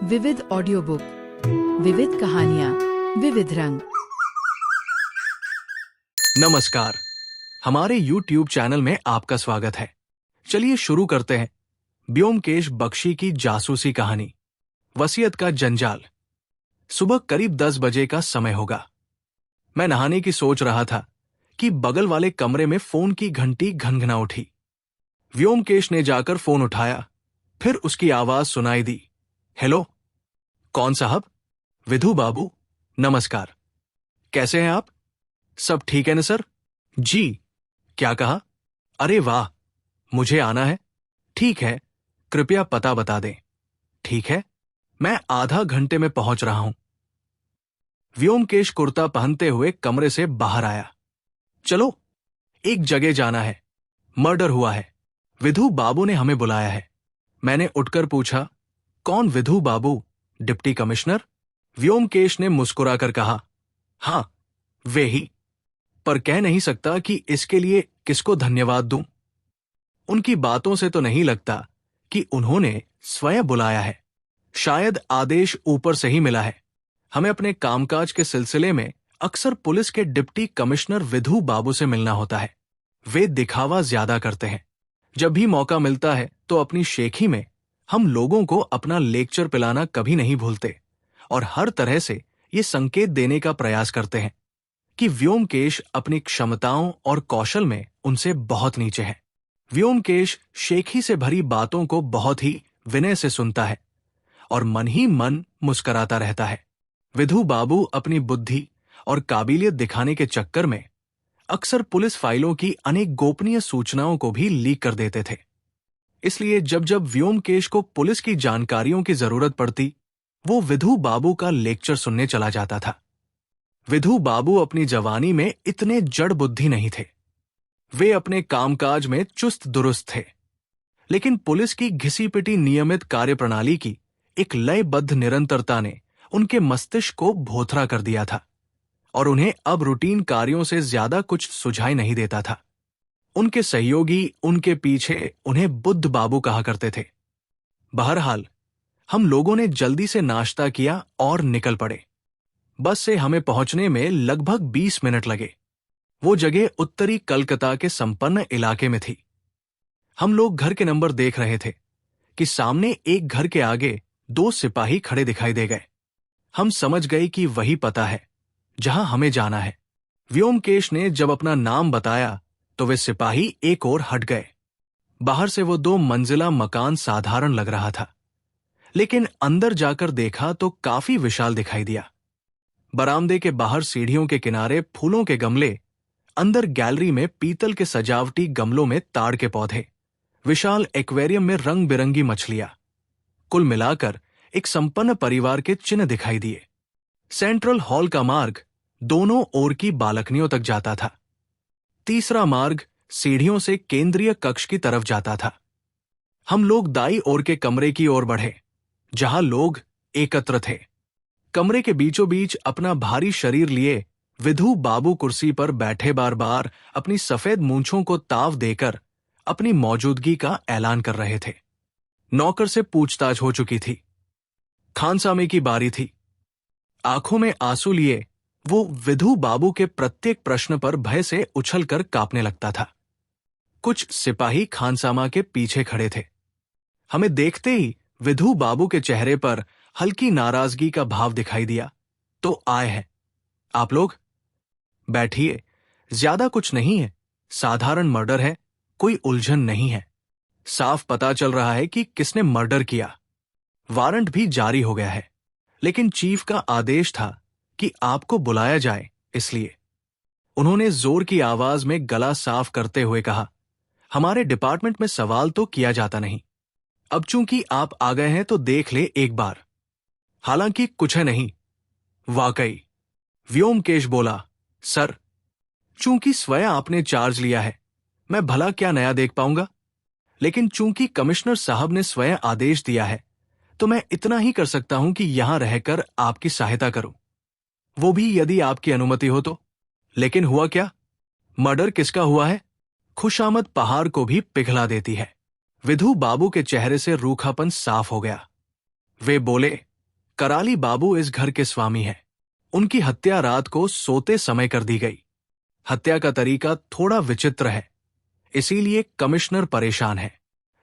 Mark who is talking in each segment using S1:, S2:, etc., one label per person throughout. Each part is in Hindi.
S1: विविध ऑडियो बुक, विविध कहानियां, विविध रंग।
S2: नमस्कार, हमारे YouTube चैनल में आपका स्वागत है। चलिए शुरू करते हैं ब्योमकेश बख्शी की जासूसी कहानी, वसीयत का जंजाल। सुबह करीब 10 बजे का समय होगा। मैं नहाने की सोच रहा था कि बगल वाले कमरे में फोन की घंटी घनघना उठी। व्योमकेश ने जाकर फोन उठाया, फिर उसकी आवाज सुनाई दी। हेलो, कौन साहब? विधु बाबू, नमस्कार। कैसे हैं आप? सब ठीक है न सर? जी। क्या कहा? अरे वाह, मुझे आना है। ठीक है, कृपया पता बता दें। ठीक है, मैं आधा घंटे में पहुंच रहा हूं। व्योमकेश कुर्ता पहनते हुए कमरे से बाहर आया। चलो, एक जगह जाना है, मर्डर हुआ है। विधु बाबू ने हमें बुलाया है। मैंने उठकर पूछा, कौन विधु बाबू? Deputy commissioner? व्योमकेश ने मुस्कुराकर कहा, हां, वे ही। पर कह नहीं सकता कि इसके लिए किसको धन्यवाद दूं। उनकी बातों से तो नहीं लगता कि उन्होंने स्वयं बुलाया है। शायद आदेश ऊपर से ही मिला है। हमें अपने कामकाज के सिलसिले में अक्सर पुलिस के डिप्टी कमिश्नर विधु बाबू से मिलना होता है। वे दिखावा ज्यादा करते हैं। जब भी मौका मिलता है तो अपनी शेखी में हम लोगों को अपना लेक्चर पिलाना कभी नहीं भूलते और हर तरह से ये संकेत देने का प्रयास करते हैं कि व्योमकेश अपनी क्षमताओं और कौशल में उनसे बहुत नीचे है। व्योमकेश शेखी से भरी बातों को बहुत ही विनय से सुनता है और मन ही मन मुस्कराता रहता है। विधु बाबू अपनी बुद्धि और काबिलियत दिखाने के चक्कर में अक्सर पुलिस फाइलों की अनेक गोपनीय सूचनाओं को भी लीक कर देते थे। इसलिए जब जब व्योमकेश को पुलिस की जानकारियों की जरूरत पड़ती, वो विधु बाबू का लेक्चर सुनने चला जाता था। विधु बाबू अपनी जवानी में इतने जड़ बुद्धि नहीं थे। वे अपने कामकाज में चुस्त दुरुस्त थे, लेकिन पुलिस की घिसी पिटी नियमित कार्यप्रणाली की एक लयबद्ध निरंतरता ने उनके मस्तिष्क को भोथरा कर दिया था और उन्हें अब रूटीन कार्यों से ज्यादा कुछ सुझाई नहीं देता था। उनके सहयोगी उनके पीछे उन्हें बुद्ध बाबू कहा करते थे। बहरहाल, हम लोगों ने जल्दी से नाश्ता किया और निकल पड़े। बस से हमें पहुंचने में लगभग 20 मिनट लगे। वो जगह उत्तरी कलकत्ता के संपन्न इलाके में थी। हम लोग घर के नंबर देख रहे थे कि सामने एक घर के आगे 2 सिपाही खड़े दिखाई दे गए। हम समझ गए कि वही पता है जहां हमें जाना है। व्योमकेश ने जब अपना नाम बताया तो वे सिपाही एक ओर हट गए। बाहर से वो 2 मंजिला मकान साधारण लग रहा था, लेकिन अंदर जाकर देखा तो काफी विशाल दिखाई दिया। बरामदे के बाहर सीढ़ियों के किनारे फूलों के गमले, अंदर गैलरी में पीतल के सजावटी गमलों में ताड़ के पौधे, विशाल एक्वेरियम में रंग बिरंगी मछलियां। कुल मिलाकर एक संपन्न परिवार के चिन्ह दिखाई दिए। सेंट्रल हॉल का मार्ग दोनों ओर की बालकनियों तक जाता था। तीसरा मार्ग सीढ़ियों से केंद्रीय कक्ष की तरफ जाता था। हम लोग दाईं ओर के कमरे की ओर बढ़े, जहां लोग एकत्र थे। कमरे के बीचों बीच अपना भारी शरीर लिए विधु बाबू कुर्सी पर बैठे बार बार अपनी सफेद मूंछों को ताव देकर अपनी मौजूदगी का ऐलान कर रहे थे। नौकर से पूछताछ हो चुकी थी। खानसामे की बारी थी। आंखों में आंसू लिए वो विधु बाबू के प्रत्येक प्रश्न पर भय से उछलकर कांपने लगता था। कुछ सिपाही खानसामा के पीछे खड़े थे। हमें देखते ही विधु बाबू के चेहरे पर हल्की नाराजगी का भाव दिखाई दिया। तो आए हैं आप लोग? बैठिए, ज्यादा कुछ नहीं है, साधारण मर्डर है, कोई उलझन नहीं है। साफ पता चल रहा है कि किसने मर्डर किया। वारंट भी जारी हो गया है, लेकिन चीफ का आदेश था कि आपको बुलाया जाए, इसलिए। उन्होंने जोर की आवाज में गला साफ करते हुए कहा, हमारे डिपार्टमेंट में सवाल तो किया जाता नहीं। अब चूंकि आप आ गए हैं तो देख ले एक बार। हालांकि कुछ है नहीं। वाकई, व्योमकेश बोला, सर, चूंकि स्वयं आपने चार्ज लिया है, मैं भला क्या नया देख पाऊंगा, लेकिन चूंकि कमिश्नर साहब ने स्वयं आदेश दिया है तो मैं इतना ही कर सकता हूं कि यहां रहकर आपकी सहायता करूं, वो भी यदि आपकी अनुमति हो तो। लेकिन हुआ क्या? मर्डर किसका हुआ है? खुशामद पहाड़ को भी पिघला देती है। विधु बाबू के चेहरे से रूखापन साफ हो गया। वे बोले, कराली बाबू इस घर के स्वामी हैं। उनकी हत्या रात को सोते समय कर दी गई। हत्या का तरीका थोड़ा विचित्र है, इसीलिए कमिश्नर परेशान है,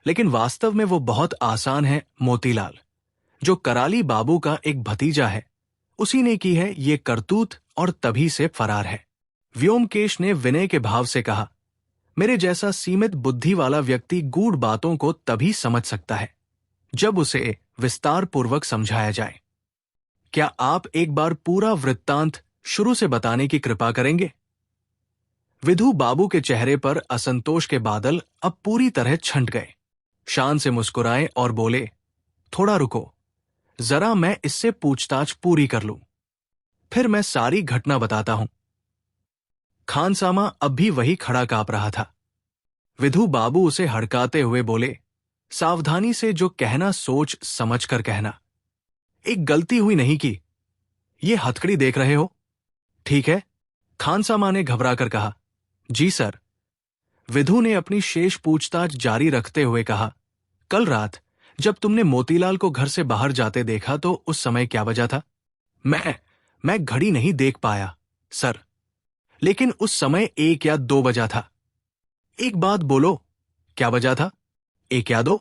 S2: लेकिन वास्तव में वो बहुत आसान है। मोतीलाल, जो कराली बाबू का एक भतीजा है, उसी ने की है ये करतूत और तभी से फरार है। व्योमकेश ने विनय के भाव से कहा, मेरे जैसा सीमित बुद्धि वाला व्यक्ति गूढ़ बातों को तभी समझ सकता है जब उसे विस्तार पूर्वक समझाया जाए। क्या आप एक बार पूरा वृत्तांत शुरू से बताने की कृपा करेंगे? विधु बाबू के चेहरे पर असंतोष के बादल अब पूरी तरह छंट गए। शान से मुस्कुराए और बोले, थोड़ा रुको, जरा मैं इससे पूछताछ पूरी कर लूं, फिर मैं सारी घटना बताता हूं। खानसामा अब भी वही खड़ा कांप रहा था। विधु बाबू उसे हड़काते हुए बोले, सावधानी से जो कहना सोच समझ कर कहना। एक गलती हुई नहीं की। ये हथकड़ी देख रहे हो? ठीक है, खानसामा ने घबरा कर कहा। जी सर। विधु ने अपनी शेष पूछताछ जारी रखते हुए कहा, कल रात जब तुमने मोतीलाल को घर से बाहर जाते देखा तो उस समय क्या बजा था? मैं घड़ी नहीं देख पाया सर, लेकिन उस समय 1 या 2 बजा था। एक बात बोलो, क्या बजा था? 1 या 2?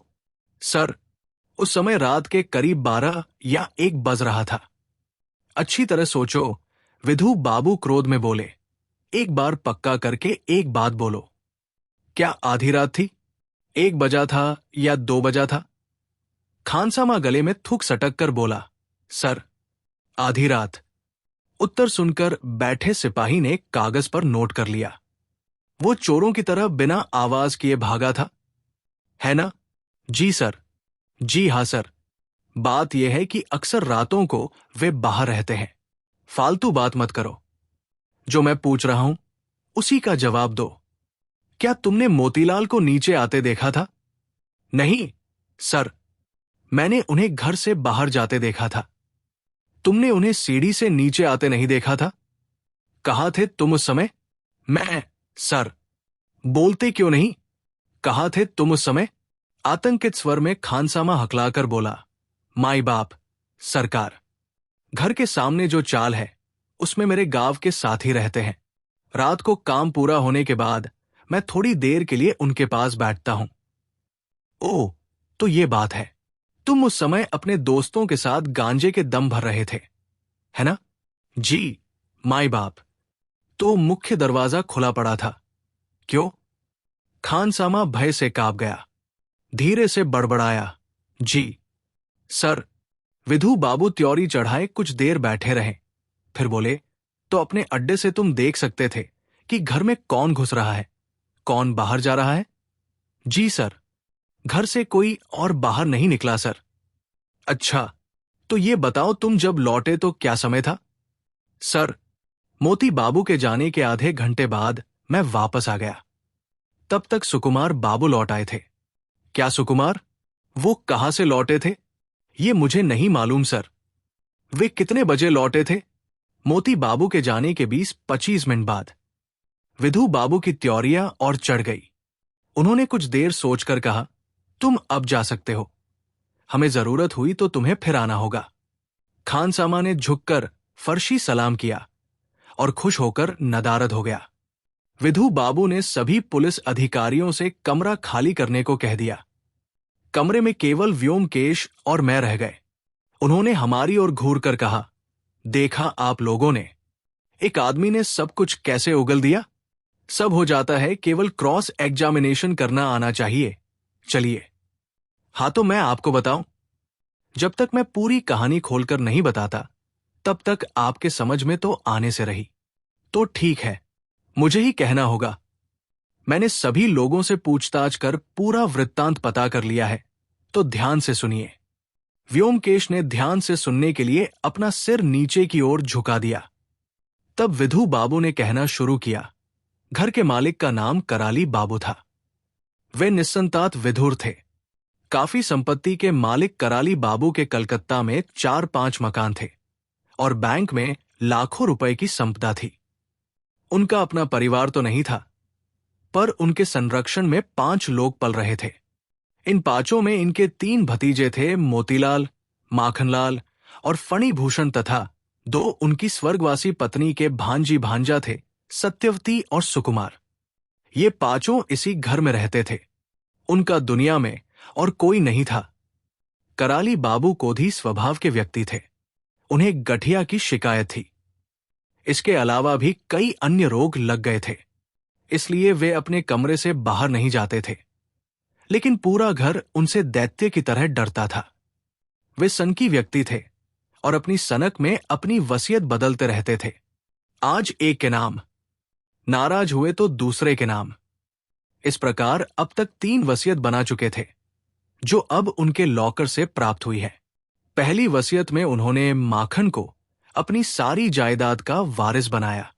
S2: सर, उस समय रात के करीब 12 या 1 बज रहा था। अच्छी तरह सोचो, विधु बाबू क्रोध में बोले। एक बार पक्का करके एक बात बोलो, क्या आधी रात थी? 1 बजा था या 2 बजा था? खानसामा गले में थूक सटक कर बोला, सर, आधी रात। उत्तर सुनकर बैठे सिपाही ने कागज पर नोट कर लिया। वो चोरों की तरह बिना आवाज किए भागा था, है ना? जी सर। जी हां सर। बात यह है कि अक्सर रातों को वे बाहर रहते हैं। फालतू बात मत करो। जो मैं पूछ रहा हूं उसी का जवाब दो। क्या तुमने मोतीलाल को नीचे आते देखा था? नहीं सर, मैंने उन्हें घर से बाहर जाते देखा था। तुमने उन्हें सीढ़ी से नीचे आते नहीं देखा था? कहाँ थे तुम उस समय? मैं सर। बोलते क्यों नहीं? कहाँ थे तुम उस समय? आतंकित स्वर में खानसामा हकलाकर बोला, माई बाप, सरकार। घर के सामने जो चाल है उसमें मेरे गांव के साथी रहते हैं। रात को काम पूरा होने के बाद मैं थोड़ी देर के लिए उनके पास बैठता हूं। ओह, तो ये बात है। तुम उस समय अपने दोस्तों के साथ गांजे के दम भर रहे थे, है ना? जी माई बाप। तो मुख्य दरवाजा खुला पड़ा था। क्यों? खानसामा भय से कांप गया। धीरे से बड़बड़ाया, जी सर। विधु बाबू त्योरी चढ़ाए कुछ देर बैठे रहे, फिर बोले, तो अपने अड्डे से तुम देख सकते थे कि घर में कौन घुस रहा है, कौन बाहर जा रहा है? जी सर, घर से कोई और बाहर नहीं निकला सर। अच्छा, तो ये बताओ तुम जब लौटे तो क्या समय था? सर, मोती बाबू के जाने के आधे घंटे बाद मैं वापस आ गया। तब तक सुकुमार बाबू लौट आए थे। क्या सुकुमार? वो कहां से लौटे थे? ये मुझे नहीं मालूम सर। वे कितने बजे लौटे थे? मोती बाबू के जाने के 20-25 मिनट बाद। विधु बाबू की त्योरियां और चढ़ गई। उन्होंने कुछ देर सोचकर कहा, तुम अब जा सकते हो। हमें जरूरत हुई तो तुम्हें फिर आना होगा। खानसामा ने झुककर फर्शी सलाम किया और खुश होकर नदारद हो गया। विधु बाबू ने सभी पुलिस अधिकारियों से कमरा खाली करने को कह दिया। कमरे में केवल व्योमकेश और मैं रह गए। उन्होंने हमारी ओर घूर कर कहा, देखा आप लोगों ने, एक आदमी ने सब कुछ कैसे उगल दिया। सब हो जाता है, केवल क्रॉस एग्जामिनेशन करना आना चाहिए। चलिए। हाँ, तो मैं आपको बताऊं, जब तक मैं पूरी कहानी खोलकर नहीं बताता तब तक आपके समझ में तो आने से रही। तो ठीक है, मुझे ही कहना होगा। मैंने सभी लोगों से पूछताछ कर पूरा वृत्तांत पता कर लिया है, तो ध्यान से सुनिए। व्योमकेश ने ध्यान से सुनने के लिए अपना सिर नीचे की ओर झुका दिया। तब विधु बाबू ने कहना शुरू किया। घर के मालिक का नाम कराली बाबू था। वे निस्संतान विधुर थे। काफी संपत्ति के मालिक कराली बाबू के कलकत्ता में 4-5 मकान थे और बैंक में लाखों रुपए की संपदा थी। उनका अपना परिवार तो नहीं था, पर उनके संरक्षण में 5 लोग पल रहे थे। इन 5 में इनके 3 भतीजे थे, मोतीलाल, माखनलाल और फणिभूषण तथा 2 उनकी स्वर्गवासी पत्नी के भांजी भांजा थे, सत्यवती और सुकुमार। ये 5 इसी घर में रहते थे। उनका दुनिया में और कोई नहीं था। कराली बाबू कोधी स्वभाव के व्यक्ति थे। उन्हें गठिया की शिकायत थी। इसके अलावा भी कई अन्य रोग लग गए थे, इसलिए वे अपने कमरे से बाहर नहीं जाते थे। लेकिन पूरा घर उनसे दैत्य की तरह डरता था। वे सनकी व्यक्ति थे और अपनी सनक में अपनी वसीयत बदलते रहते थे। आज एक के नाम, नाराज हुए तो दूसरे के नाम। इस प्रकार अब तक 3 वसीयत बना चुके थे, जो अब उनके लॉकर से प्राप्त हुई है। पहली वसीयत में उन्होंने माखन को अपनी सारी जायदाद का वारिस बनाया,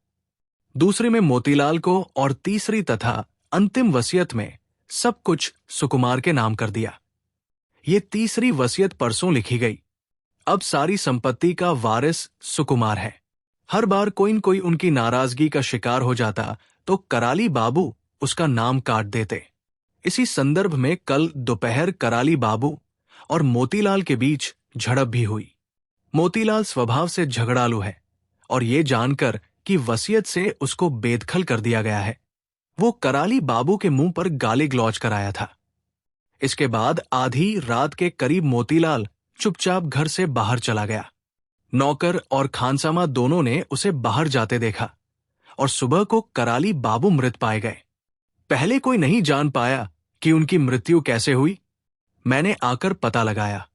S2: दूसरे में मोतीलाल को और तीसरी तथा अंतिम वसीयत में सब कुछ सुकुमार के नाम कर दिया। ये तीसरी वसीयत परसों लिखी गई। अब सारी संपत्ति का वारिस सुकुमार है। हर बार कोई न कोई उनकी नाराजगी का शिकार हो जाता तो कराली बाबू उसका नाम काट देते। इसी संदर्भ में कल दोपहर कराली बाबू और मोतीलाल के बीच झड़प भी हुई। मोतीलाल स्वभाव से झगड़ालू है और ये जानकर कि वसीयत से उसको बेदखल कर दिया गया है, वो कराली बाबू के मुंह पर गाली गलौज कराया था। इसके बाद आधी रात के करीब मोतीलाल चुपचाप घर से बाहर चला गया। नौकर और खानसामा दोनों ने उसे बाहर जाते देखा और सुबह को कराली बाबू मृत पाए गए। पहले कोई नहीं जान पाया कि उनकी मृत्यु कैसे हुई। मैंने आकर पता लगाया।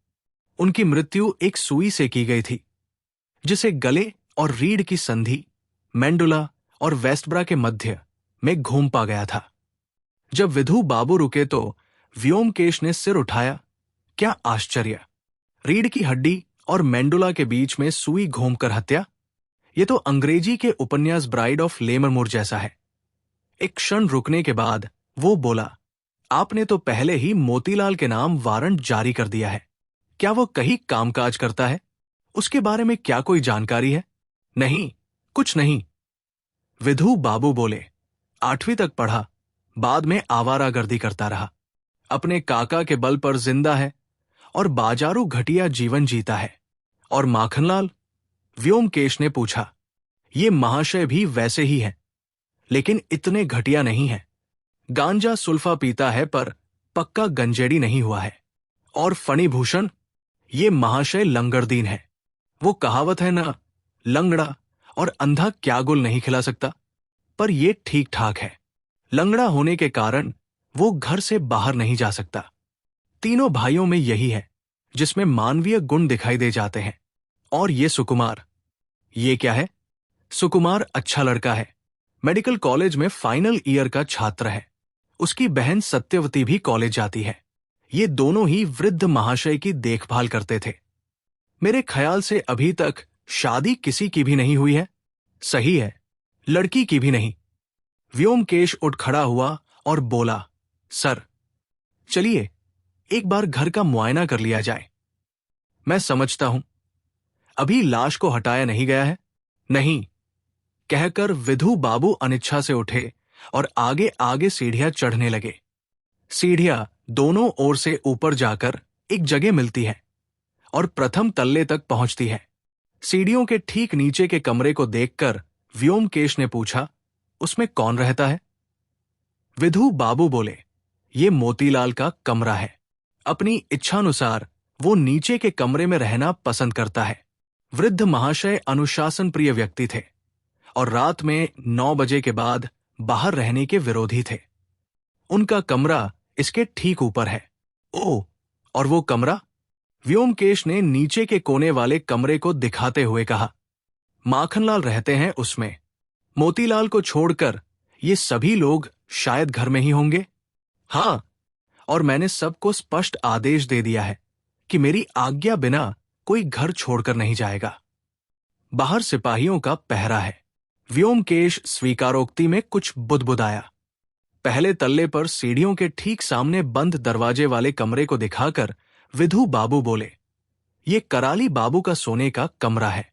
S2: उनकी मृत्यु एक सुई से की गई थी, जिसे गले और रीढ़ की संधि, मेंडुला और वेस्टब्रा के मध्य में घूम पा गया था। जब विधु बाबू रुके तो व्योमकेश ने सिर उठाया। क्या आश्चर्य! रीढ़ की हड्डी और मेंडुला के बीच में सुई घूमकर हत्या। ये तो अंग्रेजी के उपन्यास ब्राइड ऑफ लेमरमोर जैसा है। एक क्षण रुकने के बाद वो बोला, आपने तो पहले ही मोतीलाल के नाम वारंट जारी कर दिया है। क्या वो कहीं कामकाज करता है? उसके बारे में क्या कोई जानकारी है? नहीं, कुछ नहीं। विधु बाबू बोले, 8वीं तक पढ़ा, बाद में आवारागर्दी करता रहा। अपने काका के बल पर जिंदा है और बाजारू घटिया जीवन जीता है। और माखनलाल? व्योमकेश ने पूछा। ये महाशय भी वैसे ही हैं, लेकिन इतने घटिया नहीं है। गांजा सुल्फा पीता है पर पक्का गंजेड़ी नहीं हुआ है। और फणिभूषण? ये महाशय लंगड़दीन है। वो कहावत है ना, लंगड़ा और अंधा क्या गुल नहीं खिला सकता, पर ये ठीक ठाक है। लंगड़ा होने के कारण वो घर से बाहर नहीं जा सकता। तीनों भाइयों में यही है जिसमें मानवीय गुण दिखाई दे जाते हैं। और ये सुकुमार, ये क्या है? सुकुमार अच्छा लड़का है, मेडिकल कॉलेज में फाइनल ईयर का छात्र है। उसकी बहन सत्यवती भी कॉलेज जाती है। ये दोनों ही वृद्ध महाशय की देखभाल करते थे। मेरे ख्याल से अभी तक शादी किसी की भी नहीं हुई है। सही है, लड़की की भी नहीं। व्योमकेश उठ खड़ा हुआ और बोला, सर, चलिए एक बार घर का मुआयना कर लिया जाए। मैं समझता हूं, अभी लाश को हटाया नहीं गया है। नहीं, कहकर विधु बाबू अनिच्छा से उठे और आगे आगे सीढ़ियां चढ़ने लगे। सीढ़ियां दोनों ओर से ऊपर जाकर एक जगह मिलती है और प्रथम तल्ले तक पहुंचती है। सीढ़ियों के ठीक नीचे के कमरे को देखकर व्योमकेश ने पूछा, उसमें कौन रहता है? विधु बाबू बोले, ये मोतीलाल का कमरा है। अपनी इच्छानुसार वो नीचे के कमरे में रहना पसंद करता है। वृद्ध महाशय अनुशासन प्रिय व्यक्ति थे और रात में 9 बजे के बाद बाहर रहने के विरोधी थे। उनका कमरा इसके ठीक ऊपर है। ओह, और वो कमरा? व्योमकेश ने नीचे के कोने वाले कमरे को दिखाते हुए कहा। माखनलाल रहते हैं उसमें। मोतीलाल को छोड़कर ये सभी लोग शायद घर में ही होंगे। हाँ, और मैंने सबको स्पष्ट आदेश दे दिया है कि मेरी आज्ञा बिना कोई घर छोड़कर नहीं जाएगा। बाहर सिपाहियों का पहरा है। व्योमकेश स्वीकारोक्ति में कुछ बुदबुदाया। पहले तल्ले पर सीढ़ियों के ठीक सामने बंद दरवाजे वाले कमरे को दिखाकर विधु बाबू बोले, ये कराली बाबू का सोने का कमरा है।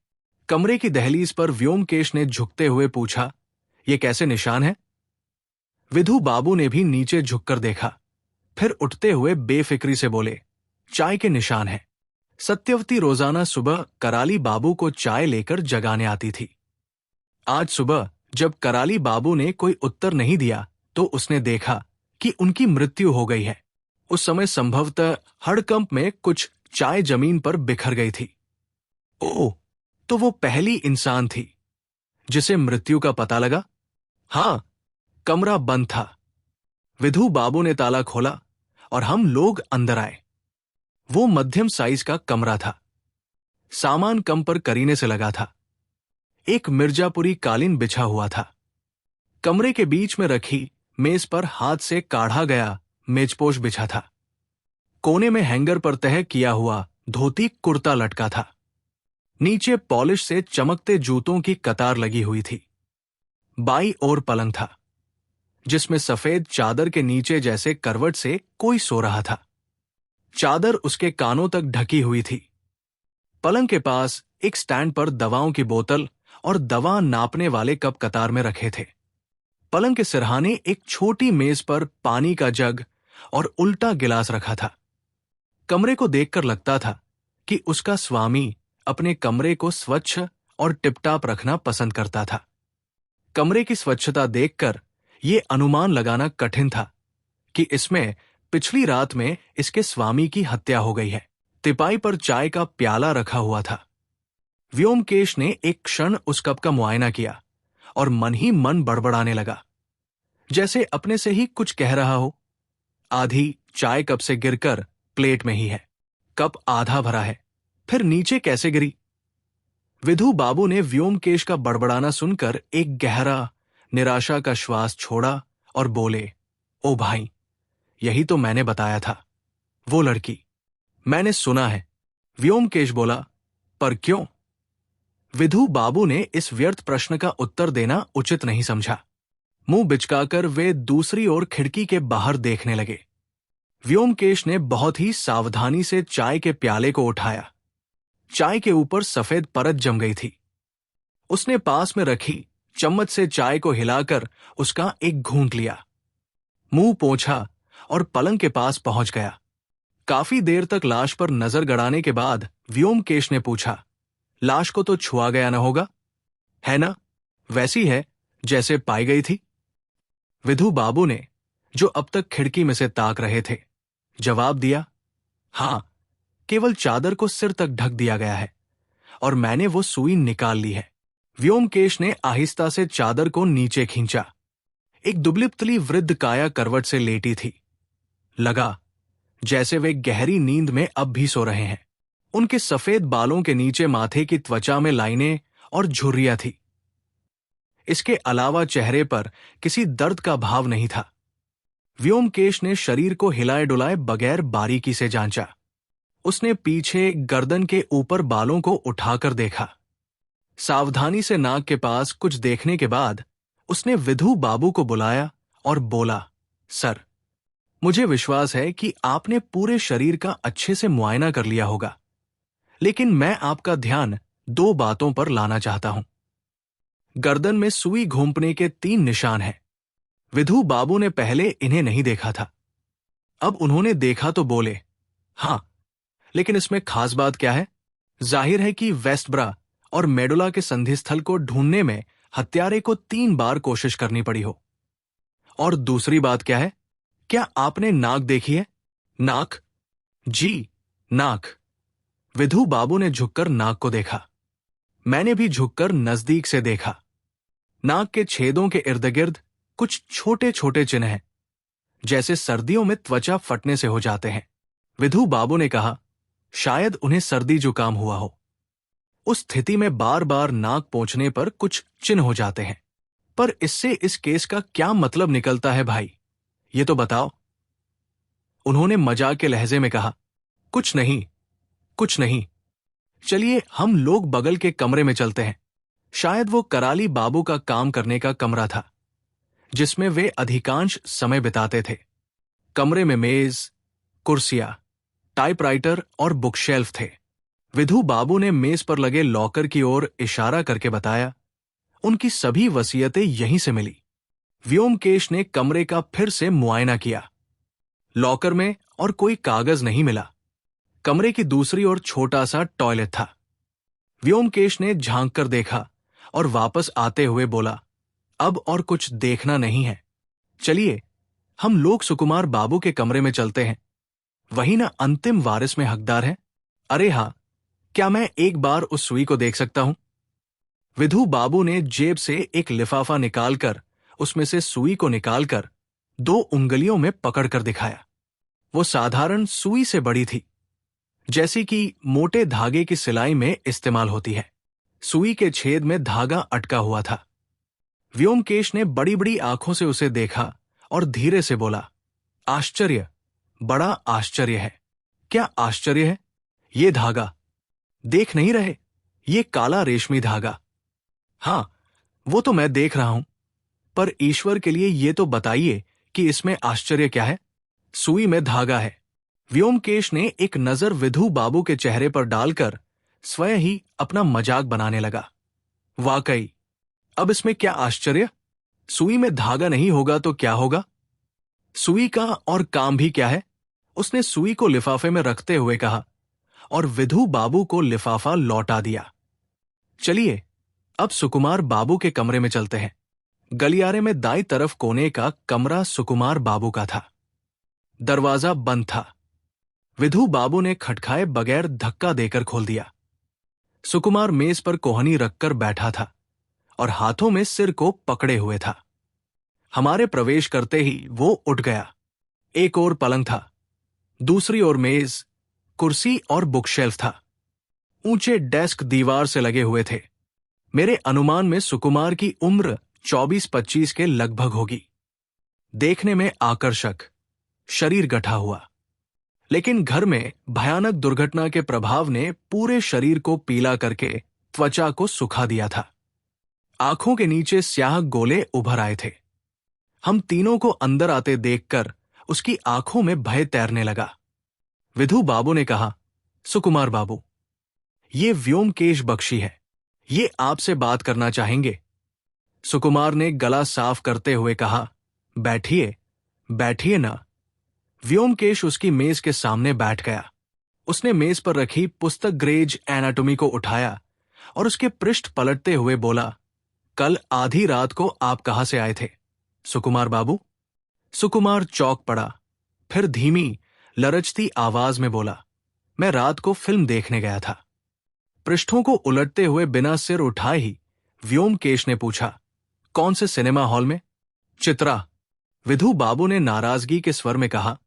S2: कमरे की दहलीज पर व्योमकेश ने झुकते हुए पूछा, ये कैसे निशान है? विधु बाबू ने भी नीचे झुककर देखा, फिर उठते हुए बेफिक्री से बोले, चाय के निशान है। सत्यवती रोजाना सुबह कराली बाबू को चाय लेकर जगाने आती थी। आज सुबह जब कराली बाबू ने कोई उत्तर नहीं दिया तो उसने देखा कि उनकी मृत्यु हो गई है। उस समय संभवतः हड़कंप में कुछ चाय जमीन पर बिखर गई थी। ओह, तो वो पहली इंसान थी जिसे मृत्यु का पता लगा। हाँ, कमरा बंद था। विधु बाबू ने ताला खोला और हम लोग अंदर आए। वो मध्यम साइज का कमरा था। सामान कम पर करीने से लगा था। एक मिर्जापुरी कालीन बिछा हुआ था। कमरे के बीच में रखी मेज पर हाथ से काढ़ा गया मेजपोश बिछा था। कोने में हैंगर पर तह किया हुआ धोती कुर्ता लटका था। नीचे पॉलिश से चमकते जूतों की कतार लगी हुई थी। बाईं ओर पलंग था जिसमें सफेद चादर के नीचे जैसे करवट से कोई सो रहा था। चादर उसके कानों तक ढकी हुई थी। पलंग के पास एक स्टैंड पर दवाओं की बोतल और दवा नापने वाले कप कतार में रखे थे। पलंग के सिरहाने एक छोटी मेज पर पानी का जग और उल्टा गिलास रखा था। कमरे को देखकर लगता था कि उसका स्वामी अपने कमरे को स्वच्छ और टिपटाप रखना पसंद करता था। कमरे की स्वच्छता देखकर यह अनुमान लगाना कठिन था कि इसमें पिछली रात में इसके स्वामी की हत्या हो गई है। तिपाई पर चाय का प्याला रखा हुआ था। व्योमकेश ने एक क्षण उस कप का मुआयना किया और मन ही मन बड़बड़ाने लगा, जैसे अपने से ही कुछ कह रहा हो। आधी चाय कप से गिरकर प्लेट में ही है। कप आधा भरा है, फिर नीचे कैसे गिरी? विधु बाबू ने व्योमकेश का बड़बड़ाना सुनकर एक गहरा निराशा का श्वास छोड़ा और बोले, ओ भाई, यही तो मैंने बताया था, वो लड़की। मैंने सुना है, व्योमकेश बोला, पर क्यों? विधु बाबू ने इस व्यर्थ प्रश्न का उत्तर देना उचित नहीं समझा। मुंह बिचकाकर वे दूसरी ओर खिड़की के बाहर देखने लगे। व्योमकेश ने बहुत ही सावधानी से चाय के प्याले को उठाया। चाय के ऊपर सफेद परत जम गई थी। उसने पास में रखी चम्मच से चाय को हिलाकर उसका एक घूंट लिया, मुंह पोंछा और पलंग के पास पहुंच गया। काफी देर तक लाश पर नजर गड़ाने के बाद व्योमकेश ने पूछा, लाश को तो छुआ गया न होगा, है ना? वैसी है जैसे पाई गई थी। विधु बाबू ने, जो अब तक खिड़की में से ताक रहे थे, जवाब दिया, हां, केवल चादर को सिर तक ढक दिया गया है और मैंने वो सुई निकाल ली है। व्योमकेश ने आहिस्ता से चादर को नीचे खींचा। एक दुबली-पतली वृद्ध काया करवट से लेटी थी। लगा जैसे वे गहरी नींद में अब भी सो रहे हैं। उनके सफेद बालों के नीचे माथे की त्वचा में लाइनें और झुर्रियां थी। इसके अलावा चेहरे पर किसी दर्द का भाव नहीं था। व्योमकेश ने शरीर को हिलाए डुलाए बगैर बारीकी से जांचा। उसने पीछे गर्दन के ऊपर बालों को उठाकर देखा। सावधानी से नाक के पास कुछ देखने के बाद उसने विधु बाबू को बुलाया और बोला, सर, मुझे विश्वास है कि आपने पूरे शरीर का अच्छे से मुआयना कर लिया होगा, लेकिन मैं आपका ध्यान 2 बातों पर लाना चाहता हूं। गर्दन में सुई घोंपने के 3 निशान हैं। विधु बाबू ने पहले इन्हें नहीं देखा था। अब उन्होंने देखा तो बोले, हां, लेकिन इसमें खास बात क्या है? जाहिर है कि वेस्टब्रा और मेडुला के संधिस्थल को ढूंढने में हत्यारे को 3 बार कोशिश करनी पड़ी हो। और दूसरी बात क्या है? क्या आपने नाक देखी है? नाक? जी, नाक। विधु बाबू ने झुककर नाक को देखा। मैंने भी झुककर नजदीक से देखा। नाक के छेदों के इर्द गिर्द कुछ छोटे छोटे चिन्ह हैं, जैसे सर्दियों में त्वचा फटने से हो जाते हैं। विधु बाबू ने कहा, शायद उन्हें सर्दी जुकाम हुआ हो। उस स्थिति में बार बार नाक पोंछने पर कुछ चिन्ह हो जाते हैं। पर इससे इस केस का क्या मतलब निकलता है भाई, ये तो बताओ। उन्होंने मजाक के लहजे में कहा, कुछ नहीं, कुछ नहीं। चलिए हम लोग बगल के कमरे में चलते हैं। शायद वो कराली बाबू का काम करने का कमरा था, जिसमें वे अधिकांश समय बिताते थे। कमरे में मेज, कुर्सियां, टाइपराइटर और बुकशेल्फ थे। विधु बाबू ने मेज पर लगे लॉकर की ओर इशारा करके बताया, उनकी सभी वसीयतें यहीं से मिली। व्योमकेश ने कमरे का फिर से मुआयना किया। लॉकर में और कोई कागज नहीं मिला। कमरे की दूसरी ओर छोटा सा टॉयलेट था। व्योमकेश ने झांक कर देखा और वापस आते हुए बोला, अब और कुछ देखना नहीं है, चलिए हम लोग सुकुमार बाबू के कमरे में चलते हैं। वही ना अंतिम वारिस में हकदार है। अरे हाँ, क्या मैं एक बार उस सुई को देख सकता हूं? विधु बाबू ने जेब से एक लिफाफा निकालकर उसमें से सुई को निकालकर 2 उंगलियों में पकड़कर दिखाया। वो साधारण सुई से बड़ी थी, जैसी कि मोटे धागे की सिलाई में इस्तेमाल होती है। सुई के छेद में धागा अटका हुआ था। व्योमकेश ने बड़ी बड़ी आंखों से उसे देखा और धीरे से बोला, आश्चर्य, बड़ा आश्चर्य है। क्या आश्चर्य है? ये धागा देख नहीं रहे? ये काला रेशमी धागा। हां, वो तो मैं देख रहा हूं, पर ईश्वर के लिए ये तो बताइए कि इसमें आश्चर्य क्या है? सुई में धागा है। व्योमकेश ने एक नजर विधु बाबू के चेहरे पर डालकर स्वयं ही अपना मजाक बनाने लगा। वाकई, अब इसमें क्या आश्चर्य? सुई में धागा नहीं होगा तो क्या होगा? सुई का और काम भी क्या है? उसने सुई को लिफाफे में रखते हुए कहा और विधु बाबू को लिफाफा लौटा दिया। चलिए अब सुकुमार बाबू के कमरे में चलते हैं। गलियारे में दाईं तरफ कोने का कमरा सुकुमार बाबू का था। दरवाजा बंद था। विधु बाबू ने खटखाए बगैर धक्का देकर खोल दिया। सुकुमार मेज पर कोहनी रखकर बैठा था और हाथों में सिर को पकड़े हुए था। हमारे प्रवेश करते ही वो उठ गया। एक ओर पलंग था, दूसरी ओर मेज, कुर्सी और बुकशेल्फ था। ऊंचे डेस्क दीवार से लगे हुए थे। मेरे अनुमान में सुकुमार की उम्र 24-25 के लगभग होगी। देखने में आकर्षक, शरीर गठा हुआ, लेकिन घर में भयानक दुर्घटना के प्रभाव ने पूरे शरीर को पीला करके त्वचा को सुखा दिया था। आंखों के नीचे स्याह गोले उभर आए थे। हम तीनों को अंदर आते देखकर उसकी आंखों में भय तैरने लगा। विधु बाबू ने कहा, सुकुमार बाबू, ये व्योमकेश बख्शी है, ये आपसे बात करना चाहेंगे। सुकुमार ने गला साफ करते हुए कहा, बैठिए, बैठिए ना। व्योमकेश उसकी मेज के सामने बैठ गया। उसने मेज पर रखी पुस्तक ग्रेज एनाटॉमी को उठाया और उसके पृष्ठ पलटते हुए बोला, कल आधी रात को आप कहां से आए थे, सुकुमार बाबू? सुकुमार चौंक पड़ा, फिर धीमी लरचती आवाज में बोला, मैं रात को फिल्म देखने गया था। पृष्ठों को उलटते हुए बिना सिर उठाए ही व्योमकेश ने पूछा, कौन से सिनेमा हॉल में? चित्रा। विधु बाबू ने नाराजगी के स्वर में कहा,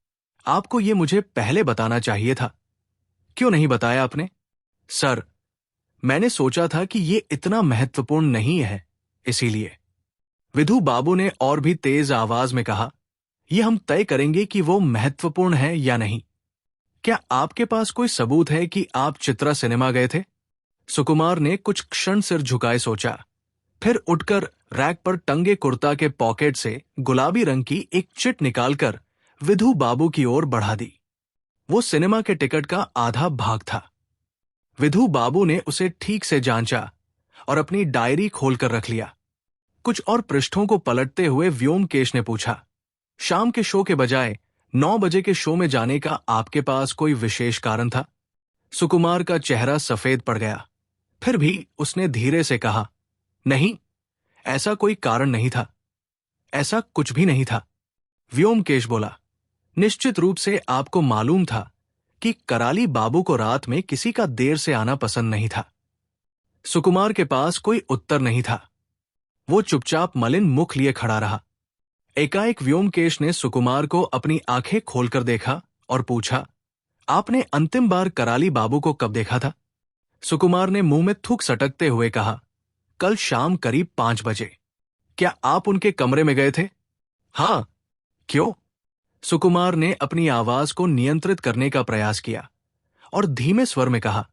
S2: आपको यह मुझे पहले बताना चाहिए था। क्यों नहीं बताया आपने? सर, मैंने सोचा था कि यह इतना महत्वपूर्ण नहीं है, इसीलिए। विधु बाबू ने और भी तेज आवाज में कहा, यह हम तय करेंगे कि वो महत्वपूर्ण है या नहीं। क्या आपके पास कोई सबूत है कि आप चित्रा सिनेमा गए थे? सुकुमार ने कुछ क्षण सिर झुकाए सोचा, फिर उठकर रैक पर टंगे कुर्ता के पॉकेट से गुलाबी रंग की एक चिट निकालकर विधु बाबू की ओर बढ़ा दी। वो सिनेमा के टिकट का आधा भाग था। विधु बाबू ने उसे ठीक से जांचा और अपनी डायरी खोलकर रख लिया। कुछ और पृष्ठों को पलटते हुए व्योमकेश ने पूछा, शाम के शो के बजाय 9 बजे के शो में जाने का आपके पास कोई विशेष कारण था? सुकुमार का चेहरा सफेद पड़ गया। फिर भी उसने धीरे से कहा, नहीं, ऐसा कोई कारण नहीं था, ऐसा कुछ भी नहीं था। व्योमकेश बोला, निश्चित रूप से आपको मालूम था कि कराली बाबू को रात में किसी का देर से आना पसंद नहीं था। सुकुमार के पास कोई उत्तर नहीं था। वो चुपचाप मलिन मुख लिए खड़ा रहा। एकाएक व्योमकेश ने सुकुमार को अपनी आंखें खोलकर देखा और पूछा, आपने अंतिम बार कराली बाबू को कब देखा था? सुकुमार ने मुंह में थूक सटकते हुए कहा, कल शाम करीब 5 बजे। क्या आप उनके कमरे में गए थे? हां। क्यों? सुकुमार ने अपनी आवाज को नियंत्रित करने का प्रयास किया और धीमे स्वर में कहा,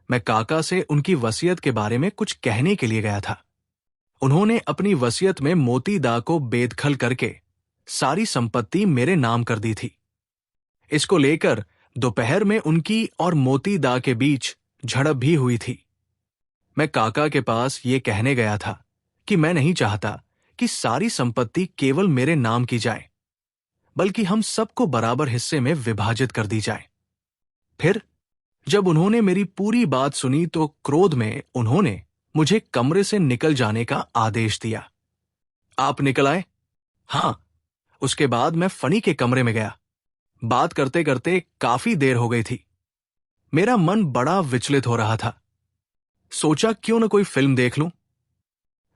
S2: मैं काका से उनकी वसीयत के बारे में कुछ कहने के लिए गया था। उन्होंने अपनी वसीयत में मोती दा को बेदखल करके सारी संपत्ति मेरे नाम कर दी थी। इसको लेकर दोपहर में उनकी और मोती दा के बीच झड़प भी हुई थी। मैं काका के पास ये कहने गया था कि मैं नहीं चाहता कि सारी संपत्ति केवल मेरे नाम की जाए, बल्कि हम सबको बराबर हिस्से में विभाजित कर दी जाए। फिर जब उन्होंने मेरी पूरी बात सुनी तो क्रोध में उन्होंने मुझे कमरे से निकल जाने का आदेश दिया। आप निकल आए? हां। उसके बाद मैं फनी के कमरे में गया। बात करते करते काफी देर हो गई थी। मेरा मन बड़ा विचलित हो रहा था। सोचा क्यों न कोई फिल्म देख लूं।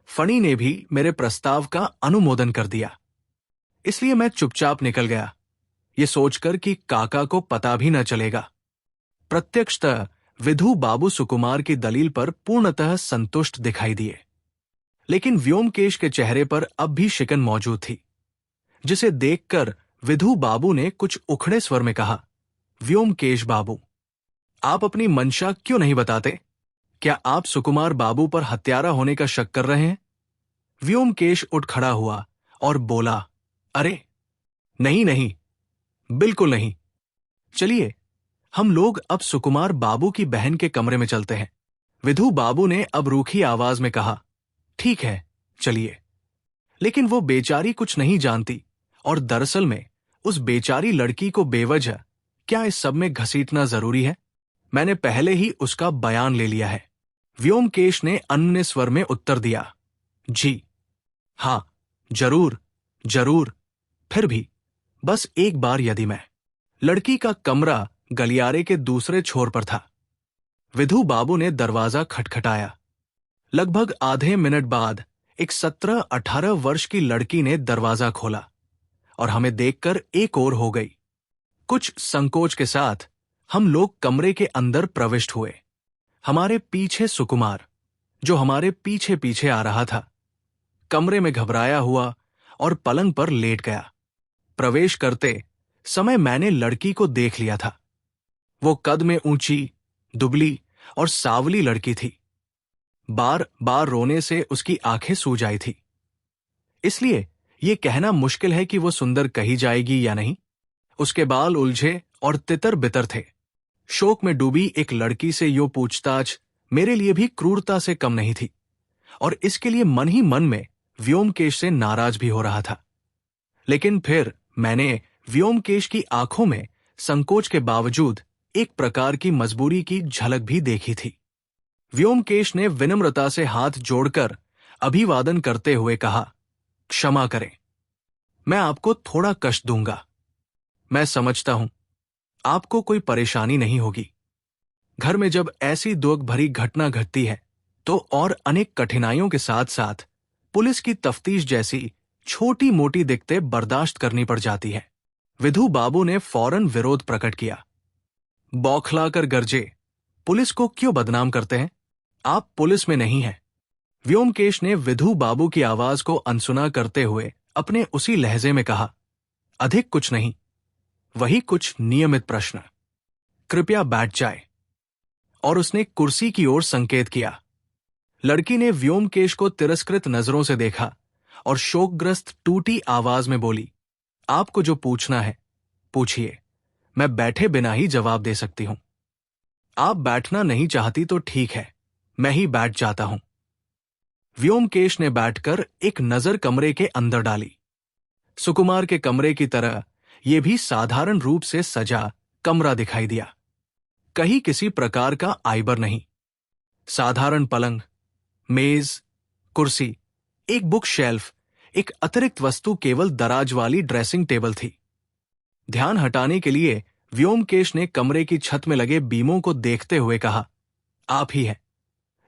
S2: फनी ने भी मेरे प्रस्ताव का अनुमोदन कर दिया, इसलिए मैं चुपचाप निकल गया, ये सोचकर कि काका को पता भी न चलेगा। प्रत्यक्षतः विधु बाबू सुकुमार की दलील पर पूर्णतः संतुष्ट दिखाई दिए, लेकिन व्योमकेश के चेहरे पर अब भी शिकन मौजूद थी, जिसे देखकर विधु बाबू ने कुछ उखड़े स्वर में कहा, व्योमकेश बाबू, आप अपनी मंशा क्यों नहीं बताते? क्या आप सुकुमार बाबू पर हत्यारा होने का शक कर रहे हैं? व्योमकेश उठ खड़ा हुआ और बोला, अरे नहीं नहीं, बिल्कुल नहीं। चलिए हम लोग अब सुकुमार बाबू की बहन के कमरे में चलते हैं। विधु बाबू ने अब रूखी आवाज में कहा, ठीक है चलिए। लेकिन वो बेचारी कुछ नहीं जानती, और दरअसल में उस बेचारी लड़की को बेवजह क्या इस सब में घसीटना जरूरी है? मैंने पहले ही उसका बयान ले लिया है। व्योमकेश ने अन्य स्वर में उत्तर दिया, जी हां, जरूर जरूर, फिर भी बस एक बार यदि मैं। लड़की का कमरा गलियारे के दूसरे छोर पर था। विधु बाबू ने दरवाजा खटखटाया। लगभग आधे मिनट बाद एक 17-18 वर्ष की लड़की ने दरवाजा खोला और हमें देखकर एक ओर हो गई। कुछ संकोच के साथ हम लोग कमरे के अंदर प्रविष्ट हुए। हमारे पीछे सुकुमार, जो हमारे पीछे पीछे आ रहा था, कमरे में घबराया हुआ और पलंग पर लेट गया। प्रवेश करते समय मैंने लड़की को देख लिया था। वो कद में ऊंची, दुबली और सावली लड़की थी। बार बार रोने से उसकी आंखें सूज आई थी, इसलिए यह कहना मुश्किल है कि वो सुंदर कही जाएगी या नहीं। उसके बाल उलझे और तितर बितर थे। शोक में डूबी एक लड़की से यो पूछताछ मेरे लिए भी क्रूरता से कम नहीं थी, और इसके लिए मन ही मन में व्योमकेश से नाराज भी हो रहा था। लेकिन फिर मैंने व्योमकेश की आंखों में संकोच के बावजूद एक प्रकार की मजबूरी की झलक भी देखी थी। व्योमकेश ने विनम्रता से हाथ जोड़कर अभिवादन करते हुए कहा, क्षमा करें, मैं आपको थोड़ा कष्ट दूंगा। मैं समझता हूं आपको कोई परेशानी नहीं होगी। घर में जब ऐसी दुख भरी घटना घटती है तो और अनेक कठिनाइयों के साथ साथ पुलिस की तफ्तीश जैसी छोटी मोटी दिक्कतें बर्दाश्त करनी पड़ जाती है। विधु बाबू ने फौरन विरोध प्रकट किया। बौखलाकर गरजे, पुलिस को क्यों बदनाम करते हैं? आप पुलिस में नहीं हैं। व्योमकेश ने विधु बाबू की आवाज को अनसुना करते हुए अपने उसी लहजे में कहा, अधिक कुछ नहीं, वही कुछ नियमित प्रश्न। कृपया बैठ जाए। और उसने कुर्सी की ओर संकेत किया। लड़की ने व्योमकेश को तिरस्कृत नजरों से देखा और शोकग्रस्त टूटी आवाज में बोली, आपको जो पूछना है पूछिए, मैं बैठे बिना ही जवाब दे सकती हूं। आप बैठना नहीं चाहती तो ठीक है, मैं ही बैठ जाता हूं। व्योमकेश ने बैठकर एक नजर कमरे के अंदर डाली। सुकुमार के कमरे की तरह यह भी साधारण रूप से सजा कमरा दिखाई दिया। कहीं किसी प्रकार का आइबर नहीं। साधारण पलंग, मेज, कुर्सी, एक बुक शेल्फ, एक अतिरिक्त वस्तु केवल दराज वाली ड्रेसिंग टेबल थी। ध्यान हटाने के लिए व्योमकेश ने कमरे की छत में लगे बीमों को देखते हुए कहा, आप ही हैं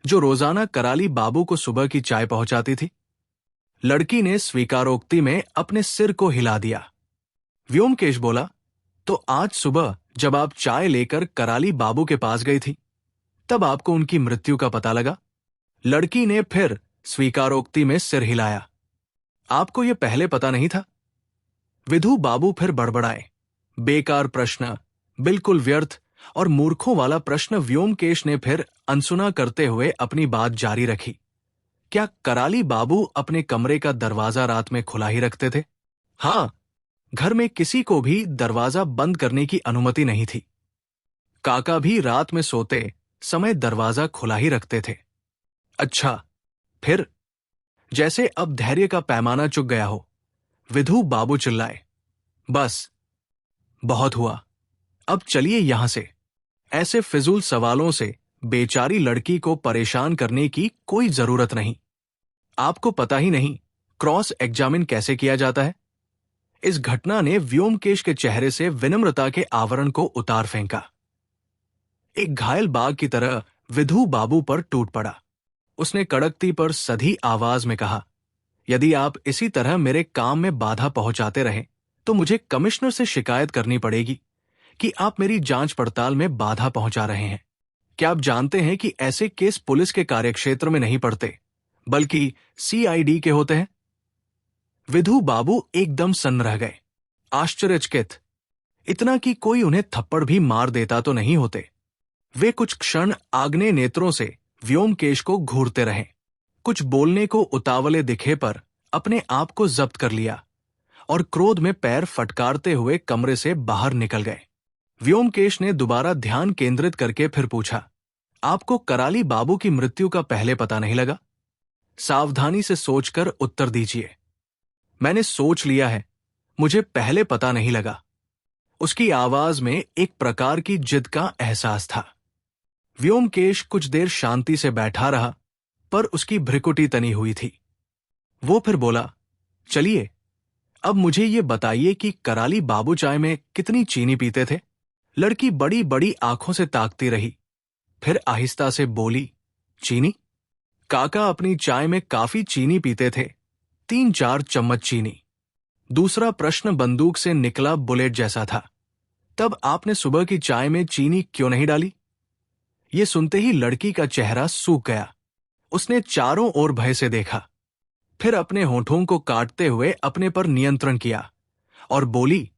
S2: जो रोजाना कराली बाबू को सुबह की चाय पहुंचाती थी? लड़की ने स्वीकारोक्ति में अपने सिर को हिला दिया। व्योमकेश बोला, तो आज सुबह जब आप चाय लेकर कराली बाबू के पास गई थी, तब आपको उनकी मृत्यु का पता लगा? लड़की ने फिर स्वीकारोक्ति में सिर हिलाया। आपको यह पहले पता नहीं था? विधु बाबू फिर बड़बड़ाए। बेकार प्रश्न, बिल्कुल व्यर्थ और मूर्खों वाला प्रश्न व्योमकेश ने फिर अनसुना करते हुए अपनी बात जारी रखी। क्या कराली बाबू अपने कमरे का दरवाजा रात में खुला ही रखते थे? हां, घर में किसी को भी दरवाजा बंद करने की अनुमति नहीं थी। काका भी रात में सोते समय दरवाजा खुला ही रखते थे। अच्छा, फिर? जैसे अब धैर्य का पैमाना चुक गया हो, विधु बाबू चिल्लाए, बस बहुत हुआ, अब चलिए यहां से। ऐसे फिजूल सवालों से बेचारी लड़की को परेशान करने की कोई जरूरत नहीं। आपको पता ही नहीं क्रॉस एग्जामिन कैसे किया जाता है। इस घटना ने व्योमकेश के चेहरे से विनम्रता के आवरण को उतार फेंका। एक घायल बाघ की तरह विधु बाबू पर टूट पड़ा। उसने कड़कती पर सधी आवाज में कहा, यदि आप इसी तरह मेरे काम में बाधा पहुंचाते रहे तो मुझे कमिश्नर से शिकायत करनी पड़ेगी कि आप मेरी जांच पड़ताल में बाधा पहुंचा रहे हैं। क्या आप जानते हैं कि ऐसे केस पुलिस के कार्यक्षेत्र में नहीं पड़ते, बल्कि सीआईडी के होते हैं? विधु बाबू एकदम सन्न रह गए, आश्चर्यचकित। इतना कि कोई उन्हें थप्पड़ भी मार देता तो नहीं होते। वे कुछ क्षण आग्नेय नेत्रों से व्योमकेश को घूरते रहे। कुछ बोलने को उतावले दिखे पर अपने आप को जब्त कर लिया और क्रोध में पैर फटकारते हुए कमरे से बाहर निकल गए। व्योमकेश ने दोबारा ध्यान केंद्रित करके फिर पूछा, आपको कराली बाबू की मृत्यु का पहले पता नहीं लगा? सावधानी से सोचकर उत्तर दीजिए। मैंने सोच लिया है, मुझे पहले पता नहीं लगा। उसकी आवाज में एक प्रकार की जिद का एहसास था। व्योमकेश कुछ देर शांति से बैठा रहा, पर उसकी भ्रिकुटी तनी हुई थी। वो फिर बोला, चलिए अब मुझे ये बताइए कि कराली बाबू चाय में कितनी चीनी पीते थे? लड़की बड़ी बड़ी आंखों से ताकती रही, फिर आहिस्ता से बोली, चीनी? काका अपनी चाय में काफी चीनी पीते थे, 3-4 चम्मच चीनी। दूसरा प्रश्न बंदूक से निकला बुलेट जैसा था। तब आपने सुबह की चाय में चीनी क्यों नहीं डाली? ये सुनते ही लड़की का चेहरा सूख गया। उसने चारों ओर भय से देखा, फिर अपने होठों को काटते हुए अपने पर नियंत्रण किया और बोली,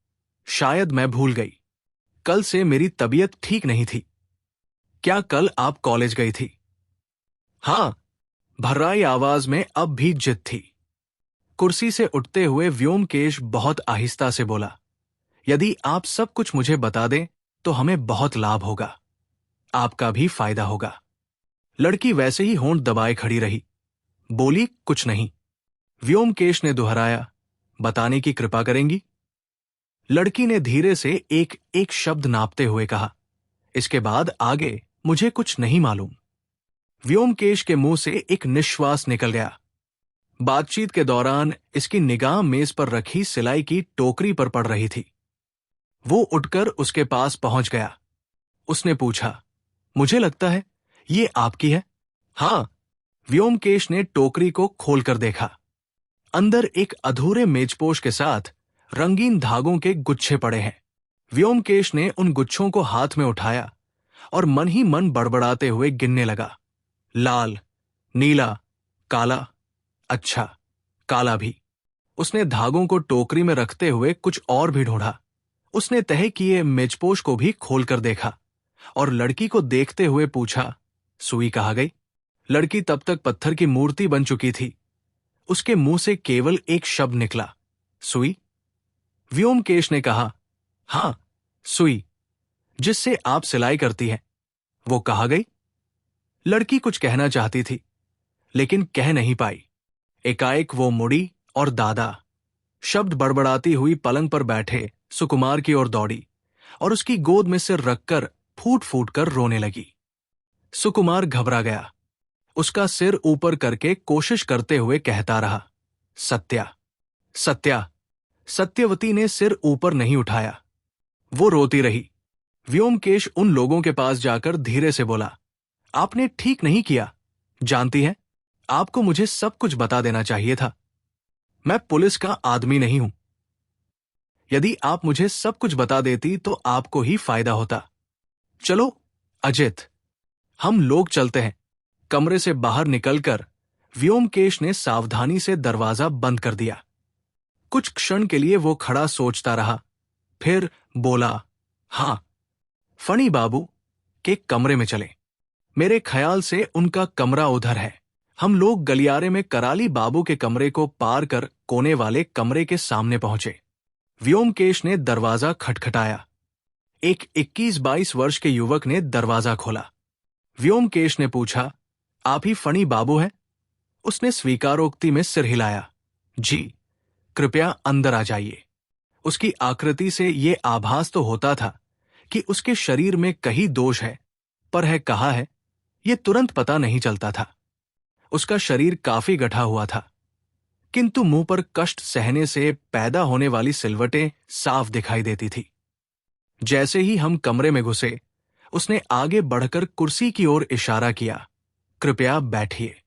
S2: शायद मैं भूल गई। कल से मेरी तबीयत ठीक नहीं थी। क्या कल आप कॉलेज गई थी? हां, भर्राई आवाज में अब भी जिद थी। कुर्सी से उठते हुए व्योमकेश बहुत आहिस्ता से बोला, यदि आप सब कुछ मुझे बता दें तो हमें बहुत लाभ होगा, आपका भी फायदा होगा। लड़की वैसे ही होंठ दबाए खड़ी रही, बोली, कुछ नहीं। व्योमकेश ने दोहराया, बताने की कृपा करेंगी? लड़की ने धीरे से एक एक शब्द नापते हुए कहा, इसके बाद आगे मुझे कुछ नहीं मालूम। व्योमकेश के मुंह से एक निश्वास निकल गया। बातचीत के दौरान इसकी निगाह मेज पर रखी सिलाई की टोकरी पर पड़ रही थी। वो उठकर उसके पास पहुंच गया। उसने पूछा, मुझे लगता है ये आपकी है? हां। व्योमकेश ने टोकरी को खोलकर देखा। अंदर एक अधूरे मेजपोश के साथ रंगीन धागों के गुच्छे पड़े हैं। व्योमकेश ने उन गुच्छों को हाथ में उठाया और मन ही मन बड़बड़ाते हुए गिनने लगा। लाल, नीला, काला, अच्छा, काला भी। उसने धागों को टोकरी में रखते हुए कुछ और भी ढूंढा। उसने तह किए मेजपोश को भी खोलकर देखा और लड़की को देखते हुए पूछा, सुई कहाँ गई? लड़की तब तक पत्थर की मूर्ति बन चुकी थी। उसके मुंह से केवल एक शब्द निकला, सुई। व्योमकेश ने कहा, हां, सुई, जिससे आप सिलाई करती हैं। वो कहाँ गई? लड़की कुछ कहना चाहती थी, लेकिन कह नहीं पाई। एकाएक वो मुड़ी और दादा शब्द बड़बड़ाती हुई पलंग पर बैठे सुकुमार की ओर दौड़ी और उसकी गोद में सिर रखकर फूट फूट कर रोने लगी। सुकुमार घबरा गया। उसका सिर ऊपर करके कोशिश करते हुए कहता रहा, सत्या, सत्या। सत्यवती ने सिर ऊपर नहीं उठाया। वो रोती रही। व्योमकेश उन लोगों के पास जाकर धीरे से बोला, आपने ठीक नहीं किया। जानती हैं, आपको मुझे सब कुछ बता देना चाहिए था। मैं पुलिस का आदमी नहीं हूं। यदि आप मुझे सब कुछ बता देती तो आपको ही फायदा होता। चलो अजित, हम लोग चलते हैं। कमरे से बाहर निकलकर व्योमकेश ने सावधानी से दरवाजा बंद कर दिया। कुछ क्षण के लिए वो खड़ा सोचता रहा, फिर बोला, हां, फणी बाबू के कमरे में चले। मेरे ख्याल से उनका कमरा उधर है। हम लोग गलियारे में कराली बाबू के कमरे को पार कर कोने वाले कमरे के सामने पहुंचे। व्योमकेश ने दरवाजा खटखटाया। एक 21-22 वर्ष के युवक ने दरवाजा खोला। व्योमकेश ने पूछा, आप ही फणी बाबू हैं? उसने स्वीकारोक्ति में सिर हिलाया। जी, कृपया अंदर आ जाइए। उसकी आकृति से ये आभास तो होता था कि उसके शरीर में कहीं दोष है, पर है कहाँ है, ये तुरंत पता नहीं चलता था। उसका शरीर काफी गठा हुआ था, किंतु मुंह पर कष्ट सहने से पैदा होने वाली सिलवटें साफ दिखाई देती थी। जैसे ही हम कमरे में घुसे, उसने आगे बढ़कर कुर्सी की ओर इशारा किया, कृपया बैठिए।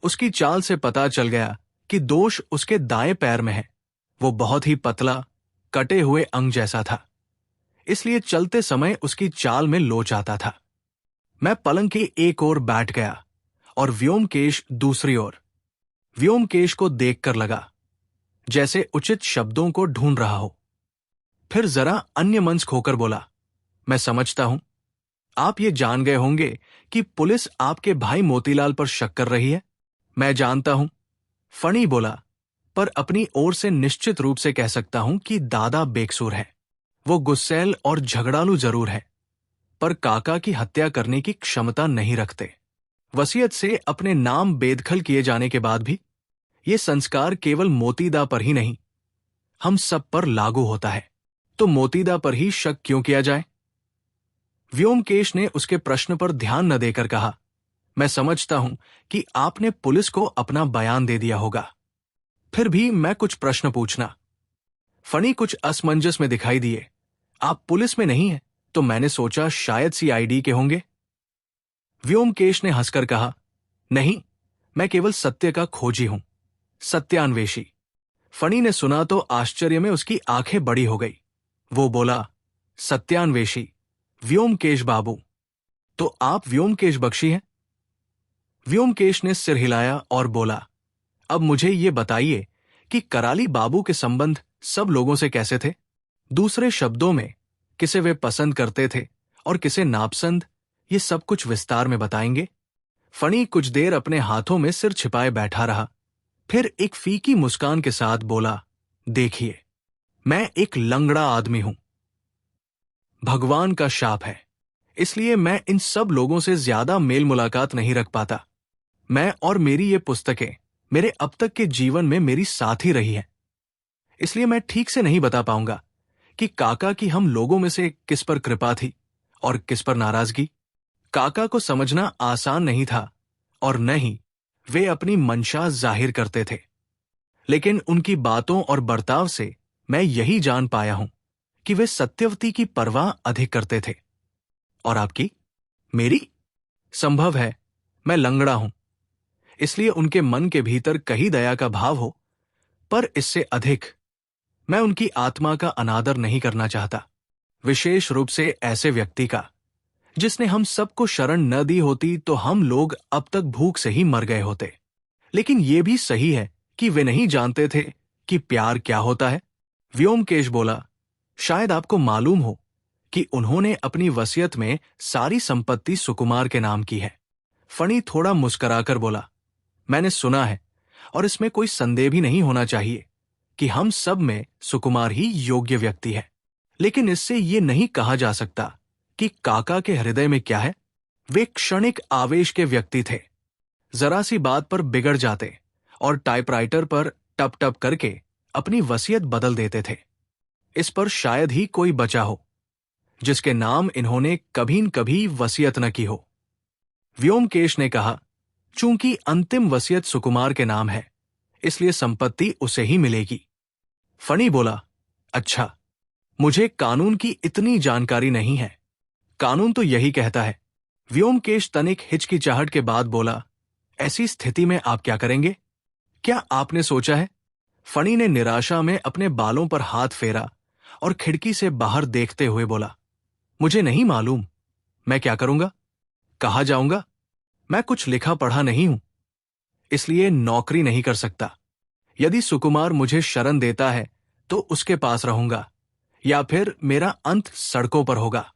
S2: उसकी चाल से पता चल गया कि दोष उसके दाएं पैर में है। वो बहुत ही पतला, कटे हुए अंग जैसा था, इसलिए चलते समय उसकी चाल में लोच आता था। मैं पलंग की एक ओर बैठ गया और व्योमकेश दूसरी ओर। व्योमकेश को देखकर लगा जैसे उचित शब्दों को ढूंढ रहा हो। फिर जरा अन्य मंच खोकर बोला, मैं समझता हूं आप ये जान गए होंगे कि पुलिस आपके भाई मोतीलाल पर शक कर रही है। मैं जानता हूं, फणी बोला, पर अपनी ओर से निश्चित रूप से कह सकता हूं कि दादा बेकसूर है। वो गुस्सैल और झगड़ालू जरूर है, पर काका की हत्या करने की क्षमता नहीं रखते। वसीयत से अपने नाम बेदखल किए जाने के बाद भी ये संस्कार केवल मोतीदा पर ही नहीं, हम सब पर लागू होता है, तो मोतीदा पर ही शक क्यों किया जाए? व्योमकेश ने उसके प्रश्न पर ध्यान न देकर कहा, मैं समझता हूं कि आपने पुलिस को अपना बयान दे दिया होगा, फिर भी मैं कुछ प्रश्न पूछना। फणी कुछ असमंजस में दिखाई दिए। आप पुलिस में नहीं हैं, तो मैंने सोचा शायद सीआईडी के होंगे। व्योमकेश ने हंसकर कहा, नहीं, मैं केवल सत्य का खोजी हूं, सत्यान्वेषी। फणी ने सुना तो आश्चर्य में उसकी आंखें बड़ी हो गई। वो बोला, सत्यान्वेषी, व्योमकेश बाबू, तो आप व्योमकेश बख्शी हैं? व्योमकेश ने सिर हिलाया और बोला, अब मुझे ये बताइए कि कराली बाबू के संबंध सब लोगों से कैसे थे? दूसरे शब्दों में, किसे वे पसंद करते थे और किसे नापसंद, ये सब कुछ विस्तार में बताएंगे? फणी कुछ देर अपने हाथों में सिर छिपाए बैठा रहा, फिर एक फीकी मुस्कान के साथ बोला, देखिए, मैं एक लंगड़ा आदमी हूं। भगवान का शाप है, इसलिए मैं इन सब लोगों से ज्यादा मेल मुलाकात नहीं रख पाता। मैं और मेरी ये पुस्तकें मेरे अब तक के जीवन में मेरी साथी रही हैं, इसलिए मैं ठीक से नहीं बता पाऊंगा कि काका की हम लोगों में से किस पर कृपा थी और किस पर नाराजगी। काका को समझना आसान नहीं था और न ही वे अपनी मंशा जाहिर करते थे, लेकिन उनकी बातों और बर्ताव से मैं यही जान पाया हूं कि वे सत्यवती की परवाह अधिक करते थे। और आपकी? मेरी? संभव है, मैं लंगड़ा हूं, इसलिए उनके मन के भीतर कहीं दया का भाव हो, पर इससे अधिक मैं उनकी आत्मा का अनादर नहीं करना चाहता, विशेष रूप से ऐसे व्यक्ति का जिसने हम सबको शरण न दी होती तो हम लोग अब तक भूख से ही मर गए होते। लेकिन यह भी सही है कि वे नहीं जानते थे कि प्यार क्या होता है। व्योमकेश बोला, शायद आपको मालूम हो कि उन्होंने अपनी वसीयत में सारी संपत्ति सुकुमार के नाम की है। फणी थोड़ा मुस्कुराकर बोला, मैंने सुना है, और इसमें कोई संदेह भी नहीं होना चाहिए कि हम सब में सुकुमार ही योग्य व्यक्ति है। लेकिन इससे ये नहीं कहा जा सकता कि काका के हृदय में क्या है। वे क्षणिक आवेश के व्यक्ति थे, जरा सी बात पर बिगड़ जाते और टाइपराइटर पर टप टप करके अपनी वसीयत बदल देते थे। इस पर शायद ही कोई बचा हो जिसके नाम इन्होंने कभी न कभी वसीयत न की हो। व्योमकेश ने कहा, चूंकि अंतिम वसीयत सुकुमार के नाम है, इसलिए संपत्ति उसे ही मिलेगी। फणी बोला, अच्छा, मुझे कानून की इतनी जानकारी नहीं है। कानून तो यही कहता है। व्योमकेश तनिक हिचकिचाहट के बाद बोला, ऐसी स्थिति में आप क्या करेंगे? क्या आपने सोचा है? फणी ने निराशा में अपने बालों पर हाथ फेरा और खिड़की से बाहर देखते हुए बोला, मुझे नहीं मालूम, मैं क्या करूंगा? कहाँ जाऊंगा? मैं कुछ लिखा पढ़ा नहीं हूं, इसलिए नौकरी नहीं कर सकता। यदि सुकुमार मुझे शरण देता है तो उसके पास रहूंगा, या फिर मेरा अंत सड़कों पर होगा।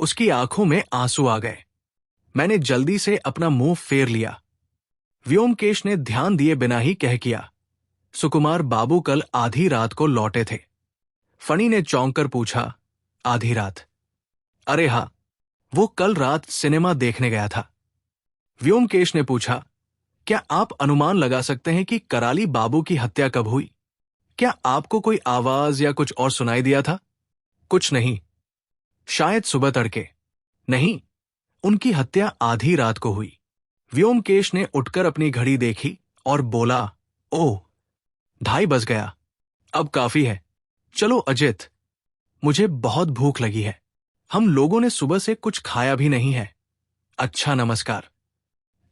S2: उसकी आंखों में आंसू आ गए। मैंने जल्दी से अपना मुंह फेर लिया। व्योमकेश ने ध्यान दिए बिना ही कह किया, सुकुमार बाबू कल आधी रात को लौटे थे। फणी ने चौंक कर पूछा, आधी रात? अरे हां, वो कल रात सिनेमा देखने गया था। व्योमकेश ने पूछा, क्या आप अनुमान लगा सकते हैं कि कराली बाबू की हत्या कब हुई? क्या आपको कोई आवाज या कुछ और सुनाई दिया था? कुछ नहीं। शायद सुबह तड़के। नहीं, उनकी हत्या आधी रात को हुई। व्योमकेश ने उठकर अपनी घड़ी देखी और बोला, ओह, 2:30 बज गया। अब काफी है। चलो अजित, मुझे बहुत भूख लगी है। हम लोगों ने सुबह से कुछ खाया भी नहीं है। अच्छा, नमस्कार।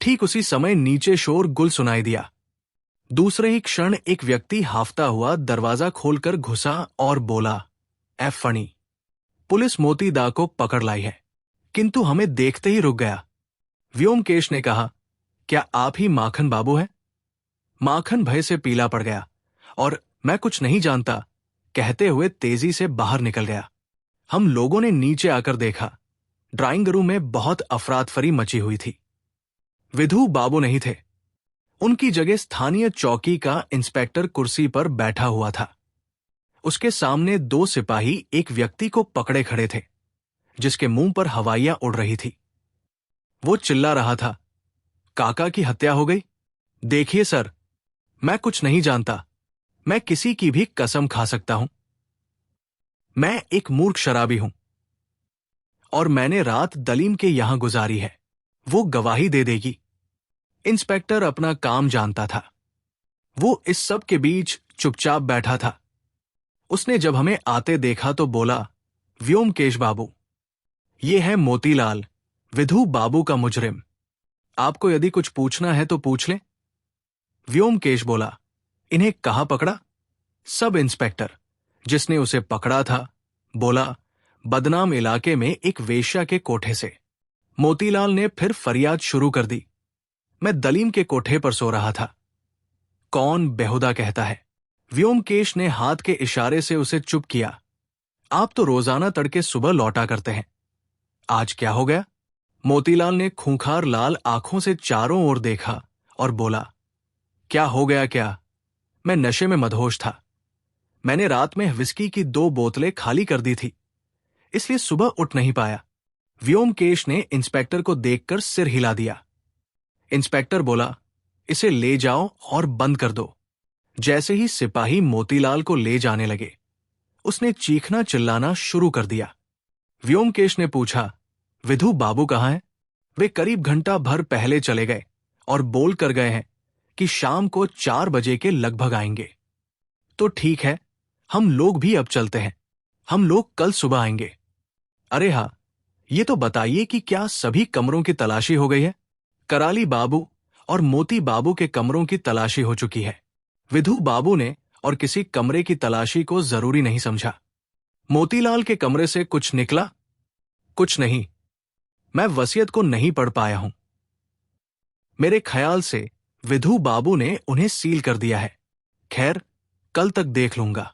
S2: ठीक उसी समय नीचे शोरगुल सुनाई दिया। दूसरे ही क्षण एक व्यक्ति हाफता हुआ दरवाजा खोलकर घुसा और बोला, ए फणी, पुलिस मोती दा को पकड़ लाई है। किंतु हमें देखते ही रुक गया। व्योमकेश ने कहा, क्या आप ही माखन बाबू हैं? माखन भय से पीला पड़ गया और मैं कुछ नहीं जानता कहते हुए तेजी से बाहर निकल गया। हम लोगों ने नीचे आकर देखा, ड्राइंग रूम में बहुत अफरातफरी मची हुई थी। विधु बाबू नहीं थे। उनकी जगह स्थानीय चौकी का इंस्पेक्टर कुर्सी पर बैठा हुआ था। उसके सामने 2 सिपाही एक व्यक्ति को पकड़े खड़े थे, जिसके मुंह पर हवाइयां उड़ रही थी। वो चिल्ला रहा था, काका की हत्या हो गई। देखिए सर, मैं कुछ नहीं जानता। मैं किसी की भी कसम खा सकता हूं। मैं एक मूर्ख शराबी हूं और मैंने रात दलीम के यहां गुजारी है। वो गवाही दे देगी। इंस्पेक्टर अपना काम जानता था। वो इस सब के बीच चुपचाप बैठा था। उसने जब हमें आते देखा तो बोला, व्योमकेश बाबू, ये है मोतीलाल, विधु बाबू का मुजरिम। आपको यदि कुछ पूछना है तो पूछ ले। व्योमकेश बोला, इन्हें कहां पकड़ा? सब इंस्पेक्टर, जिसने उसे पकड़ा था, बोला, बदनाम इलाके में एक वेश्या के कोठे से। मोतीलाल ने फिर फरियाद शुरू कर दी, मैं दलीम के कोठे पर सो रहा था। कौन बेहुदा कहता है? व्योमकेश ने हाथ के इशारे से उसे चुप किया। आप तो रोजाना तड़के सुबह लौटा करते हैं, आज क्या हो गया? मोतीलाल ने खूंखार लाल आंखों से चारों ओर देखा और बोला, क्या हो गया क्या? मैं नशे में मदहोश था। मैंने रात में विस्की की 2 बोतलें खाली कर दी थी, इसलिए सुबह उठ नहीं पाया। व्योमकेश ने इंस्पेक्टर को देखकर सिर हिला दिया। इंस्पेक्टर बोला, इसे ले जाओ और बंद कर दो। जैसे ही सिपाही मोतीलाल को ले जाने लगे, उसने चीखना चिल्लाना शुरू कर दिया। व्योमकेश ने पूछा, विधु बाबू कहाँ हैं? वे करीब घंटा भर पहले चले गए और बोल कर गए हैं कि शाम को 4 बजे के लगभग आएंगे। तो ठीक है, हम लोग भी अब चलते हैं। हम लोग कल सुबह आएंगे। अरे हाँ, ये तो बताइए कि क्या सभी कमरों की तलाशी हो गई है? कराली बाबू और मोती बाबू के कमरों की तलाशी हो चुकी है। विधु बाबू ने और किसी कमरे की तलाशी को जरूरी नहीं समझा। मोतीलाल के कमरे से कुछ निकला? कुछ नहीं। मैं वसीयत को नहीं पढ़ पाया हूं। मेरे ख्याल से विधु बाबू ने उन्हें सील कर दिया है। खैर, कल तक देख लूंगा।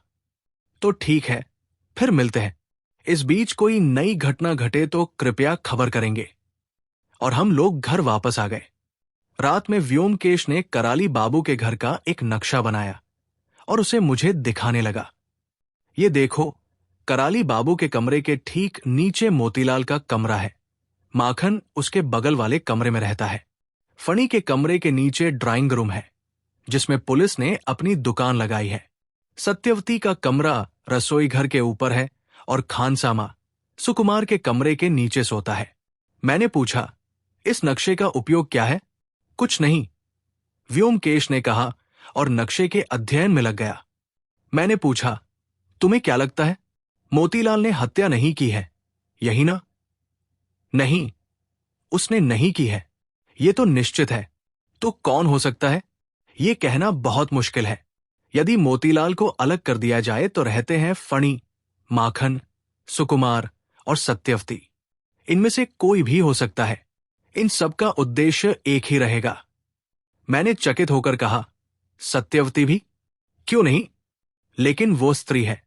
S2: तो ठीक है, फिर मिलते हैं। इस बीच कोई नई घटना घटे तो कृपया खबर करेंगे। और हम लोग घर वापस आ गए। रात में व्योमकेश ने कराली बाबू के घर का एक नक्शा बनाया और उसे मुझे दिखाने लगा। ये देखो, कराली बाबू के कमरे के ठीक नीचे मोतीलाल का कमरा है। माखन उसके बगल वाले कमरे में रहता है। फणी के कमरे के नीचे ड्राइंग रूम है, जिसमें पुलिस ने अपनी दुकान लगाई है। सत्यवती का कमरा रसोई घर के ऊपर है और खानसामा सुकुमार के कमरे के नीचे सोता है। मैंने पूछा, इस नक्शे का उपयोग क्या है? कुछ नहीं, व्योमकेश ने कहा और नक्शे के अध्ययन में लग गया। मैंने पूछा, तुम्हें क्या लगता है, मोतीलाल ने हत्या नहीं की है, यही ना? नहीं, उसने नहीं की है, ये तो निश्चित है। तो कौन हो सकता है? ये कहना बहुत मुश्किल है। यदि मोतीलाल को अलग कर दिया जाए तो रहते हैं फणी, माखन, सुकुमार और सत्यवती। इनमें से कोई भी हो सकता है। इन सबका उद्देश्य एक ही रहेगा। मैंने चकित होकर कहा, सत्यवती भी? क्यों नहीं? लेकिन वो स्त्री है।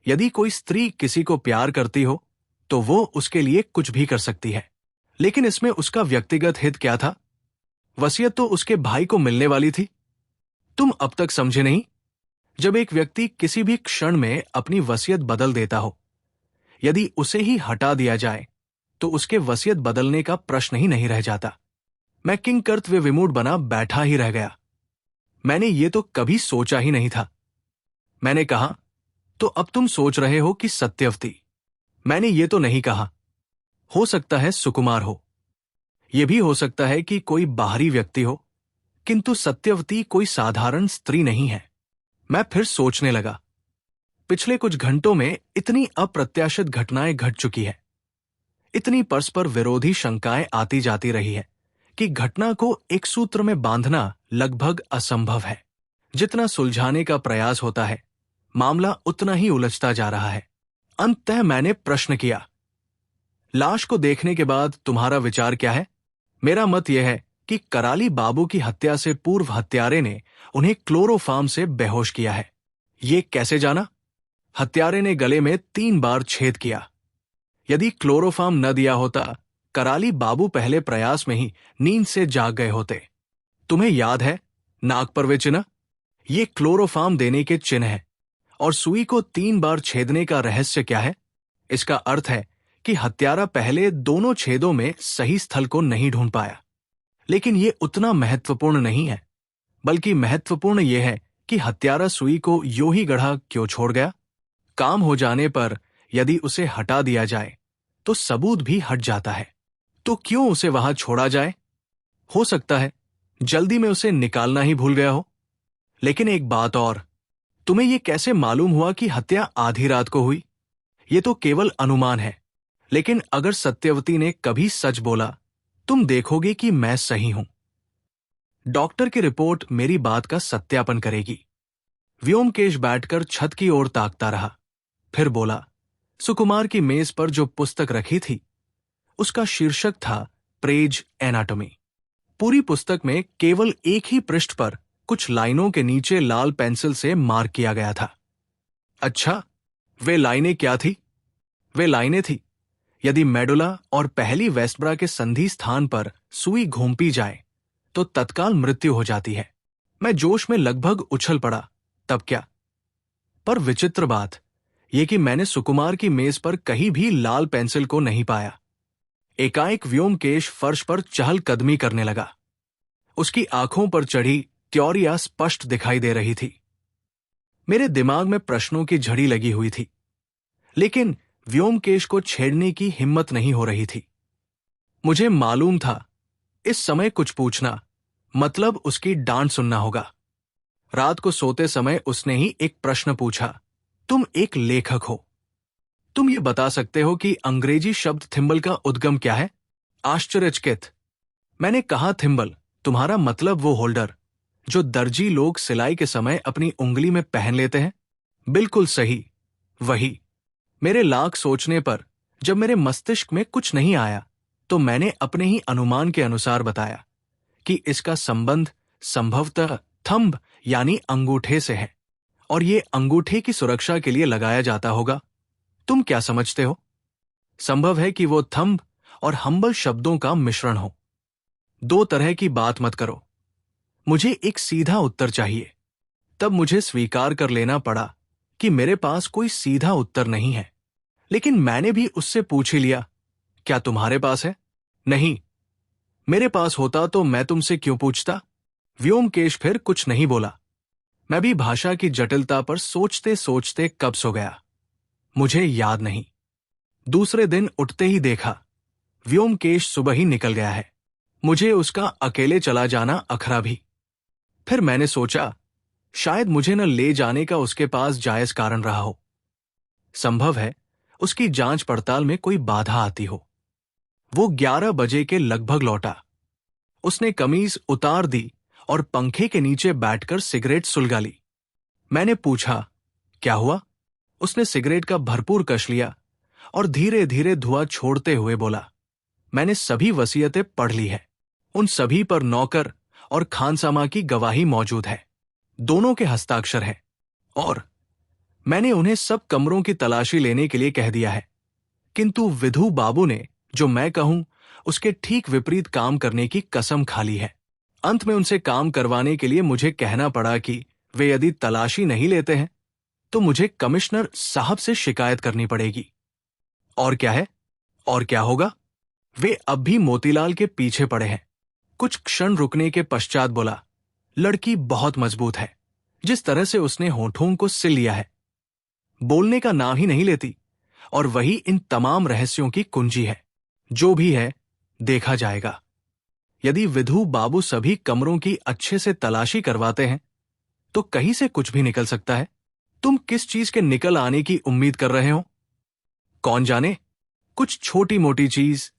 S2: यदि कोई स्त्री किसी को प्यार करती हो तो वो उसके लिए कुछ भी कर सकती है। लेकिन इसमें उसका व्यक्तिगत हित क्या था? वसीयत तो उसके भाई को मिलने वाली थी। तुम अब तक समझे नहीं? जब एक व्यक्ति किसी भी क्षण में अपनी वसीयत बदल देता हो, यदि उसे ही हटा दिया जाए तो उसके वसीयत बदलने का प्रश्न ही नहीं रह जाता। मैं किंकर्तव्य विमूढ़ बना बैठा ही रह गया। मैंने ये तो कभी सोचा ही नहीं था। मैंने कहा, तो अब तुम सोच रहे हो कि सत्यवती? मैंने ये तो नहीं कहा। हो सकता है सुकुमार हो, यह भी हो सकता है कि कोई बाहरी व्यक्ति हो, किंतु सत्यवती कोई साधारण स्त्री नहीं है। मैं फिर सोचने लगा। पिछले कुछ घंटों में इतनी अप्रत्याशित घटनाएं घट चुकी है, इतनी परस्पर विरोधी शंकाएं आती जाती रही है कि घटना को एक सूत्र में बांधना लगभग असंभव है। जितना सुलझाने का प्रयास होता है, मामला उतना ही उलझता जा रहा है। अंततः मैंने प्रश्न किया, लाश को देखने के बाद तुम्हारा विचार क्या है? मेरा मत यह है कि कराली बाबू की हत्या से पूर्व हत्यारे ने उन्हें क्लोरोफार्म से बेहोश किया है। ये कैसे जाना? हत्यारे ने गले में 3 बार छेद किया। यदि क्लोरोफार्म न दिया होता, कराली बाबू पहले प्रयास में ही नींद से जाग गए होते। तुम्हें याद है नाक पर वे चिन्ह? ये क्लोरोफार्म देने के चिन्ह है। और सुई को 3 बार छेदने का रहस्य क्या है? इसका अर्थ है कि हत्यारा पहले दोनों छेदों में सही स्थल को नहीं ढूंढ पाया। लेकिन यह उतना महत्वपूर्ण नहीं है, बल्कि महत्वपूर्ण यह है कि हत्यारा सुई को यूं ही गढ़ा क्यों छोड़ गया। काम हो जाने पर यदि उसे हटा दिया जाए तो सबूत भी हट जाता है, तो क्यों उसे वहां छोड़ा जाए? हो सकता है जल्दी में उसे निकालना ही भूल गया हो। लेकिन एक बात और, तुम्हें यह कैसे मालूम हुआ कि हत्या आधी रात को हुई? यह तो केवल अनुमान है, लेकिन अगर सत्यवती ने कभी सच बोला, तुम देखोगे कि मैं सही हूं। डॉक्टर की रिपोर्ट मेरी बात का सत्यापन करेगी। व्योमकेश बैठकर छत की ओर ताकता रहा, फिर बोला, सुकुमार की मेज पर जो पुस्तक रखी थी, उसका शीर्षक था प्रेज एनाटॉमी। पूरी पुस्तक में केवल एक ही पृष्ठ पर कुछ लाइनों के नीचे लाल पेंसिल से मार्क किया गया था। अच्छा, वे लाइनें क्या थी? वे लाइनें थी, यदि मेडुला और पहली वेस्टब्रा के संधि स्थान पर सुई घूंपी जाए तो तत्काल मृत्यु हो जाती है। मैं जोश में लगभग उछल पड़ा। तब क्या? पर विचित्र बात यह कि मैंने सुकुमार की मेज पर कहीं भी लाल पेंसिल को नहीं पाया। एकाएक व्योमकेश फर्श पर चहलकदमी करने लगा। उसकी आंखों पर चढ़ी त्योरिया स्पष्ट दिखाई दे रही थी। मेरे दिमाग में प्रश्नों की झड़ी लगी हुई थी, लेकिन व्योमकेश को छेड़ने की हिम्मत नहीं हो रही थी। मुझे मालूम था इस समय कुछ पूछना मतलब उसकी डांट सुनना होगा। रात को सोते समय उसने ही एक प्रश्न पूछा, तुम एक लेखक हो, तुम ये बता सकते हो कि अंग्रेजी शब्द थिम्बल का उद्गम क्या है? आश्चर्यचकित मैंने कहा, थिम्बल तुम्हारा मतलब वो होल्डर जो दर्जी लोग सिलाई के समय अपनी उंगली में पहन लेते हैं? बिल्कुल सही, वही। मेरे लाख सोचने पर जब मेरे मस्तिष्क में कुछ नहीं आया तो मैंने अपने ही अनुमान के अनुसार बताया कि इसका संबंध संभवतः थंब यानी अंगूठे से है, और ये अंगूठे की सुरक्षा के लिए लगाया जाता होगा। तुम क्या समझते हो? संभव है कि वो थंब और हम्बल शब्दों का मिश्रण हो। 2 तरह की बात मत करो। मुझे एक सीधा उत्तर चाहिए। तब मुझे स्वीकार कर लेना पड़ा कि मेरे पास कोई सीधा उत्तर नहीं है। लेकिन मैंने भी उससे पूछ ही लिया, क्या तुम्हारे पास है? नहीं, मेरे पास होता तो मैं तुमसे क्यों पूछता? व्योमकेश फिर कुछ नहीं बोला। मैं भी भाषा की जटिलता पर सोचते सोचते कब सो गया, मुझे याद नहीं। दूसरे दिन उठते ही देखा व्योमकेश सुबह ही निकल गया है। मुझे उसका अकेले चला जाना अखरा भी। फिर मैंने सोचा, शायद मुझे न ले जाने का उसके पास जायज कारण रहा हो। संभव है उसकी जांच पड़ताल में कोई बाधा आती हो। वो 11 बजे के लगभग लौटा। उसने कमीज उतार दी और पंखे के नीचे बैठकर सिगरेट सुलगा ली। मैंने पूछा, क्या हुआ? उसने सिगरेट का भरपूर कश लिया और धीरे धीरे धुआं छोड़ते हुए बोला, मैंने सभी वसीयतें पढ़ ली है। उन सभी पर नौकर और खानसामा की गवाही मौजूद है, दोनों के हस्ताक्षर है, और मैंने उन्हें सब कमरों की तलाशी लेने के लिए कह दिया है। किंतु विधु बाबू ने जो मैं कहूं उसके ठीक विपरीत काम करने की कसम खा ली है। अंत में उनसे काम करवाने के लिए मुझे कहना पड़ा कि वे यदि तलाशी नहीं लेते हैं तो मुझे कमिश्नर साहब से शिकायत करनी पड़ेगी। और क्या है? और क्या होगा? वे अब भी मोतीलाल के पीछे पड़े हैं। कुछ क्षण रुकने के पश्चात बोला, लड़की बहुत मजबूत है। जिस तरह से उसने होठों को सिल लिया है, बोलने का नाम ही नहीं लेती, और वही इन तमाम रहस्यों की कुंजी है। जो भी है, देखा जाएगा। यदि विधु बाबू सभी कमरों की अच्छे से तलाशी करवाते हैं तो कहीं से कुछ भी निकल सकता है। तुम किस चीज के निकल आने की उम्मीद कर रहे हो? कौन जाने, कुछ छोटी मोटी चीज,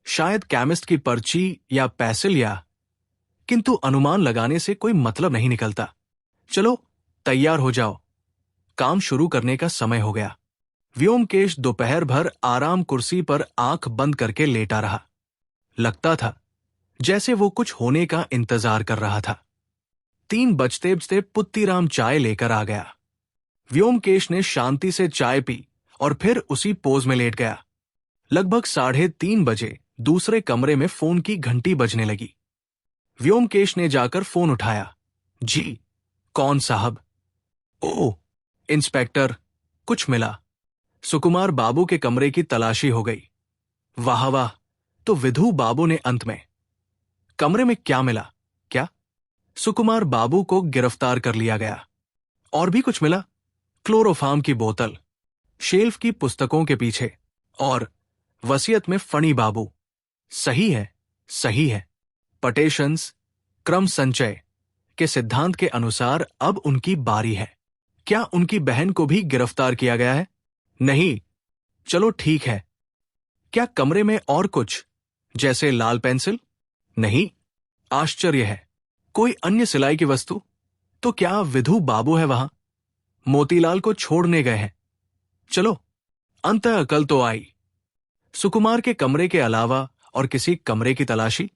S2: शायद केमिस्ट की पर्ची या पेंसिल या, किंतु अनुमान लगाने से कोई मतलब नहीं निकलता। चलो तैयार हो जाओ, काम शुरू करने का समय हो गया। व्योमकेश दोपहर भर आराम कुर्सी पर आंख बंद करके लेटा रहा। लगता था जैसे वो कुछ होने का इंतजार कर रहा था। 3 बजते बजते पुत्तीराम चाय लेकर आ गया। व्योमकेश ने शांति से चाय पी और फिर उसी पोज में लेट गया। लगभग 3:30 बजे दूसरे कमरे में फोन की घंटी बजने लगी। व्योमकेश ने जाकर फोन उठाया। जी, कौन साहब? ओह, इंस्पेक्टर, कुछ मिला? सुकुमार बाबू के कमरे की तलाशी हो गई। वाह वाह, तो विधु बाबू ने अंत में। कमरे में क्या मिला? क्या? सुकुमार बाबू को गिरफ्तार कर लिया गया। और भी कुछ मिला? क्लोरोफार्म की बोतल, शेल्फ की पुस्तकों के पीछे, और वसीयत में फणी बाबू। सही है, सही है। पटेशंस, क्रम संचय के सिद्धांत के अनुसार अब उनकी बारी है। क्या उनकी बहन को भी गिरफ्तार किया गया है? नहीं। चलो ठीक है। क्या कमरे में और कुछ, जैसे लाल पेंसिल? नहीं। आश्चर्य है। कोई अन्य सिलाई की वस्तु? तो क्या विधु बाबू है वहां? मोतीलाल को छोड़ने गए हैं। चलो, अंततः अकल तो आई। सुकुमार के कमरे के अलावा और किसी कमरे की तलाशी?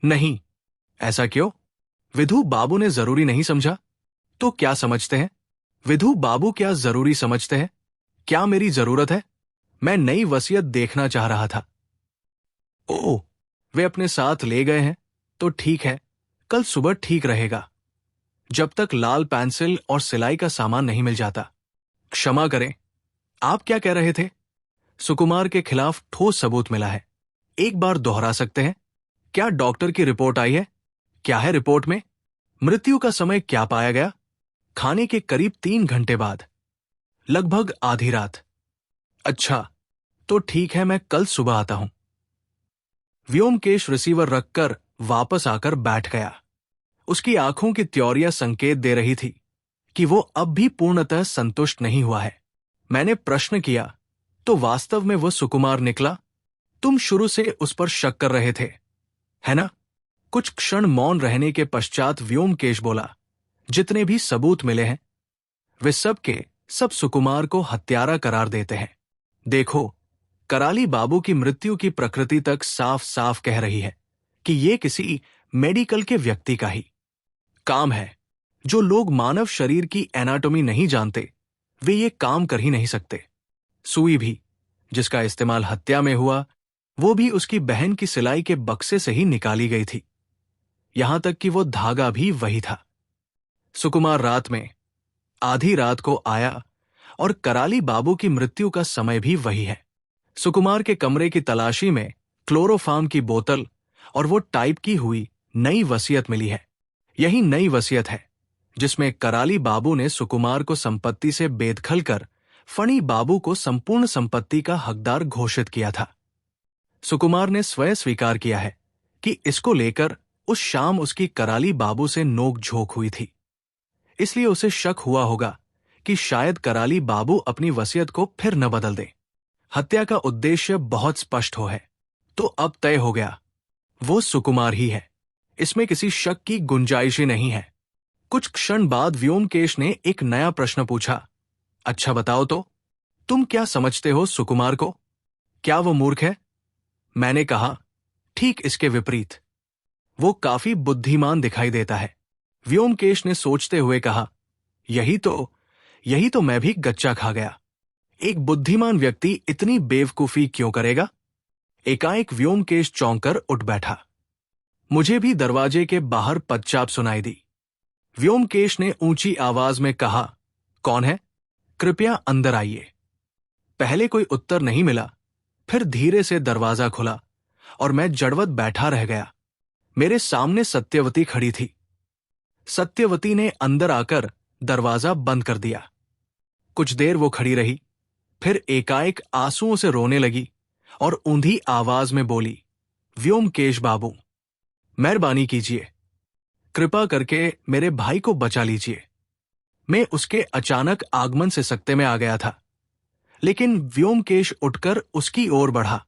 S2: नहीं। ऐसा क्यों? विधु बाबू ने जरूरी नहीं समझा? तो क्या समझते हैं? विधु बाबू क्या जरूरी समझते हैं? क्या मेरी जरूरत है? मैं नई वसीयत देखना चाह रहा था। ओह, वे अपने साथ ले गए हैं, तो ठीक है, कल सुबह ठीक रहेगा। जब तक लाल पेंसिल और सिलाई का सामान नहीं मिल जाता। क्षमा करें, आप क्या कह रहे थे? सुकुमार के खिलाफ ठोस सबूत मिला है। एक बार दोहरा सकते हैं? क्या डॉक्टर की रिपोर्ट आई है? क्या है रिपोर्ट में? मृत्यु का समय क्या पाया गया? खाने के करीब 3 घंटे बाद, लगभग आधी रात। अच्छा, तो ठीक है, मैं कल सुबह आता हूं। व्योमकेश रिसीवर रखकर वापस आकर बैठ गया। उसकी आंखों की त्योरियां संकेत दे रही थी कि वो अब भी पूर्णतः संतुष्ट नहीं हुआ है। मैंने प्रश्न किया तो वास्तव में वो सुकुमार निकला। तुम शुरू से उस पर शक कर रहे थे, है ना? कुछ क्षण मौन रहने के पश्चात व्योमकेश बोला, जितने भी सबूत मिले हैं वे सब के सब सुकुमार को हत्यारा करार देते हैं। देखो, कराली बाबू की मृत्यु की प्रकृति तक साफ साफ कह रही है कि ये किसी मेडिकल के व्यक्ति का ही काम है। जो लोग मानव शरीर की एनाटॉमी नहीं जानते, वे ये काम कर ही नहीं सकते। सुई भी जिसका इस्तेमाल हत्या में हुआ, वो भी उसकी बहन की सिलाई के बक्से से ही निकाली गई थी। यहां तक कि वो धागा भी वही था। सुकुमार रात में आधी रात को आया और कराली बाबू की मृत्यु का समय भी वही है। सुकुमार के कमरे की तलाशी में क्लोरोफार्म की बोतल और वो टाइप की हुई नई वसीयत मिली है। यही नई वसीयत है जिसमें कराली बाबू ने सुकुमार को संपत्ति से बेदखल कर फणी बाबू को संपूर्ण संपत्ति का हकदार घोषित किया था। सुकुमार ने स्वयं स्वीकार किया है कि इसको लेकर उस शाम उसकी कराली बाबू से नोक-झोंक हुई थी। इसलिए उसे शक हुआ होगा कि शायद कराली बाबू अपनी वसीयत को फिर न बदल दे। हत्या का उद्देश्य बहुत स्पष्ट हो है, तो अब तय हो गया, वो सुकुमार ही है। इसमें किसी शक की गुंजाइश ही नहीं है। कुछ क्षण बाद व्योमकेश ने एक नया प्रश्न पूछा। अच्छा बताओ तो, तुम क्या समझते हो सुकुमार को? क्या वो मूर्ख है? मैंने कहा, ठीक इसके विपरीत। वो काफी बुद्धिमान दिखाई देता है। व्योमकेश ने सोचते हुए कहा, यही तो मैं भी गच्चा खा गया। एक बुद्धिमान व्यक्ति इतनी बेवकूफी क्यों करेगा? एकाएक व्योमकेश चौंककर उठ बैठा। मुझे भी दरवाजे के बाहर पदचाप सुनाई दी। व्योमकेश ने ऊंची आवाज में कहा, कौन है? कृपया अंदर आइए। पहले कोई उत्तर नहीं मिला। फिर धीरे से दरवाजा खुला और मैं जड़वत बैठा रह गया। मेरे सामने सत्यवती खड़ी थी। सत्यवती ने अंदर आकर दरवाजा बंद कर दिया। कुछ देर वो खड़ी रही, फिर एकाएक आंसुओं से रोने लगी और ऊंधी आवाज में बोली, व्योमकेश बाबू, मेहरबानी कीजिए, कृपा करके मेरे भाई को बचा लीजिए। मैं उसके अचानक आगमन से सकते में आ गया था, लेकिन व्योमकेश उठकर उसकी ओर बढ़ा।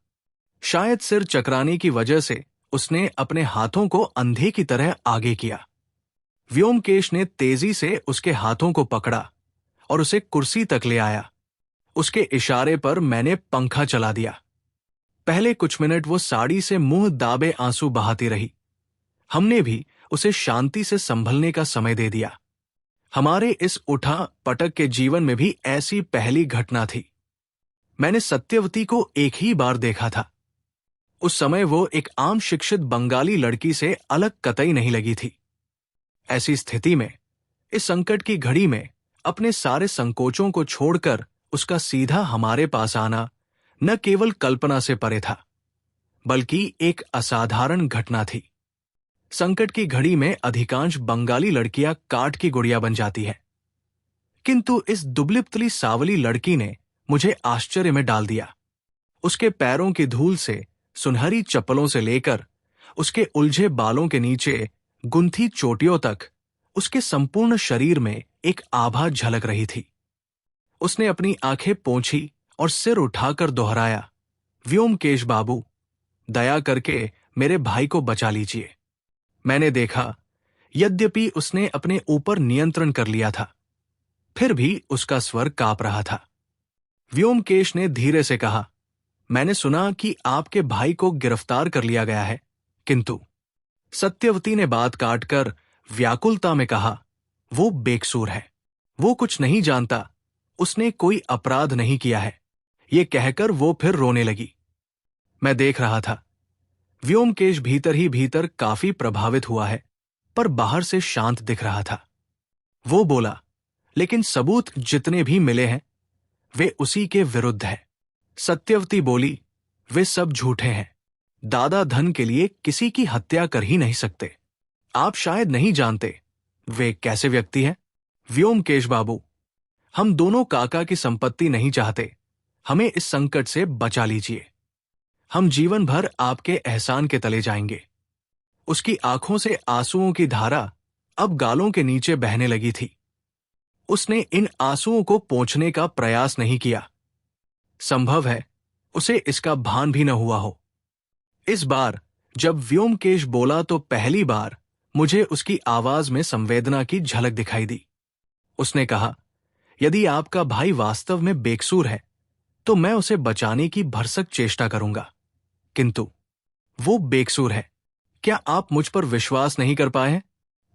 S2: शायद सिर चकराने की वजह से उसने अपने हाथों को अंधे की तरह आगे किया। व्योमकेश ने तेजी से उसके हाथों को पकड़ा और उसे कुर्सी तक ले आया। उसके इशारे पर मैंने पंखा चला दिया। पहले कुछ मिनट वो साड़ी से मुंह दाबे आंसू बहाती रही। हमने भी उसे शांति से संभलने का समय दे दिया। हमारे इस उठा पटक के जीवन में भी ऐसी पहली घटना थी। मैंने सत्यवती को एक ही बार देखा था। उस समय वो एक आम शिक्षित बंगाली लड़की से अलग कतई नहीं लगी थी। ऐसी स्थिति में, इस संकट की घड़ी में अपने सारे संकोचों को छोड़कर उसका सीधा हमारे पास आना न केवल कल्पना से परे था, बल्कि एक असाधारण घटना थी। संकट की घड़ी में अधिकांश बंगाली लड़कियां काठ की गुड़िया बन जाती हैं, किंतु इस दुबली-पतली सावली लड़की ने मुझे आश्चर्य में डाल दिया। उसके पैरों की धूल से सुनहरी चप्पलों से लेकर उसके उलझे बालों के नीचे गुंथी चोटियों तक उसके संपूर्ण शरीर में एक आभा झलक रही थी। उसने अपनी आंखें पोंछी और सिर उठाकर दोहराया, व्योमकेश बाबू, दया करके मेरे भाई को बचा लीजिए। मैंने देखा, यद्यपि उसने अपने ऊपर नियंत्रण कर लिया था, फिर भी उसका स्वर कांप रहा था। व्योमकेश ने धीरे से कहा, मैंने सुना कि आपके भाई को गिरफ्तार कर लिया गया है, किंतु सत्यवती ने बात काटकर व्याकुलता में कहा, वो बेकसूर है, वो कुछ नहीं जानता, उसने कोई अपराध नहीं किया है। ये कहकर वो फिर रोने लगी। मैं देख रहा था। व्योमकेश भीतर ही भीतर काफी प्रभावित हुआ है, पर बाहर से शांत दिख रहा था। वो बोला, लेकिन सबूत जितने भी मिले हैं वे उसी के विरुद्ध हैं। सत्यवती बोली, वे सब झूठे हैं। दादा धन के लिए किसी की हत्या कर ही नहीं सकते। आप शायद नहीं जानते वे कैसे व्यक्ति हैं। व्योमकेश बाबू, हम दोनों काका की संपत्ति नहीं चाहते, हमें इस संकट से बचा लीजिए। हम जीवन भर आपके एहसान के तले जाएंगे। उसकी आंखों से आंसुओं की धारा अब गालों के नीचे बहने लगी थी। उसने इन आंसुओं को पोंछने का प्रयास नहीं किया। संभव है उसे इसका भान भी न हुआ हो। इस बार जब व्योमकेश बोला तो पहली बार मुझे उसकी आवाज में संवेदना की झलक दिखाई दी। उसने कहा, यदि आपका भाई वास्तव में बेकसूर है तो मैं उसे बचाने की भरसक चेष्टा करूंगा, किंतु वो बेकसूर है। क्या आप मुझ पर विश्वास नहीं कर पाए हैं?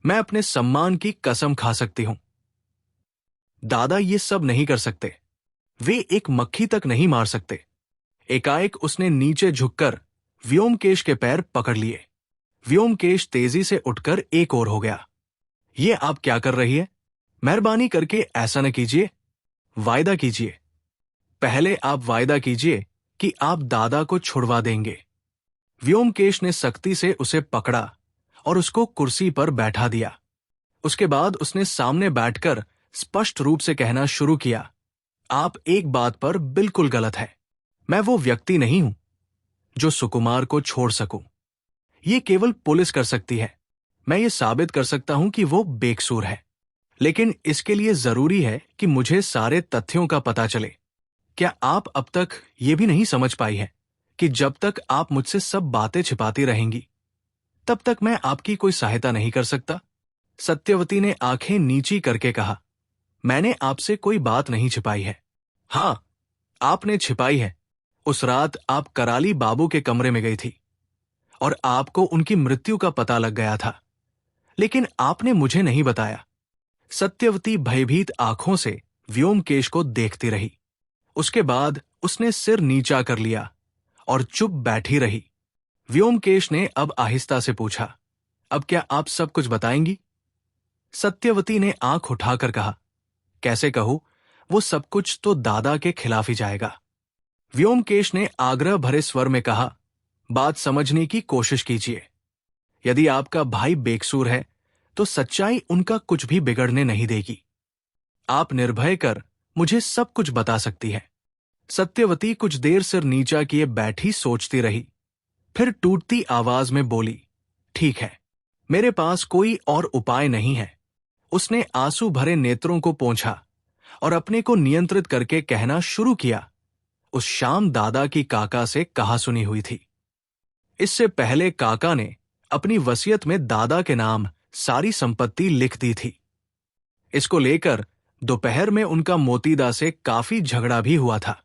S2: मैं अपने सम्मान की कसम खा सकती हूं। दादा ये सब नहीं कर सकते। वे एक मक्खी तक नहीं मार सकते। एकाएक उसने नीचे झुककर व्योमकेश के पैर पकड़ लिए। व्योमकेश तेजी से उठकर एक ओर हो गया। ये आप क्या कर रही है? मेहरबानी करके ऐसा न कीजिए। वायदा कीजिए। पहले आप वायदा कीजिए कि आप दादा को छुड़वा देंगे। व्योमकेश ने सख्ती से उसे पकड़ा और उसको कुर्सी पर बैठा दिया। उसके बाद उसने सामने बैठकर स्पष्ट रूप से कहना शुरू किया, आप एक बात पर बिल्कुल गलत है। मैं वो व्यक्ति नहीं हूं जो सुकुमार को छोड़ सकूं। ये केवल पुलिस कर सकती है। मैं ये साबित कर सकता हूं कि वो बेकसूर है, लेकिन इसके लिए जरूरी है कि मुझे सारे तथ्यों का पता चले। क्या आप अब तक ये भी नहीं समझ पाई है कि जब तक आप मुझसे सब बातें छिपाती रहेंगी तब तक मैं आपकी कोई सहायता नहीं कर सकता? सत्यवती ने आंखें नीची करके कहा, मैंने आपसे कोई बात नहीं छिपाई है। हां, आपने छिपाई है। उस रात आप कराली बाबू के कमरे में गई थी और आपको उनकी मृत्यु का पता लग गया था, लेकिन आपने मुझे नहीं बताया। सत्यवती भयभीत आंखों से व्योमकेश को देखती रही। उसके बाद उसने सिर नीचा कर लिया और चुप बैठी रही। व्योमकेश ने अब आहिस्ता से पूछा, अब क्या आप सब कुछ बताएंगी? सत्यवती ने आंख उठाकर कहा, कैसे कहूं, वो सब कुछ तो दादा के खिलाफ ही जाएगा। व्योमकेश ने आग्रह भरे स्वर में कहा, बात समझने की कोशिश कीजिए। यदि आपका भाई बेकसूर है तो सच्चाई उनका कुछ भी बिगड़ने नहीं देगी। आप निर्भय कर मुझे सब कुछ बता सकती है। सत्यवती कुछ देर सिर नीचा किए बैठी सोचती रही, फिर टूटती आवाज में बोली, ठीक है, मेरे पास कोई और उपाय नहीं है। उसने आंसू भरे नेत्रों को पोंछा और अपने को नियंत्रित करके कहना शुरू किया, उस शाम दादा की काका से कहा सुनी हुई थी। इससे पहले काका ने अपनी वसीयत में दादा के नाम सारी संपत्ति लिख दी थी। इसको लेकर दोपहर में उनका मोतीदा से काफी झगड़ा भी हुआ था।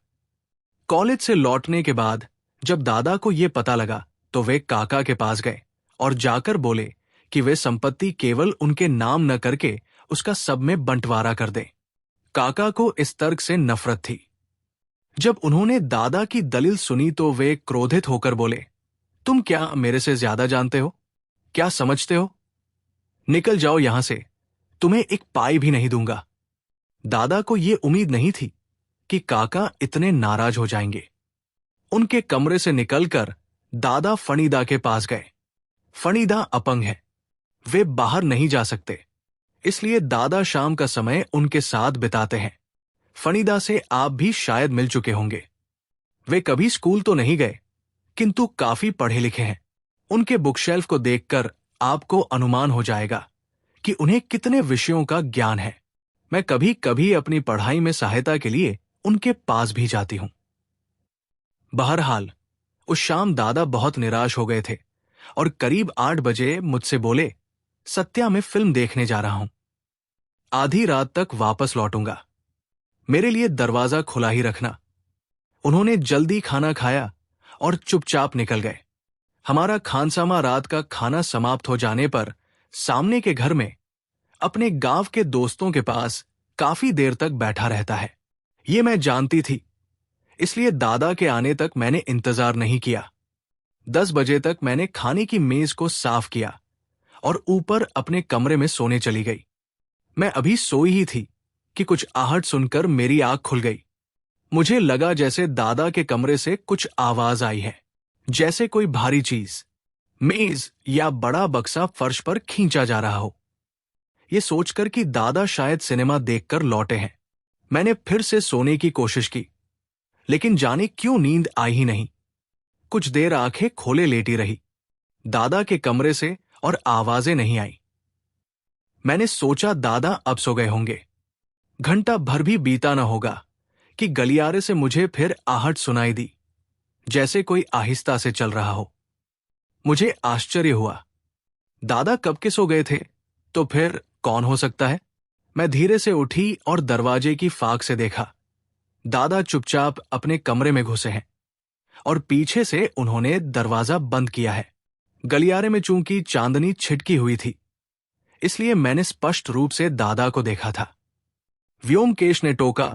S2: कॉलेज से लौटने के बाद जब दादा को यह पता लगा तो वे काका के पास गए और जाकर बोले कि वे संपत्ति केवल उनके नाम न करके उसका सब में बंटवारा कर दें। काका को इस तर्क से नफरत थी। जब उन्होंने दादा की दलील सुनी तो वे क्रोधित होकर बोले, तुम क्या मेरे से ज्यादा जानते हो? क्या समझते हो? निकल जाओ यहां से, तुम्हें एक पाई भी नहीं दूंगा। दादा को यह उम्मीद नहीं थी कि काका इतने नाराज हो जाएंगे। उनके कमरे से निकलकर दादा फणीदा के पास गए। फणीदा अपंग है, वे बाहर नहीं जा सकते, इसलिए दादा शाम का समय उनके साथ बिताते हैं। फणीदा से आप भी शायद मिल चुके होंगे। वे कभी स्कूल तो नहीं गए, किंतु काफी पढ़े लिखे हैं। उनके बुकशेल्फ को देखकर आपको अनुमान हो जाएगा कि उन्हें कितने विषयों का ज्ञान है। मैं कभी कभी अपनी पढ़ाई में सहायता के लिए उनके पास भी जाती हूं। बहरहाल उस शाम दादा बहुत निराश हो गए थे और करीब 8 बजे मुझसे बोले, सत्या मैं फिल्म देखने जा रहा हूं, आधी रात तक वापस लौटूंगा, मेरे लिए दरवाजा खुला ही रखना। उन्होंने जल्दी खाना खाया और चुपचाप निकल गए। हमारा खानसामा रात का खाना समाप्त हो जाने पर सामने के घर में अपने गांव के दोस्तों के पास काफी देर तक बैठा रहता है। ये मैं जानती थी, इसलिए दादा के आने तक मैंने इंतजार नहीं किया। 10 बजे तक मैंने खाने की मेज को साफ किया और ऊपर अपने कमरे में सोने चली गई। मैं अभी सोई ही थी कि कुछ आहट सुनकर मेरी आंख खुल गई। मुझे लगा जैसे दादा के कमरे से कुछ आवाज आई है, जैसे कोई भारी चीज, मेज या बड़ा बक्सा फर्श पर खींचा जा रहा हो। यह सोचकर कि दादा शायद सिनेमा देखकर लौटे हैं, मैंने फिर से सोने की कोशिश की, लेकिन जाने क्यों नींद आई ही नहीं। कुछ देर आंखें खोले लेटी रही, दादा के कमरे से और आवाजें नहीं आई। मैंने सोचा दादा अब सो गए होंगे। घंटा भर भी बीता न होगा कि गलियारे से मुझे फिर आहट सुनाई दी, जैसे कोई आहिस्ता से चल रहा हो। मुझे आश्चर्य हुआ, दादा कब के सो गए थे तो फिर कौन हो सकता है? मैं धीरे से उठी और दरवाजे की फाक से देखा। दादा चुपचाप अपने कमरे में घुसे हैं और पीछे से उन्होंने दरवाजा बंद किया है। गलियारे में चूंकि चांदनी छिटकी हुई थी, इसलिए मैंने स्पष्ट रूप से दादा को देखा था। व्योमकेश ने टोका,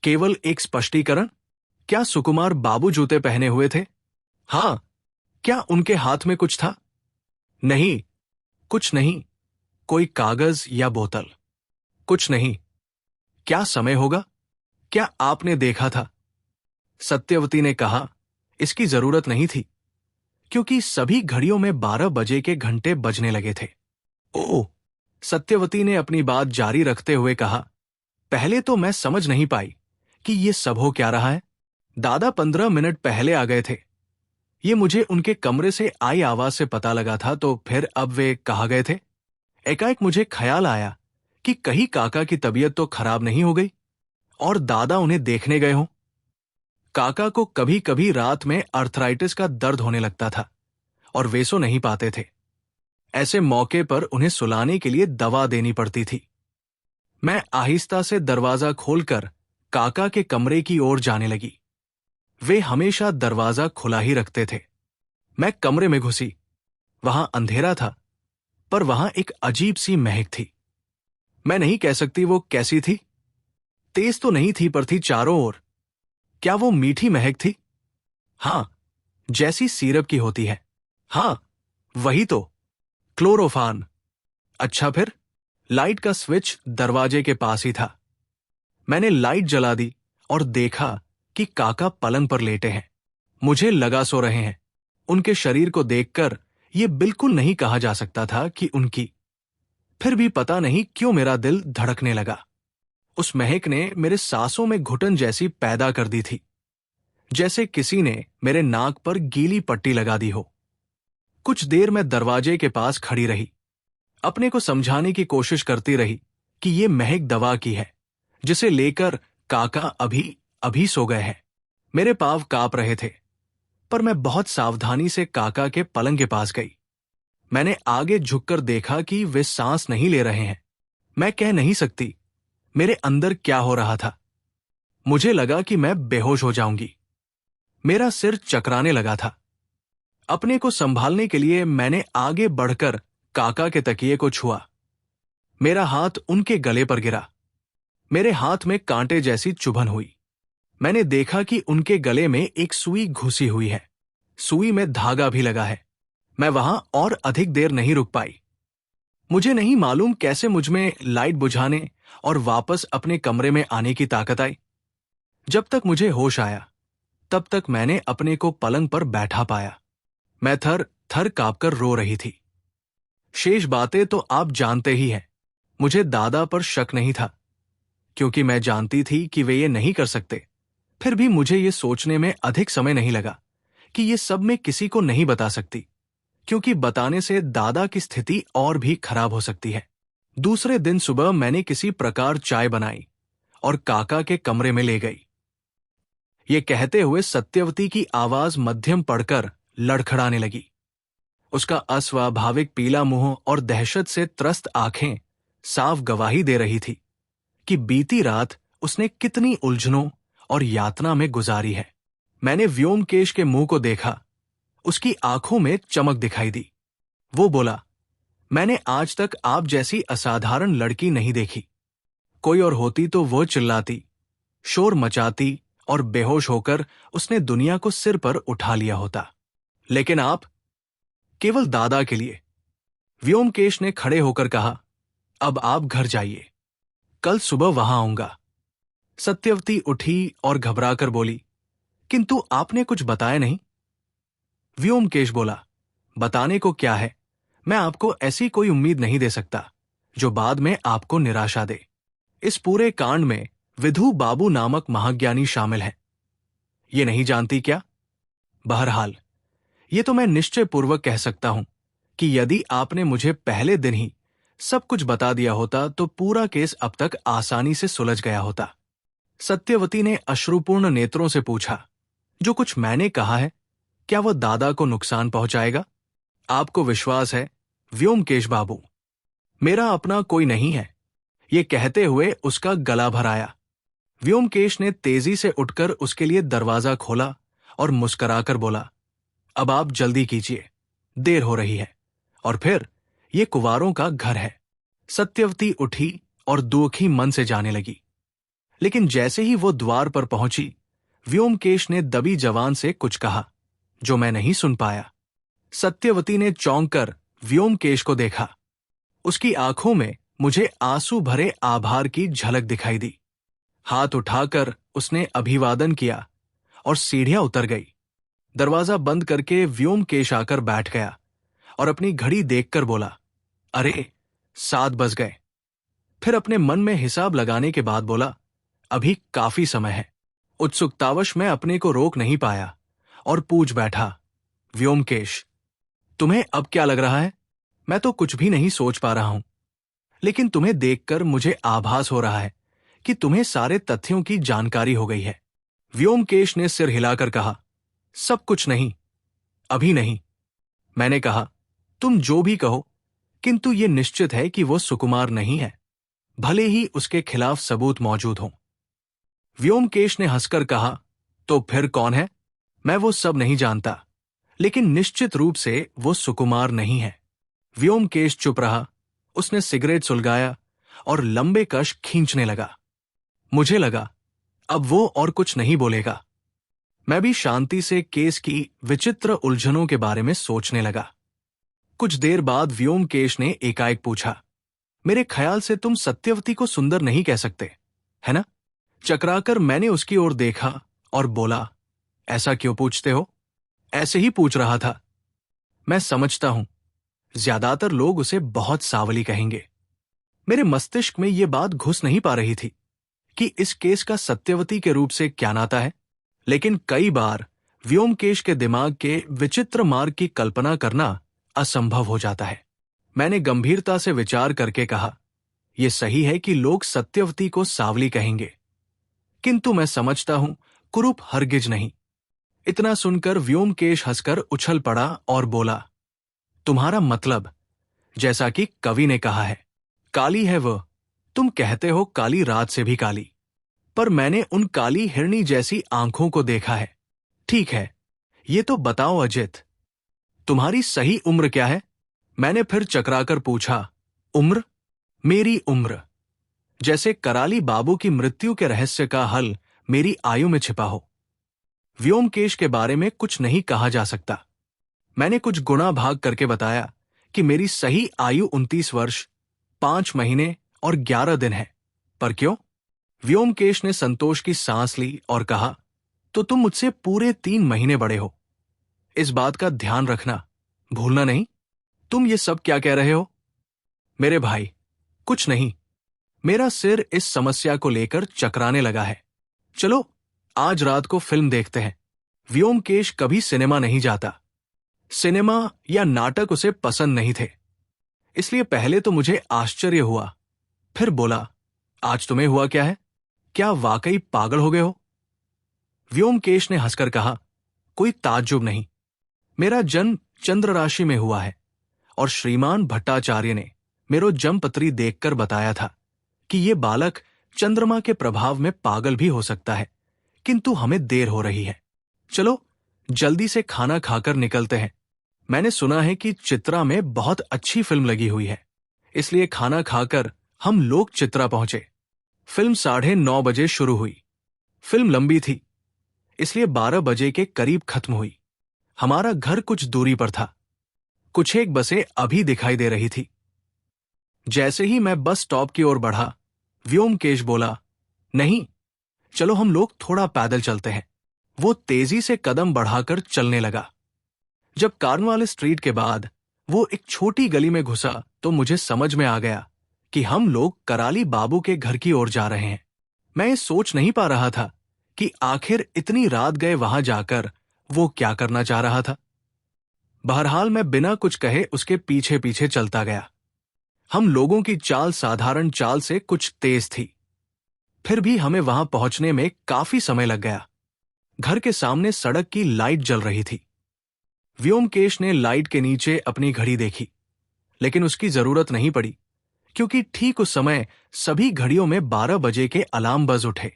S2: केवल एक स्पष्टीकरण, क्या सुकुमार बाबू जूते पहने हुए थे? हां। क्या उनके हाथ में कुछ था? नहीं, कुछ नहीं। कोई कागज या बोतल? कुछ नहीं। क्या समय होगा? क्या आपने देखा था? सत्यवती ने कहा, इसकी जरूरत नहीं थी, क्योंकि सभी घड़ियों में 12 बजे के घंटे बजने लगे थे। ओह, सत्यवती ने अपनी बात जारी रखते हुए कहा, पहले तो मैं समझ नहीं पाई कि ये सब हो क्या रहा है। दादा 15 मिनट पहले आ गए थे। ये मुझे उनके कमरे से आई आवाज से पता लगा था, तो फिर अब वे कहाँ गए थे? एकाएक मुझे ख्याल आया कि कहीं काका की तबीयत तो खराब नहीं हो गई और दादा उन्हें देखने गए हों। काका को कभी कभी रात में अर्थराइटिस का दर्द होने लगता था और वे सो नहीं पाते थे। ऐसे मौके पर उन्हें सुलाने के लिए दवा देनी पड़ती थी। मैं आहिस्ता से दरवाजा खोलकर काका के कमरे की ओर जाने लगी। वे हमेशा दरवाजा खुला ही रखते थे। मैं कमरे में घुसी। वहां अंधेरा था, पर वहां एक अजीब सी महक थी। मैं नहीं कह सकती वो कैसी थी। तेज तो नहीं थी, पर थी चारों ओर। क्या वो मीठी महक थी? हां, जैसी सिरप की होती है। हां, वही तो, क्लोरोफान। अच्छा, फिर लाइट का स्विच दरवाजे के पास ही था। मैंने लाइट जला दी और देखा कि काका पलंग पर लेटे हैं। मुझे लगा सो रहे हैं। उनके शरीर को देखकर यह बिल्कुल नहीं कहा जा सकता था कि उनकी। फिर भी पता नहीं क्यों मेरा दिल धड़कने लगा। उस महक ने मेरे सांसों में घुटन जैसी पैदा कर दी थी। जैसे किसी ने मेरे नाक पर गीली पट्टी लगा दी हो। कुछ देर मैं दरवाजे के पास खड़ी रही, अपने को समझाने की कोशिश करती रही कि ये महक दवा की है, जिसे लेकर काका अभी अभी सो गए हैं। मेरे पांव कांप रहे थे, पर मैं बहुत सावधानी से काका के पलंग के पास गई। मैंने आगे झुककर देखा कि वे सांस नहीं ले रहे हैं। मैं कह नहीं सकती मेरे अंदर क्या हो रहा था। मुझे लगा कि मैं बेहोश हो जाऊंगी। मेरा सिर चकराने लगा था। अपने को संभालने के लिए मैंने आगे बढ़कर काका के तकिए को छुआ। मेरा हाथ उनके गले पर गिरा। मेरे हाथ में कांटे जैसी चुभन हुई। मैंने देखा कि उनके गले में एक सुई घुसी हुई है। सुई में धागा भी लगा है। मैं वहां और अधिक देर नहीं रुक पाई। मुझे नहीं मालूम कैसे मुझमें लाइट बुझाने और वापस अपने कमरे में आने की ताकत आई। जब तक मुझे होश आया, तब तक मैंने अपने को पलंग पर बैठा पाया। मैं थर थर कांपकर रो रही थी। शेष बातें तो आप जानते ही हैं। मुझे दादा पर शक नहीं था, क्योंकि मैं जानती थी कि वे ये नहीं कर सकते। फिर भी मुझे ये सोचने में अधिक समय नहीं लगा कि ये सब मैं किसी को नहीं बता सकती, क्योंकि बताने से दादा की स्थिति और भी खराब हो सकती है। दूसरे दिन सुबह मैंने किसी प्रकार चाय बनाई और काका के कमरे में ले गई। ये कहते हुए सत्यवती की आवाज मध्यम पड़कर लड़खड़ाने लगी। उसका अस्वाभाविक पीला मुंह और दहशत से त्रस्त आंखें साफ गवाही दे रही थी कि बीती रात उसने कितनी उलझनों और यातना में गुजारी है। मैंने व्योमकेश के मुंह को देखा। उसकी आंखों में चमक दिखाई दी। वो बोला, मैंने आज तक आप जैसी असाधारण लड़की नहीं देखी। कोई और होती तो वो चिल्लाती, शोर मचाती और बेहोश होकर उसने दुनिया को सिर पर उठा लिया होता। लेकिन आप केवल दादा के लिए। व्योमकेश ने खड़े होकर कहा, अब आप घर जाइए, कल सुबह वहां आऊंगा। सत्यवती उठी और घबराकर बोली, किंतु आपने कुछ बताया नहीं। व्योमकेश बोला, बताने को क्या है, मैं आपको ऐसी कोई उम्मीद नहीं दे सकता जो बाद में आपको निराशा दे। इस पूरे कांड में विधु बाबू नामक महाज्ञानी शामिल है। ये नहीं जानती क्या? बहरहाल, ये तो मैं निश्चय पूर्वक कह सकता हूं कि यदि आपने मुझे पहले दिन ही सब कुछ बता दिया होता तो पूरा केस अब तक आसानी से सुलझ गया होता। सत्यवती ने अश्रुपूर्ण नेत्रों से पूछा, जो कुछ मैंने कहा है, क्या वह दादा को नुकसान पहुंचाएगा? आपको विश्वास है व्योमकेश बाबू, मेरा अपना कोई नहीं है। ये कहते हुए उसका गला भर आया। व्योमकेश ने तेजी से उठकर उसके लिए दरवाजा खोला और मुस्कुराकर बोला, अब आप जल्दी कीजिए, देर हो रही है, और फिर ये कुंवारों का घर है। सत्यवती उठी और दुखी मन से जाने लगी। लेकिन जैसे ही वो द्वार पर पहुंची, व्योमकेश ने दबी जवान से कुछ कहा जो मैं नहीं सुन पाया। सत्यवती ने चौंक कर व्योमकेश को देखा। उसकी आंखों में मुझे आंसू भरे आभार की झलक दिखाई दी। हाथ उठाकर उसने अभिवादन किया और सीढ़ियां उतर गई। दरवाजा बंद करके व्योमकेश आकर बैठ गया और अपनी घड़ी देखकर बोला, अरे 7 बज गए। फिर अपने मन में हिसाब लगाने के बाद बोला, अभी काफी समय है। उत्सुकतावश मैं अपने को रोक नहीं पाया और पूछ बैठा, व्योमकेश, तुम्हें अब क्या लग रहा है? मैं तो कुछ भी नहीं सोच पा रहा हूं, लेकिन तुम्हें देखकर मुझे आभास हो रहा है कि तुम्हें सारे तथ्यों की जानकारी हो गई है। व्योमकेश ने सिर हिलाकर कहा, सब कुछ नहीं, अभी नहीं। मैंने कहा, तुम जो भी कहो, किंतु ये निश्चित है कि वो सुकुमार नहीं है, भले ही उसके खिलाफ सबूत मौजूद हों। व्योमकेश ने हंसकर कहा, तो फिर कौन है? मैं वो सब नहीं जानता, लेकिन निश्चित रूप से वो सुकुमार नहीं है। व्योमकेश चुप रहा। उसने सिगरेट सुलगाया और लंबे कश खींचने लगा। मुझे लगा अब वो और कुछ नहीं बोलेगा। मैं भी शांति से केस की विचित्र उलझनों के बारे में सोचने लगा। कुछ देर बाद व्योमकेश ने एकाएक पूछा, मेरे ख्याल से तुम सत्यवती को सुंदर नहीं कह सकते, है ना? चकराकर मैंने उसकी ओर देखा और बोला, ऐसा क्यों पूछते हो? ऐसे ही पूछ रहा था। मैं समझता हूं ज्यादातर लोग उसे बहुत सांवली कहेंगे। मेरे मस्तिष्क में यह बात घुस नहीं पा रही थी कि इस केस का सत्यवती के रूप से क्या नाता है। लेकिन कई बार व्योमकेश के दिमाग के विचित्र मार्ग की कल्पना करना असंभव हो जाता है। मैंने गंभीरता से विचार करके कहा, यह सही है कि लोग सत्यवती को सावली कहेंगे, किंतु मैं समझता हूं कुरूप हरगिज नहीं। इतना सुनकर व्योमकेश हंसकर उछल पड़ा और बोला, तुम्हारा मतलब, जैसा कि कवि ने कहा है, काली है वह, तुम कहते हो काली रात से भी काली, पर मैंने उन काली हिरनी जैसी आंखों को देखा है। ठीक है, ये तो बताओ अजित, तुम्हारी सही उम्र क्या है? मैंने फिर चकराकर पूछा। उम्र? मेरी उम्र? जैसे कराली बाबू की मृत्यु के रहस्य का हल मेरी आयु में छिपा हो। व्योमकेश के बारे में कुछ नहीं कहा जा सकता। मैंने कुछ गुणा भाग करके बताया कि मेरी सही आयु 29 वर्ष 5 महीने और 11 दिन है। पर क्यों? व्योमकेश ने संतोष की सांस ली और कहा, तो तुम मुझसे पूरे 3 महीने बड़े हो। इस बात का ध्यान रखना, भूलना नहीं। तुम ये सब क्या कह रहे हो? मेरे भाई, कुछ नहीं। मेरा सिर इस समस्या को लेकर चकराने लगा है। चलो आज रात को फिल्म देखते हैं। व्योमकेश कभी सिनेमा नहीं जाता। सिनेमा या नाटक उसे पसंद नहीं थे। इसलिए पहले तो मुझे आश्चर्य हुआ, फिर बोला, आज तुम्हें हुआ क्या है? क्या वाकई पागल हो गए हो? व्योमकेश ने हंसकर कहा, कोई ताज्जुब नहीं। मेरा जन्म चंद्र राशि में हुआ है और श्रीमान भट्टाचार्य ने मेरो जन्मपत्री देखकर बताया था कि ये बालक चंद्रमा के प्रभाव में पागल भी हो सकता है, किंतु हमें देर हो रही है। चलो जल्दी से खाना खाकर निकलते हैं। मैंने सुना है कि चित्रा में बहुत अच्छी फिल्म लगी हुई है, इसलिए खाना खाकर हम लोग चित्रा पहुंचे। फिल्म 9:30 बजे शुरू हुई। फिल्म लंबी थी, इसलिए 12 बजे के करीब खत्म हुई। हमारा घर कुछ दूरी पर था। कुछ एक बसें अभी दिखाई दे रही थी। जैसे ही मैं बस स्टॉप की ओर बढ़ा, व्योमकेश बोला, नहीं, चलो हम लोग थोड़ा पैदल चलते हैं। वो तेजी से कदम बढ़ाकर चलने लगा। जब कार्नवालिस स्ट्रीट के बाद वो एक छोटी गली में घुसा तो मुझे समझ में आ गया कि हम लोग कराली बाबू के घर की ओर जा रहे हैं। मैं ये सोच नहीं पा रहा था कि आखिर इतनी रात गए वहां जाकर वो क्या करना चाह रहा था। बहरहाल मैं बिना कुछ कहे उसके पीछे पीछे चलता गया। हम लोगों की चाल साधारण चाल से कुछ तेज थी, फिर भी हमें वहां पहुंचने में काफी समय लग गया। घर के सामने सड़क की लाइट जल रही थी। व्योमकेश ने लाइट के नीचे अपनी घड़ी देखी, लेकिन उसकी जरूरत नहीं पड़ी, क्योंकि ठीक उस समय सभी घड़ियों में 12 बजे के अलार्म बज उठे।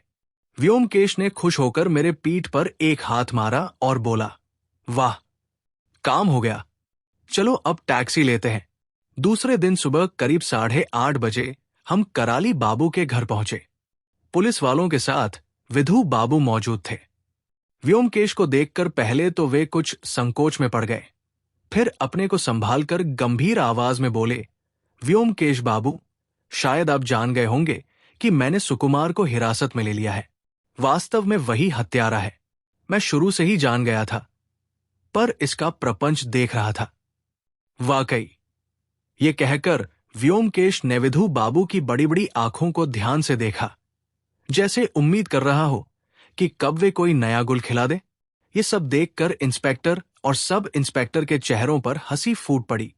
S2: व्योमकेश ने खुश होकर मेरे पीठ पर एक हाथ मारा और बोला, वाह, काम हो गया। चलो अब टैक्सी लेते हैं। दूसरे दिन सुबह करीब 8:30 बजे हम कराली बाबू के घर पहुंचे। पुलिस वालों के साथ विधु बाबू मौजूद थे। व्योमकेश को देखकर पहले तो वे कुछ संकोच में पड़ गए, फिर अपने को संभालकर गंभीर आवाज में बोले, व्योमकेश बाबू, शायद आप जान गए होंगे कि मैंने सुकुमार को हिरासत में ले लिया है। वास्तव में वही हत्यारा है। मैं शुरू से ही जान गया था, पर इसका प्रपंच देख रहा था। वाकई, ये कहकर व्योमकेश ने विधु बाबू की बड़ी बड़ी आंखों को ध्यान से देखा, जैसे उम्मीद कर रहा हो कि कब वे कोई नया गुल खिला दे। ये सब देखकर इंस्पेक्टर और सब इंस्पेक्टर के चेहरों पर हंसी फूट पड़ी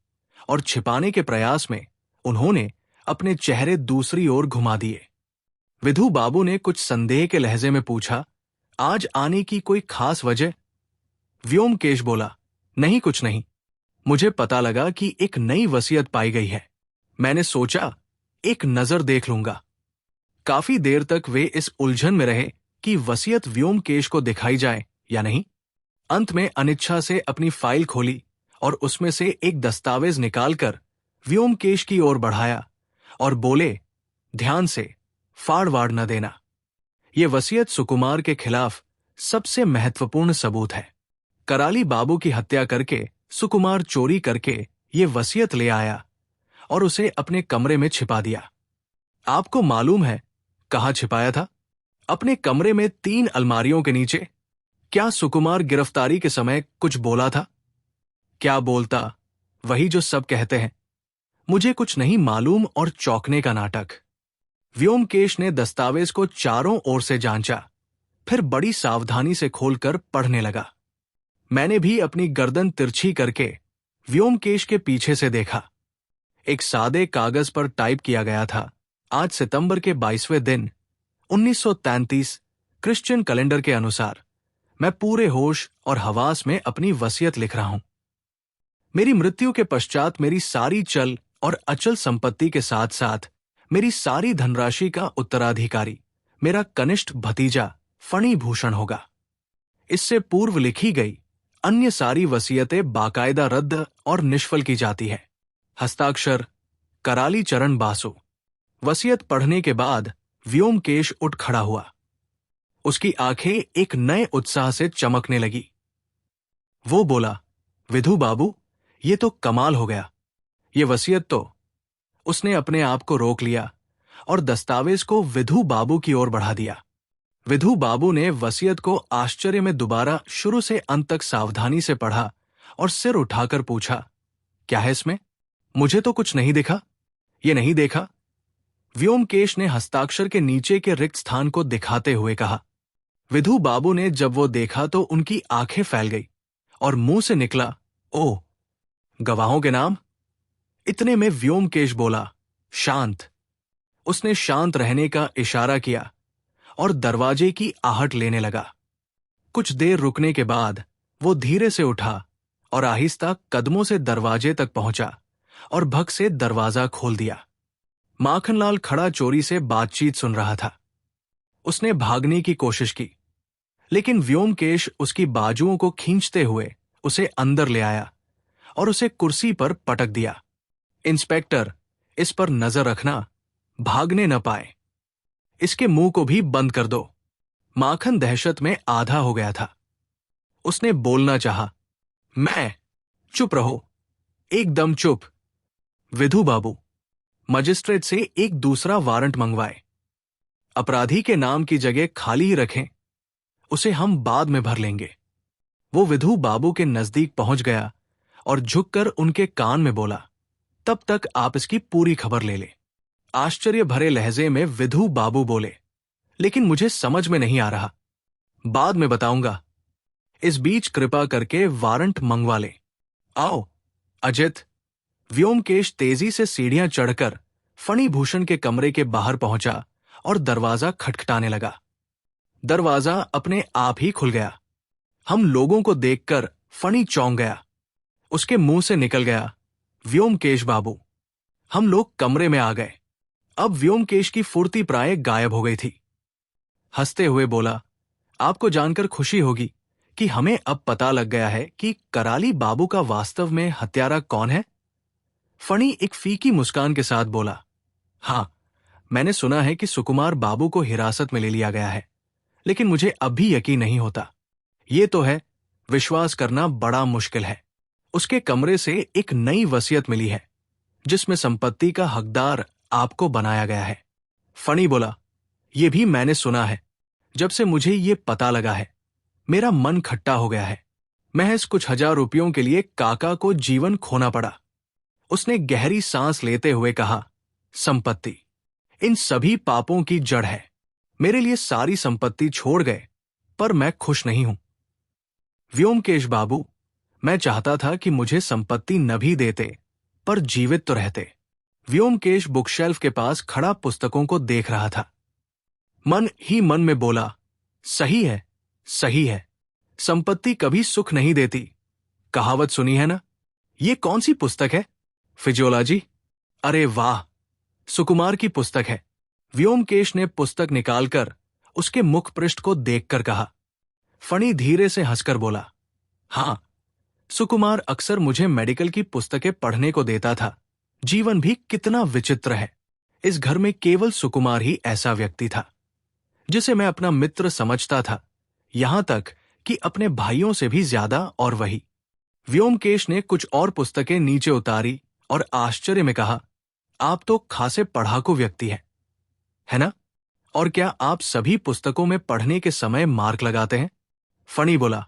S2: और छिपाने के प्रयास में उन्होंने अपने चेहरे दूसरी ओर घुमा दिए। विधु बाबू ने कुछ संदेह के लहजे में पूछा, आज आने की कोई खास वजह? व्योमकेश बोला, नहीं, कुछ नहीं। मुझे पता लगा कि एक नई वसीयत पाई गई है। मैंने सोचा एक नजर देख लूंगा। काफी देर तक वे इस उलझन में रहे कि वसीयत व्योमकेश को दिखाई जाए या नहीं। अंत में अनिच्छा से अपनी फाइल खोली और उसमें से एक दस्तावेज निकालकर व्योमकेश की ओर बढ़ाया और बोले, ध्यान से, फाड़ वाड़ न देना। यह वसीयत सुकुमार के खिलाफ सबसे महत्वपूर्ण सबूत है। कराली बाबू की हत्या करके सुकुमार चोरी करके ये वसीयत ले आया और उसे अपने कमरे में छिपा दिया। आपको मालूम है कहाँ छिपाया था? अपने कमरे में 3 अलमारियों के नीचे। क्या सुकुमार गिरफ्तारी के समय कुछ बोला था? क्या बोलता? वही जो सब कहते हैं। मुझे कुछ नहीं मालूम और चौंकने का नाटक। व्योमकेश ने दस्तावेज को चारों ओर से जांचा, फिर बड़ी सावधानी से खोलकर पढ़ने लगा। मैंने भी अपनी गर्दन तिरछी करके व्योमकेश के पीछे से देखा। एक सादे कागज पर टाइप किया गया था, आज सितंबर के 22वें दिन 1933 क्रिश्चियन कैलेंडर के अनुसार मैं पूरे होश और हवास में अपनी वसीयत लिख रहा हूं। मेरी मृत्यु के पश्चात मेरी सारी चल और अचल संपत्ति के साथ साथ मेरी सारी धनराशि का उत्तराधिकारी मेरा कनिष्ठ भतीजा फणी भूषण होगा। इससे पूर्व लिखी गई अन्य सारी वसीयतें बाकायदा रद्द और निष्फल की जाती है। हस्ताक्षर कराली चरण बासु। वसीयत पढ़ने के बाद व्योमकेश उठ खड़ा हुआ। उसकी आंखें एक नए उत्साह से चमकने लगी। वो बोला, विधु बाबू, ये तो कमाल हो गया। ये वसीयत तो। उसने अपने आप को रोक लिया और दस्तावेज को विधु बाबू की ओर बढ़ा दिया। विधु बाबू ने वसीयत को आश्चर्य में दोबारा शुरू से अंत तक सावधानी से पढ़ा और सिर उठाकर पूछा, क्या है इसमें? मुझे तो कुछ नहीं दिखा। ये नहीं देखा? व्योमकेश ने हस्ताक्षर के नीचे के रिक्त स्थान को दिखाते हुए कहा। विधु बाबू ने जब वो देखा तो उनकी आंखें फैल गई और मुंह से निकला, ओह, गवाहों के नाम? इतने में व्योमकेश बोला, शांत। उसने शांत रहने का इशारा किया और दरवाजे की आहट लेने लगा। कुछ देर रुकने के बाद वो धीरे से उठा और आहिस्ता कदमों से दरवाजे तक पहुंचा और भग से दरवाजा खोल दिया। माखनलाल खड़ा चोरी से बातचीत सुन रहा था। उसने भागने की कोशिश की, लेकिन व्योमकेश उसकी बाजुओं को खींचते हुए उसे अंदर ले आया और उसे कुर्सी पर पटक दिया। इंस्पेक्टर, इस पर नजर रखना, भागने न पाए। इसके मुंह को भी बंद कर दो। माखन दहशत में आधा हो गया था। उसने बोलना चाहा, मैं। चुप रहो, एकदम चुप। विधु बाबू, मजिस्ट्रेट से एक दूसरा वारंट मंगवाए। अपराधी के नाम की जगह खाली ही रखें, उसे हम बाद में भर लेंगे। वो विधु बाबू के नजदीक पहुंच गया और झुककर उनके कान में बोला, तब तक आप इसकी पूरी खबर ले ले। आश्चर्य भरे लहजे में विधु बाबू बोले, लेकिन मुझे समझ में नहीं आ रहा। बाद में बताऊंगा। इस बीच कृपा करके वारंट मंगवा ले। आओ, अजित। व्योमकेश तेजी से सीढ़ियां चढ़कर फणी भूषण के कमरे के बाहर पहुंचा और दरवाजा खटखटाने लगा। दरवाजा अपने आप ही खुल गया। हम लोगों को देखकर फणी चौंक गया। उसके मुंह से निकल गया, व्योमकेश बाबू। हम लोग कमरे में आ गए। अब व्योमकेश की फुर्ती प्राय गायब हो गई थी। हंसते हुए बोला, आपको जानकर खुशी होगी कि हमें अब पता लग गया है कि कराली बाबू का वास्तव में हत्यारा कौन है। फणी एक फीकी मुस्कान के साथ बोला, हां, मैंने सुना है कि सुकुमार बाबू को हिरासत में ले लिया गया है, लेकिन मुझे अब भी यकीन नहीं होता। ये तो है, विश्वास करना बड़ा मुश्किल है। उसके कमरे से एक नई वसीयत मिली है, जिसमें संपत्ति का हकदार आपको बनाया गया है। फणी बोला, यह भी मैंने सुना है। जब से मुझे ये पता लगा है, मेरा मन खट्टा हो गया है। महज कुछ हजार रुपयों के लिए काका को जीवन खोना पड़ा। उसने गहरी सांस लेते हुए कहा, संपत्ति इन सभी पापों की जड़ है। मेरे लिए सारी संपत्ति छोड़ गए, पर मैं खुश नहीं हूं। व्योमकेश बाबू, मैं चाहता था कि मुझे संपत्ति न भी देते, पर जीवित तो रहते। व्योमकेश बुकशेल्फ के पास खड़ा पुस्तकों को देख रहा था। मन ही मन में बोला, सही है, सही है। संपत्ति कभी सुख नहीं देती। कहावत सुनी है ना? ये कौन सी पुस्तक है? फिजियोलॉजी? अरे वाह, सुकुमार की पुस्तक है। व्योमकेश ने पुस्तक निकालकर उसके मुख पृष्ठ को देखकर कहा। फणी धीरे से हंसकर बोला, हां, सुकुमार अक्सर मुझे मेडिकल की पुस्तकें पढ़ने को देता था। जीवन भी कितना विचित्र है। इस घर में केवल सुकुमार ही ऐसा व्यक्ति था जिसे मैं अपना मित्र समझता था, यहां तक कि अपने भाइयों से भी ज्यादा। और वही। व्योमकेश ने कुछ और पुस्तकें नीचे उतारी और आश्चर्य में कहा, आप तो खासे पढ़ाकू व्यक्ति हैं, है ना? और क्या आप सभी पुस्तकों में पढ़ने के समय मार्क लगाते हैं? फणी बोला,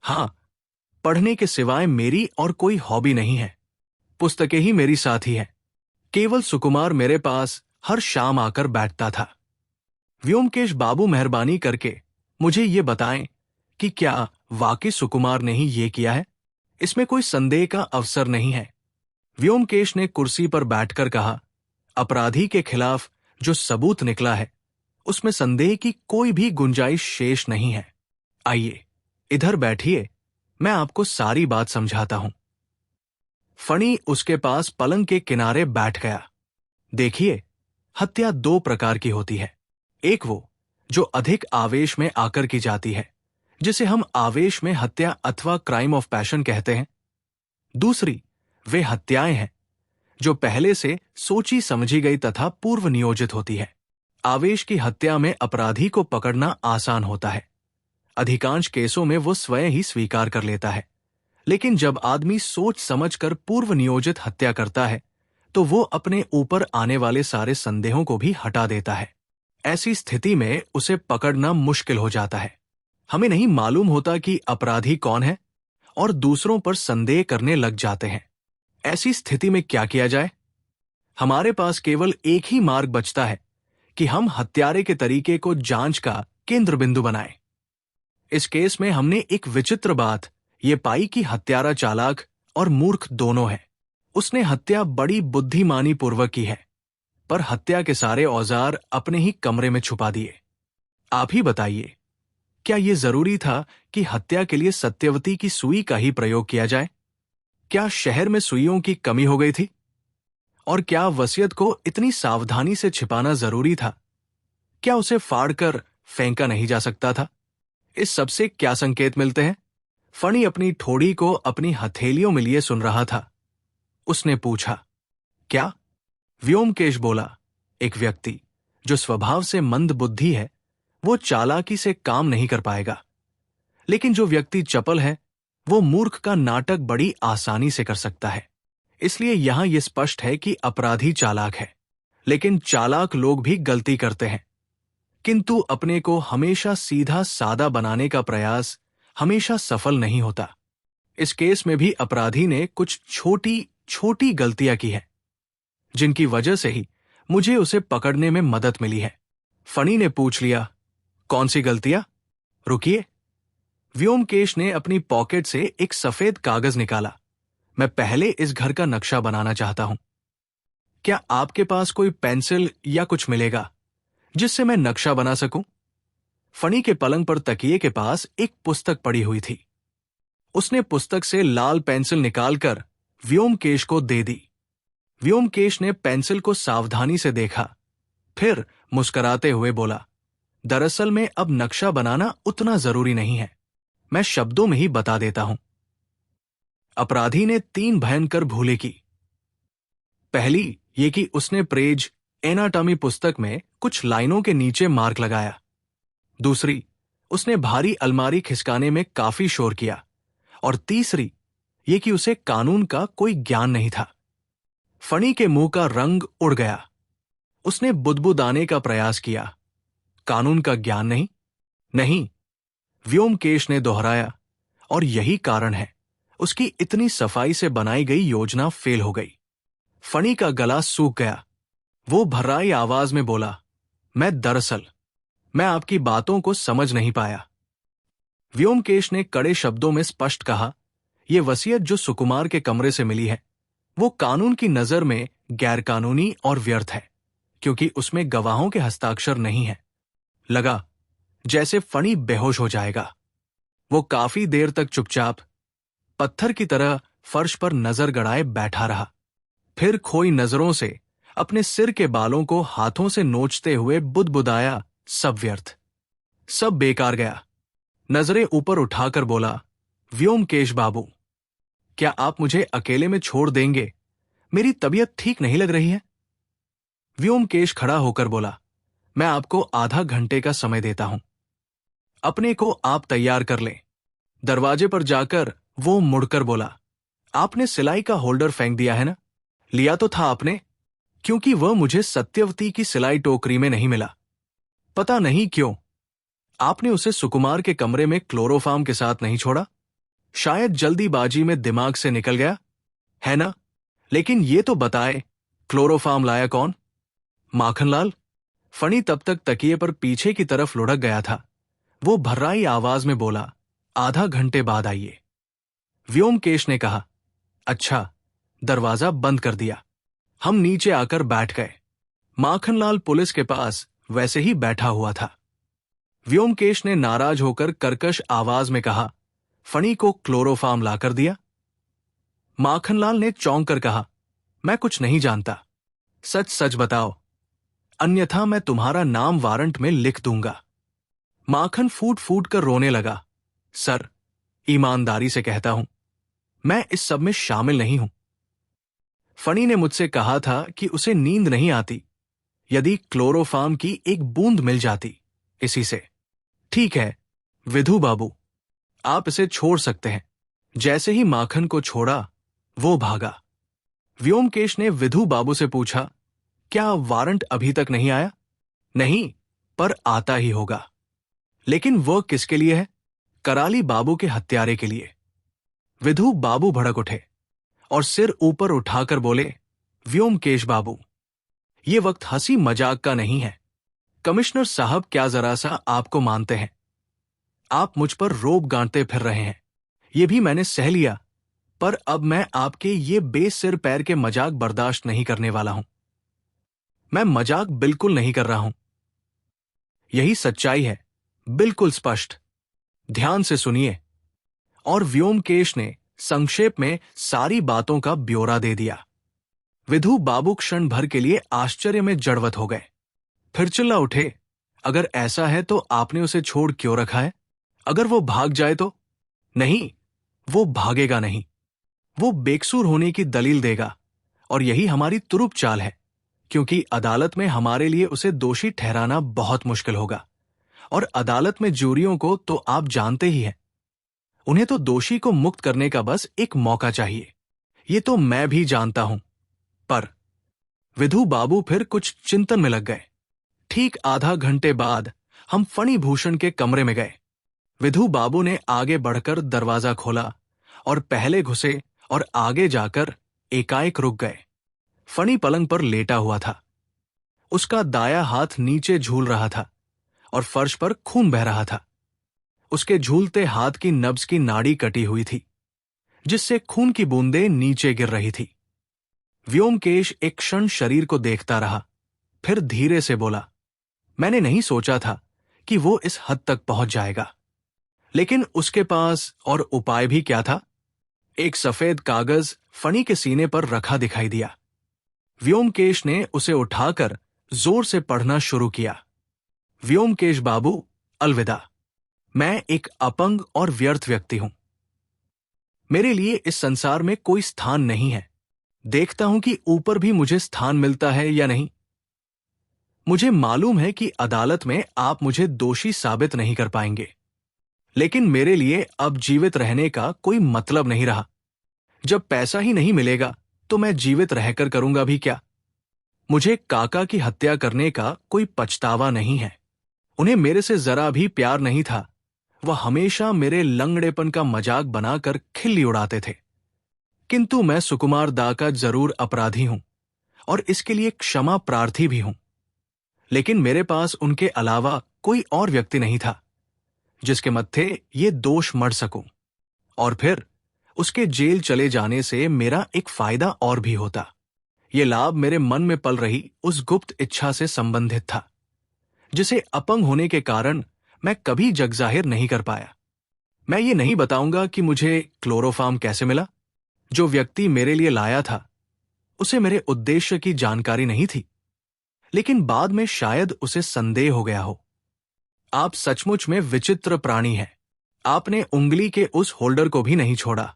S2: हां, पढ़ने के सिवाय मेरी और कोई हॉबी नहीं है। पुस्तकें ही मेरी साथी हैं। केवल सुकुमार मेरे पास हर शाम आकर बैठता था। व्योमकेश बाबू, मेहरबानी करके मुझे ये बताएं कि क्या वाकई सुकुमार ने ही ये किया है? इसमें कोई संदेह का अवसर नहीं है। व्योमकेश ने कुर्सी पर बैठकर कहा, अपराधी के खिलाफ जो सबूत निकला है उसमें संदेह की कोई भी गुंजाइश शेष नहीं है। आइए इधर बैठिए, मैं आपको सारी बात समझाता हूं। फणी उसके पास पलंग के किनारे बैठ गया। देखिए, हत्या दो प्रकार की होती है। एक वो जो अधिक आवेश में आकर की जाती है, जिसे हम आवेश में हत्या अथवा क्राइम ऑफ पैशन कहते हैं। दूसरी वे हत्याएं हैं जो पहले से सोची समझी गई तथा पूर्व नियोजित होती है। आवेश की हत्या में अपराधी को पकड़ना आसान होता है। अधिकांश केसों में वो स्वयं ही स्वीकार कर लेता है। लेकिन जब आदमी सोच समझकर पूर्व नियोजित हत्या करता है तो वो अपने ऊपर आने वाले सारे संदेहों को भी हटा देता है। ऐसी स्थिति में उसे पकड़ना मुश्किल हो जाता है। हमें नहीं मालूम होता कि अपराधी कौन है और दूसरों पर संदेह करने लग जाते हैं। ऐसी स्थिति में क्या किया जाए? हमारे पास केवल एक ही मार्ग बचता है कि हम हत्यारे के तरीके को जांच का केंद्र बिंदु बनाएं। इस केस में हमने एक विचित्र बात ये पाई कि हत्यारा चालाक और मूर्ख दोनों है। उसने हत्या बड़ी बुद्धिमानी पूर्वक की है, पर हत्या के सारे औजार अपने ही कमरे में छुपा दिए। आप ही बताइए, क्या यह जरूरी था कि हत्या के लिए सत्यवती की सुई का ही प्रयोग किया जाए? क्या शहर में सुइयों की कमी हो गई थी? और क्या वसीयत को इतनी सावधानी से छिपाना जरूरी था? क्या उसे फाड़कर फेंका नहीं जा सकता था? इस सबसे क्या संकेत मिलते हैं? फणी अपनी ठोड़ी को अपनी हथेलियों में लिए सुन रहा था। उसने पूछा, क्या? व्योमकेश बोला, एक व्यक्ति जो स्वभाव से मंद बुद्धि है वो चालाकी से काम नहीं कर पाएगा, लेकिन जो व्यक्ति चपल है वो मूर्ख का नाटक बड़ी आसानी से कर सकता है। इसलिए यहां यह स्पष्ट है कि अपराधी चालाक है, लेकिन चालाक लोग भी गलती करते हैं। किंतु अपने को हमेशा सीधा सादा बनाने का प्रयास हमेशा सफल नहीं होता। इस केस में भी अपराधी ने कुछ छोटी छोटी गलतियां की है, जिनकी वजह से ही मुझे उसे पकड़ने में मदद मिली है। फणी ने पूछ लिया, कौन सी गलतियां? रुकिए। व्योमकेश ने अपनी पॉकेट से एक सफेद कागज निकाला। मैं पहले इस घर का नक्शा बनाना चाहता हूं। क्या आपके पास कोई पेंसिल या कुछ मिलेगा जिससे मैं नक्शा बना सकूं? फणी के पलंग पर तकिए के पास एक पुस्तक पड़ी हुई थी। उसने पुस्तक से लाल पेंसिल निकालकर व्योमकेश को दे दी। व्योमकेश ने पेंसिल को सावधानी से देखा, फिर मुस्कुराते हुए बोला, दरअसल में अब नक्शा बनाना उतना जरूरी नहीं है, मैं शब्दों में ही बता देता हूं। अपराधी ने 3 भयंकर भूलें की। पहली ये कि उसने प्रेज एनाटॉमी पुस्तक में कुछ लाइनों के नीचे मार्क लगाया। दूसरी, उसने भारी अलमारी खिसकाने में काफी शोर किया। और तीसरी ये कि उसे कानून का कोई ज्ञान नहीं था। फणी के मुंह का रंग उड़ गया। उसने बुदबुदाने का प्रयास किया, कानून का ज्ञान नहीं? नहीं, व्योमकेश ने दोहराया, और यही कारण है उसकी इतनी सफाई से बनाई गई योजना फेल हो गई। फणी का गला सूख गया। वो भर्राई आवाज में बोला, मैं आपकी बातों को समझ नहीं पाया। व्योमकेश ने कड़े शब्दों में स्पष्ट कहा, यह वसीयत जो सुकुमार के कमरे से मिली है वो कानून की नजर में गैरकानूनी और व्यर्थ है, क्योंकि उसमें गवाहों के हस्ताक्षर नहीं है। लगा जैसे फणी बेहोश हो जाएगा। वो काफी देर तक चुपचाप पत्थर की तरह फर्श पर नजर गड़ाए बैठा रहा। फिर खोई नजरों से अपने सिर के बालों को हाथों से नोचते हुए बुदबुदाया, सब व्यर्थ, सब बेकार गया। नजरें ऊपर उठाकर बोला, व्योमकेश बाबू, क्या आप मुझे अकेले में छोड़ देंगे? मेरी तबीयत ठीक नहीं लग रही है। व्योमकेश खड़ा होकर बोला, मैं आपको आधा घंटे का समय देता हूं। अपने को आप तैयार कर लें। दरवाजे पर जाकर वो मुड़कर बोला, आपने सिलाई का होल्डर फेंक दिया है ना? लिया तो था आपने, क्योंकि वह मुझे सत्यवती की सिलाई टोकरी में नहीं मिला। पता नहीं क्यों आपने उसे सुकुमार के कमरे में क्लोरोफार्म के साथ नहीं छोड़ा। शायद जल्दीबाजी में दिमाग से निकल गया है ना? लेकिन ये तो बताए, क्लोरोफार्म लाया कौन? माखनलाल। फणी तब तक तकिए पर पीछे की तरफ लुढ़क गया था। वो भर्राई आवाज में बोला, आधा घंटे बाद आइए। व्योमकेश ने कहा, अच्छा। दरवाजा बंद कर दिया। हम नीचे आकर बैठ गए। माखनलाल पुलिस के पास वैसे ही बैठा हुआ था। व्योमकेश ने नाराज होकर कर्कश आवाज में कहा, फणी को क्लोरोफार्म लाकर दिया? माखनलाल ने चौंक कर कहा, मैं कुछ नहीं जानता। सच सच बताओ, अन्यथा मैं तुम्हारा नाम वारंट में लिख दूंगा। माखन फूट फूट कर रोने लगा। सर, ईमानदारी से कहता हूं, मैं इस सब में शामिल नहीं हूं। फणी ने मुझसे कहा था कि उसे नींद नहीं आती यदि क्लोरोफार्म की एक बूंद मिल जाती, इसी से। ठीक है विधु बाबू, आप इसे छोड़ सकते हैं। जैसे ही माखन को छोड़ा, वो भागा। व्योमकेश ने विधु बाबू से पूछा, क्या वारंट अभी तक नहीं आया? नहीं, पर आता ही होगा। लेकिन वह किसके लिए है? कराली बाबू के हत्यारे के लिए। विधु बाबू भड़क उठे और सिर ऊपर उठाकर बोले, व्योमकेश बाबू, ये वक्त हंसी मजाक का नहीं है। कमिश्नर साहब क्या जरा सा आपको मानते हैं? आप मुझ पर रोब गांठते फिर रहे हैं, ये भी मैंने सह लिया, पर अब मैं आपके ये बेसिर पैर के मजाक बर्दाश्त नहीं करने वाला हूं। मैं मजाक बिल्कुल नहीं कर रहा हूं। यही सच्चाई है, बिल्कुल स्पष्ट। ध्यान से सुनिए। और व्योमकेश ने संक्षेप में सारी बातों का ब्यौरा दे दिया। विधु बाबू क्षण भर के लिए आश्चर्य में जड़वत हो गए। फिर चिल्ला उठे, अगर ऐसा है तो आपने उसे छोड़ क्यों रखा है? अगर वो भाग जाए तो? नहीं, वो भागेगा नहीं। वो बेकसूर होने की दलील देगा, और यही हमारी तुरुप चाल है, क्योंकि अदालत में हमारे लिए उसे दोषी ठहराना बहुत मुश्किल होगा। और अदालत में जूरियों को तो आप जानते ही हैं, उन्हें तो दोषी को मुक्त करने का बस एक मौका चाहिए। ये तो मैं भी जानता हूं, पर विधु बाबू फिर कुछ चिंतन में लग गए। ठीक आधा घंटे बाद हम फणिभूषण के कमरे में गए। विधु बाबू ने आगे बढ़कर दरवाजा खोला और पहले घुसे और आगे जाकर एकाएक रुक गए। फणी पलंग पर लेटा हुआ था। उसका दाया हाथ नीचे झूल रहा था और फर्श पर खून बह रहा था। उसके झूलते हाथ की नब्ज की नाड़ी कटी हुई थी, जिससे खून की बूंदें नीचे गिर रही थी। व्योमकेश एक क्षण शरीर को देखता रहा, फिर धीरे से बोला, मैंने नहीं सोचा था कि वो इस हद तक पहुंच जाएगा। लेकिन उसके पास और उपाय भी क्या था? एक सफेद कागज फणी के सीने पर रखा दिखाई दिया। व्योमकेश ने उसे उठाकर जोर से पढ़ना शुरू किया। व्योमकेश बाबू, अलविदा। मैं एक अपंग और व्यर्थ व्यक्ति हूं। मेरे लिए इस संसार में कोई स्थान नहीं है। देखता हूं कि ऊपर भी मुझे स्थान मिलता है या नहीं। मुझे मालूम है कि अदालत में आप मुझे दोषी साबित नहीं कर पाएंगे, लेकिन मेरे लिए अब जीवित रहने का कोई मतलब नहीं रहा। जब पैसा ही नहीं मिलेगा तो मैं जीवित रहकर करूंगा भी क्या? मुझे काका की हत्या करने का कोई पछतावा नहीं है। उन्हें मेरे से जरा भी प्यार नहीं था। वह हमेशा मेरे लंगड़ेपन का मजाक बनाकर खिल्ली उड़ाते थे। किंतु मैं सुकुमार दा का जरूर अपराधी हूं और इसके लिए क्षमा प्रार्थी भी हूं। लेकिन मेरे पास उनके अलावा कोई और व्यक्ति नहीं था जिसके मत्थे ये दोष मढ़ सकूं। और फिर उसके जेल चले जाने से मेरा एक फायदा और भी होता। ये लाभ मेरे मन में पल रही उस गुप्त इच्छा से संबंधित था, जिसे अपंग होने के कारण मैं कभी जगजाहिर नहीं कर पाया। मैं ये नहीं बताऊंगा कि मुझे क्लोरोफार्म कैसे मिला। जो व्यक्ति मेरे लिए लाया था, उसे मेरे उद्देश्य की जानकारी नहीं थी, लेकिन बाद में शायद उसे संदेह हो गया हो। आप सचमुच में विचित्र प्राणी हैं। आपने उंगली के उस होल्डर को भी नहीं छोड़ा।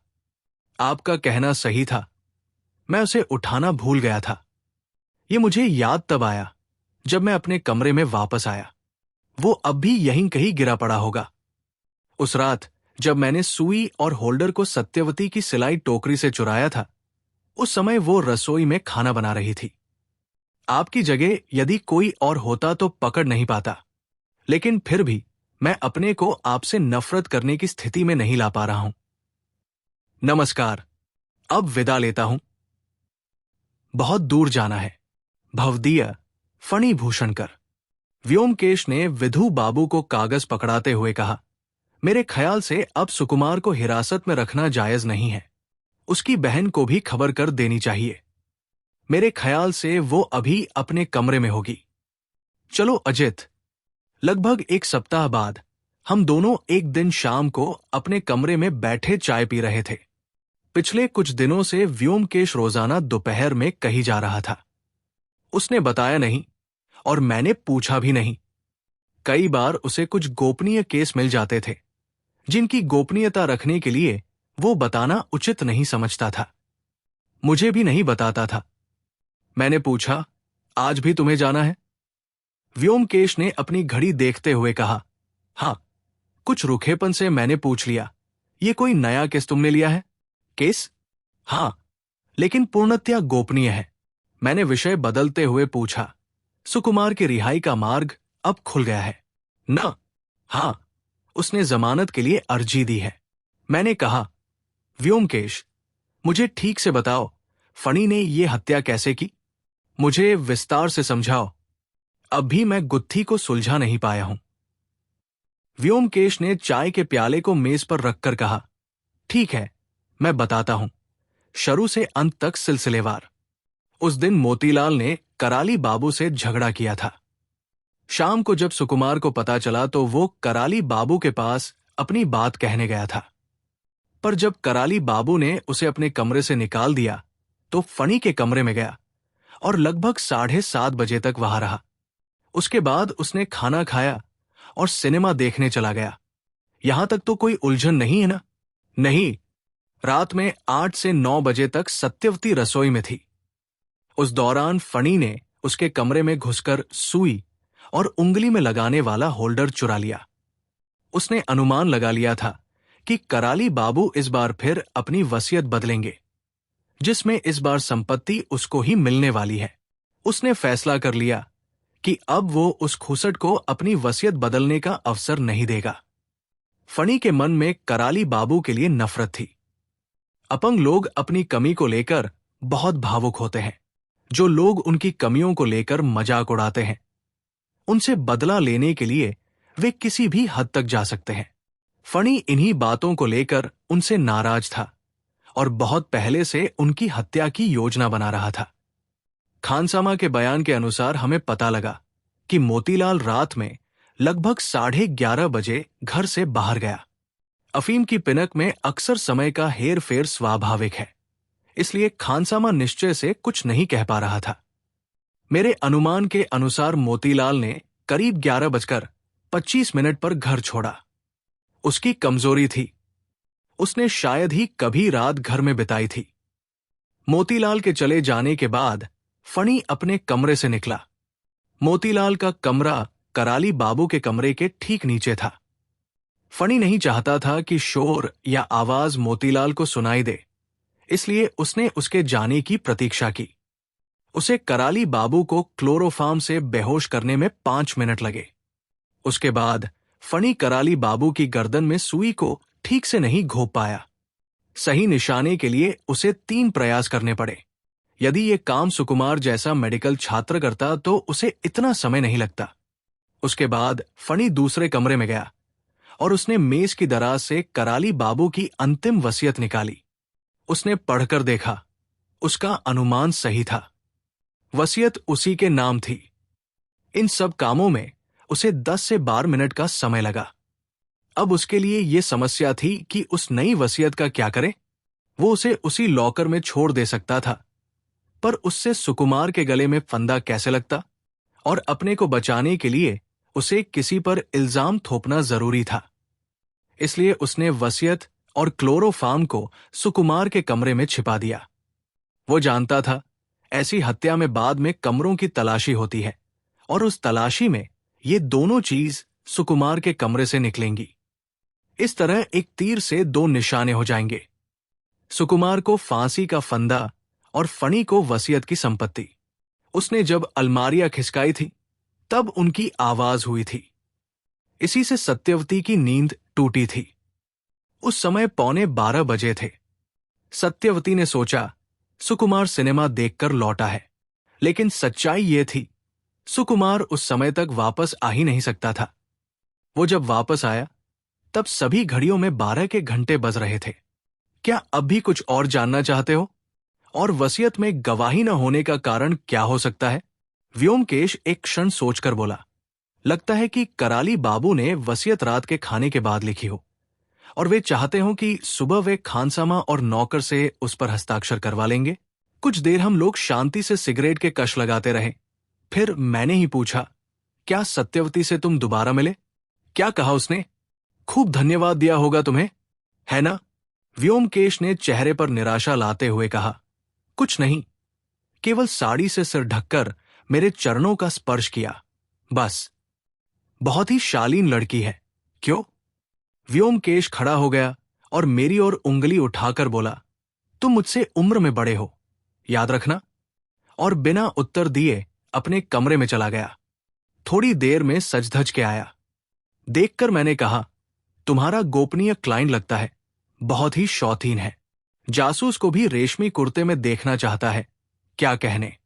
S2: आपका कहना सही था, मैं उसे उठाना भूल गया था। ये मुझे याद तब आया जब मैं अपने कमरे में वापस आया। वो अब भी यहीं कहीं गिरा पड़ा होगा। उस रात जब मैंने सुई और होल्डर को सत्यवती की सिलाई टोकरी से चुराया था, उस समय वो रसोई में खाना बना रही थी। आपकी जगह यदि कोई और होता तो पकड़ नहीं पाता, लेकिन फिर भी मैं अपने को आपसे नफरत करने की स्थिति में नहीं ला पा रहा हूं। नमस्कार, अब विदा लेता हूं। बहुत दूर जाना है। भवदीय फणिभूषणकर। व्योमकेश ने विधु बाबू को कागज पकड़ाते हुए कहा, मेरे ख्याल से अब सुकुमार को हिरासत में रखना जायज नहीं है। उसकी बहन को भी खबर कर देनी चाहिए। मेरे ख्याल से वो अभी अपने कमरे में होगी। चलो अजित। लगभग एक सप्ताह बाद हम दोनों एक दिन शाम को अपने कमरे में बैठे चाय पी रहे थे। पिछले कुछ दिनों से व्योमकेश रोजाना दोपहर में कहीं जा रहा था। उसने बताया नहीं और मैंने पूछा भी नहीं। कई बार उसे कुछ गोपनीय केस मिल जाते थे जिनकी गोपनीयता रखने के लिए वो बताना उचित नहीं समझता था। मुझे भी नहीं बताता था। मैंने पूछा, आज भी तुम्हें जाना है? व्योमकेश ने अपनी घड़ी देखते हुए कहा, हाँ। कुछ रुखेपन से मैंने पूछ लिया, ये कोई नया केस तुमने लिया है? केस? हाँ, लेकिन पूर्णतया गोपनीय है। मैंने विषय बदलते हुए पूछा, सुकुमार की रिहाई का मार्ग अब खुल गया है ना? हाँ, उसने जमानत के लिए अर्जी दी है। मैंने कहा, व्योमकेश, मुझे ठीक से बताओ, फणी ने ये हत्या कैसे की? मुझे विस्तार से समझाओ। अब भी मैं गुत्थी को सुलझा नहीं पाया हूं। व्योमकेश ने चाय के प्याले को मेज पर रखकर कहा, ठीक है, मैं बताता हूं, शुरू से अंत तक सिलसिलेवार। उस दिन मोतीलाल ने कराली बाबू से झगड़ा किया था। शाम को जब सुकुमार को पता चला तो वो कराली बाबू के पास अपनी बात कहने गया था। पर जब कराली बाबू ने उसे अपने कमरे से निकाल दिया तो फणी के कमरे में गया और लगभग 7:30 बजे तक वहां रहा। उसके बाद उसने खाना खाया और सिनेमा देखने चला गया। यहां तक तो कोई उलझन नहीं है ना? नहीं। रात में 8 से 9 बजे तक सत्यवती रसोई में थी। उस दौरान फणी ने उसके कमरे में घुसकर सुई और उंगली में लगाने वाला होल्डर चुरा लिया। उसने अनुमान लगा लिया था कि कराली बाबू इस बार फिर अपनी वसीयत बदलेंगे, जिसमें इस बार संपत्ति उसको ही मिलने वाली है। उसने फैसला कर लिया कि अब वो उस खुसट को अपनी वसीयत बदलने का अवसर नहीं देगा। फणी के मन में कराली बाबू के लिए नफरत थी। अपंग लोग अपनी कमी को लेकर बहुत भावुक होते हैं। जो लोग उनकी कमियों को लेकर मजाक उड़ाते हैं, उनसे बदला लेने के लिए वे किसी भी हद तक जा सकते हैं। फणी इन्हीं बातों को लेकर उनसे नाराज था और बहुत पहले से उनकी हत्या की योजना बना रहा था। खानसामा के बयान के अनुसार हमें पता लगा कि मोतीलाल रात में लगभग 11:30 बजे घर से बाहर गया। अफीम की पिनक में अक्सर समय का हेर फेर स्वाभाविक है, इसलिए खानसामा निश्चय से कुछ नहीं कह पा रहा था। मेरे अनुमान के अनुसार मोतीलाल ने करीब 11:25 पर घर छोड़ा। उसकी कमजोरी थी, उसने शायद ही कभी रात घर में बिताई थी। मोतीलाल के चले जाने के बाद फणी अपने कमरे से निकला। मोतीलाल का कमरा कराली बाबू के कमरे के ठीक नीचे था। फणी नहीं चाहता था कि शोर या आवाज मोतीलाल को सुनाई दे, इसलिए उसने उसके जाने की प्रतीक्षा की। उसे कराली बाबू को क्लोरोफार्म से बेहोश करने में 5 मिनट लगे। उसके बाद फणी कराली बाबू की गर्दन में सुई को ठीक से नहीं घोंप पाया। सही निशाने के लिए उसे 3 प्रयास करने पड़े। यदि ये काम सुकुमार जैसा मेडिकल छात्र करता तो उसे इतना समय नहीं लगता। उसके बाद फणी दूसरे कमरे में गया और उसने मेज की दराज से कराली बाबू की अंतिम वसीयत निकाली। उसने पढ़कर देखा, उसका अनुमान सही था। वसीयत उसी के नाम थी। इन सब कामों में उसे 10 से 12 मिनट का समय लगा। अब उसके लिए यह समस्या थी कि उस नई वसीयत का क्या करे। वो उसे उसी लॉकर में छोड़ दे सकता था, पर उससे सुकुमार के गले में फंदा कैसे लगता, और अपने को बचाने के लिए उसे किसी पर इल्जाम थोपना जरूरी था। इसलिए उसने वसीयत और क्लोरोफार्म को सुकुमार के कमरे में छिपा दिया। वो जानता था ऐसी हत्या में बाद में कमरों की तलाशी होती है और उस तलाशी में ये दोनों चीज सुकुमार के कमरे से निकलेंगी। इस तरह एक तीर से 2 निशाने हो जाएंगे। सुकुमार को फांसी का फंदा और फणी को वसीयत की संपत्ति। उसने जब अलमारियां खिसकाई थी तब उनकी आवाज हुई थी। इसी से सत्यवती की नींद टूटी थी। उस समय 11:45 बजे थे। सत्यवती ने सोचा सुकुमार सिनेमा देखकर लौटा है, लेकिन सच्चाई ये थी सुकुमार उस समय तक वापस आ ही नहीं सकता था। वो जब वापस आया तब सभी घड़ियों में 12 के घंटे बज रहे थे। क्या अब भी कुछ और जानना चाहते हो? और वसीयत में गवाही न होने का कारण क्या हो सकता है? व्योमकेश एक क्षण सोचकर बोला, लगता है कि कराली बाबू ने वसीयत रात के खाने के बाद लिखी हो और वे चाहते हो कि सुबह वे खानसामा और नौकर से उस पर हस्ताक्षर करवा लेंगे। कुछ देर हम लोग शांति से सिगरेट के कश लगाते रहे। फिर मैंने ही पूछा, क्या सत्यवती से तुम दोबारा मिले? क्या कहा उसने? खूब धन्यवाद दिया होगा तुम्हें, है ना? व्योमकेश ने चेहरे पर निराशा लाते हुए कहा, कुछ नहीं, केवल साड़ी से सिर ढककर मेरे चरणों का स्पर्श किया, बस। बहुत ही शालीन लड़की है, क्यों? व्योमकेश खड़ा हो गया और मेरी ओर उंगली उठाकर बोला, तुम मुझसे उम्र में बड़े हो, याद रखना। और बिना उत्तर दिए अपने कमरे में चला गया। थोड़ी देर में सज धज के आया। देखकर मैंने कहा, तुम्हारा गोपनीय क्लाइंट लगता है, बहुत ही शौकीन है। जासूस को भी रेशमी कुर्ते में देखना चाहता है, क्या कहने।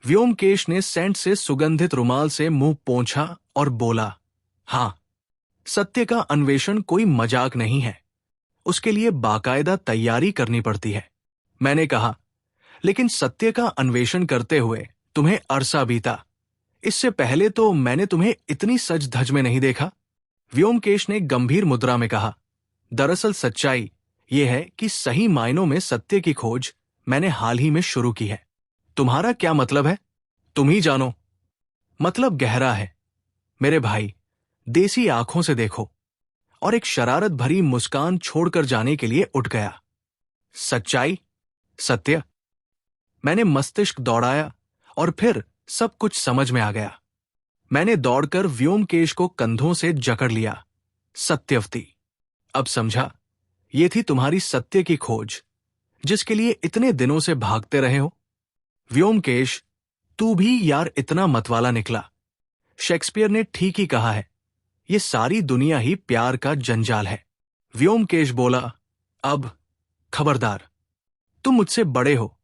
S2: व्योमकेश ने सेंट से सुगंधित रुमाल से मुंह पोंछा और बोला, हां, सत्य का अन्वेषण कोई मजाक नहीं है, उसके लिए बाकायदा तैयारी करनी पड़ती है। मैंने कहा, लेकिन सत्य का अन्वेषण करते हुए तुम्हें अरसा बीता, इससे पहले तो मैंने तुम्हें इतनी सज धज में नहीं देखा। व्योमकेश ने गंभीर मुद्रा में कहा, दरअसल सच्चाई यह है कि सही मायनों में सत्य की खोज मैंने हाल ही में शुरू की है। तुम्हारा क्या मतलब है? तुम ही जानो। मतलब गहरा है मेरे भाई, देसी आंखों से देखो। और एक शरारत भरी मुस्कान छोड़कर जाने के लिए उठ गया। सच्चाई, सत्य। मैंने मस्तिष्क दौड़ाया और फिर सब कुछ समझ में आ गया। मैंने दौड़कर व्योमकेश को कंधों से जकड़ लिया। सत्यवती, अब समझा, ये थी तुम्हारी सत्य की खोज, जिसके लिए इतने दिनों से भागते रहे हो। व्योमकेश, तू भी यार इतना मतवाला निकला। शेक्सपियर ने ठीक ही कहा है, ये सारी दुनिया ही प्यार का जंजाल है। व्योमकेश बोला, अब खबरदार, तुम मुझसे बड़े हो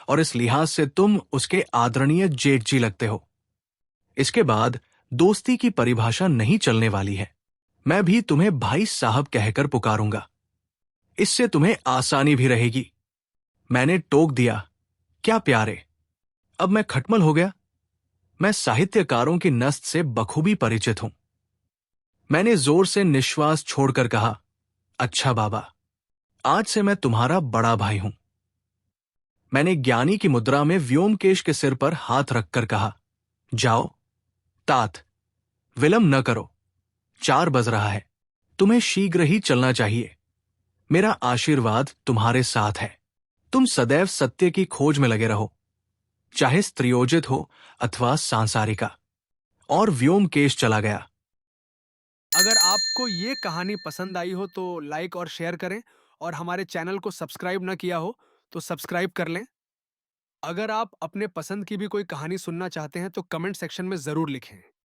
S2: और इस लिहाज से तुम उसके आदरणीय जेठ जी लगते हो। इसके बाद दोस्ती की परिभाषा नहीं चलने वाली है। मैं भी तुम्हें भाई साहब कहकर पुकारूंगा, इससे तुम्हें आसानी भी रहेगी। मैंने टोक दिया, क्या प्यारे, अब मैं खटमल हो गया। मैं साहित्यकारों की नस्ल से बखूबी परिचित हूं। मैंने जोर से निश्वास छोड़कर कहा, अच्छा बाबा, आज से मैं तुम्हारा बड़ा भाई हूं। मैंने ज्ञानी की मुद्रा में व्योमकेश के सिर पर हाथ रखकर कहा, जाओ तात, विलंब न करो, 4 बज रहा है, तुम्हें शीघ्र ही चलना चाहिए। मेरा आशीर्वाद तुम्हारे साथ है। तुम सदैव सत्य की खोज में लगे रहो, चाहे स्त्रियोजित हो अथवा सांसारिका। और व्योमकेश चला गया।
S3: अगर आपको ये कहानी पसंद आई हो तो लाइक और शेयर करें और हमारे चैनल को सब्सक्राइब ना किया हो तो सब्सक्राइब कर लें। अगर आप अपने पसंद की भी कोई कहानी सुनना चाहते हैं तो कमेंट सेक्शन में ज़रूर लिखें।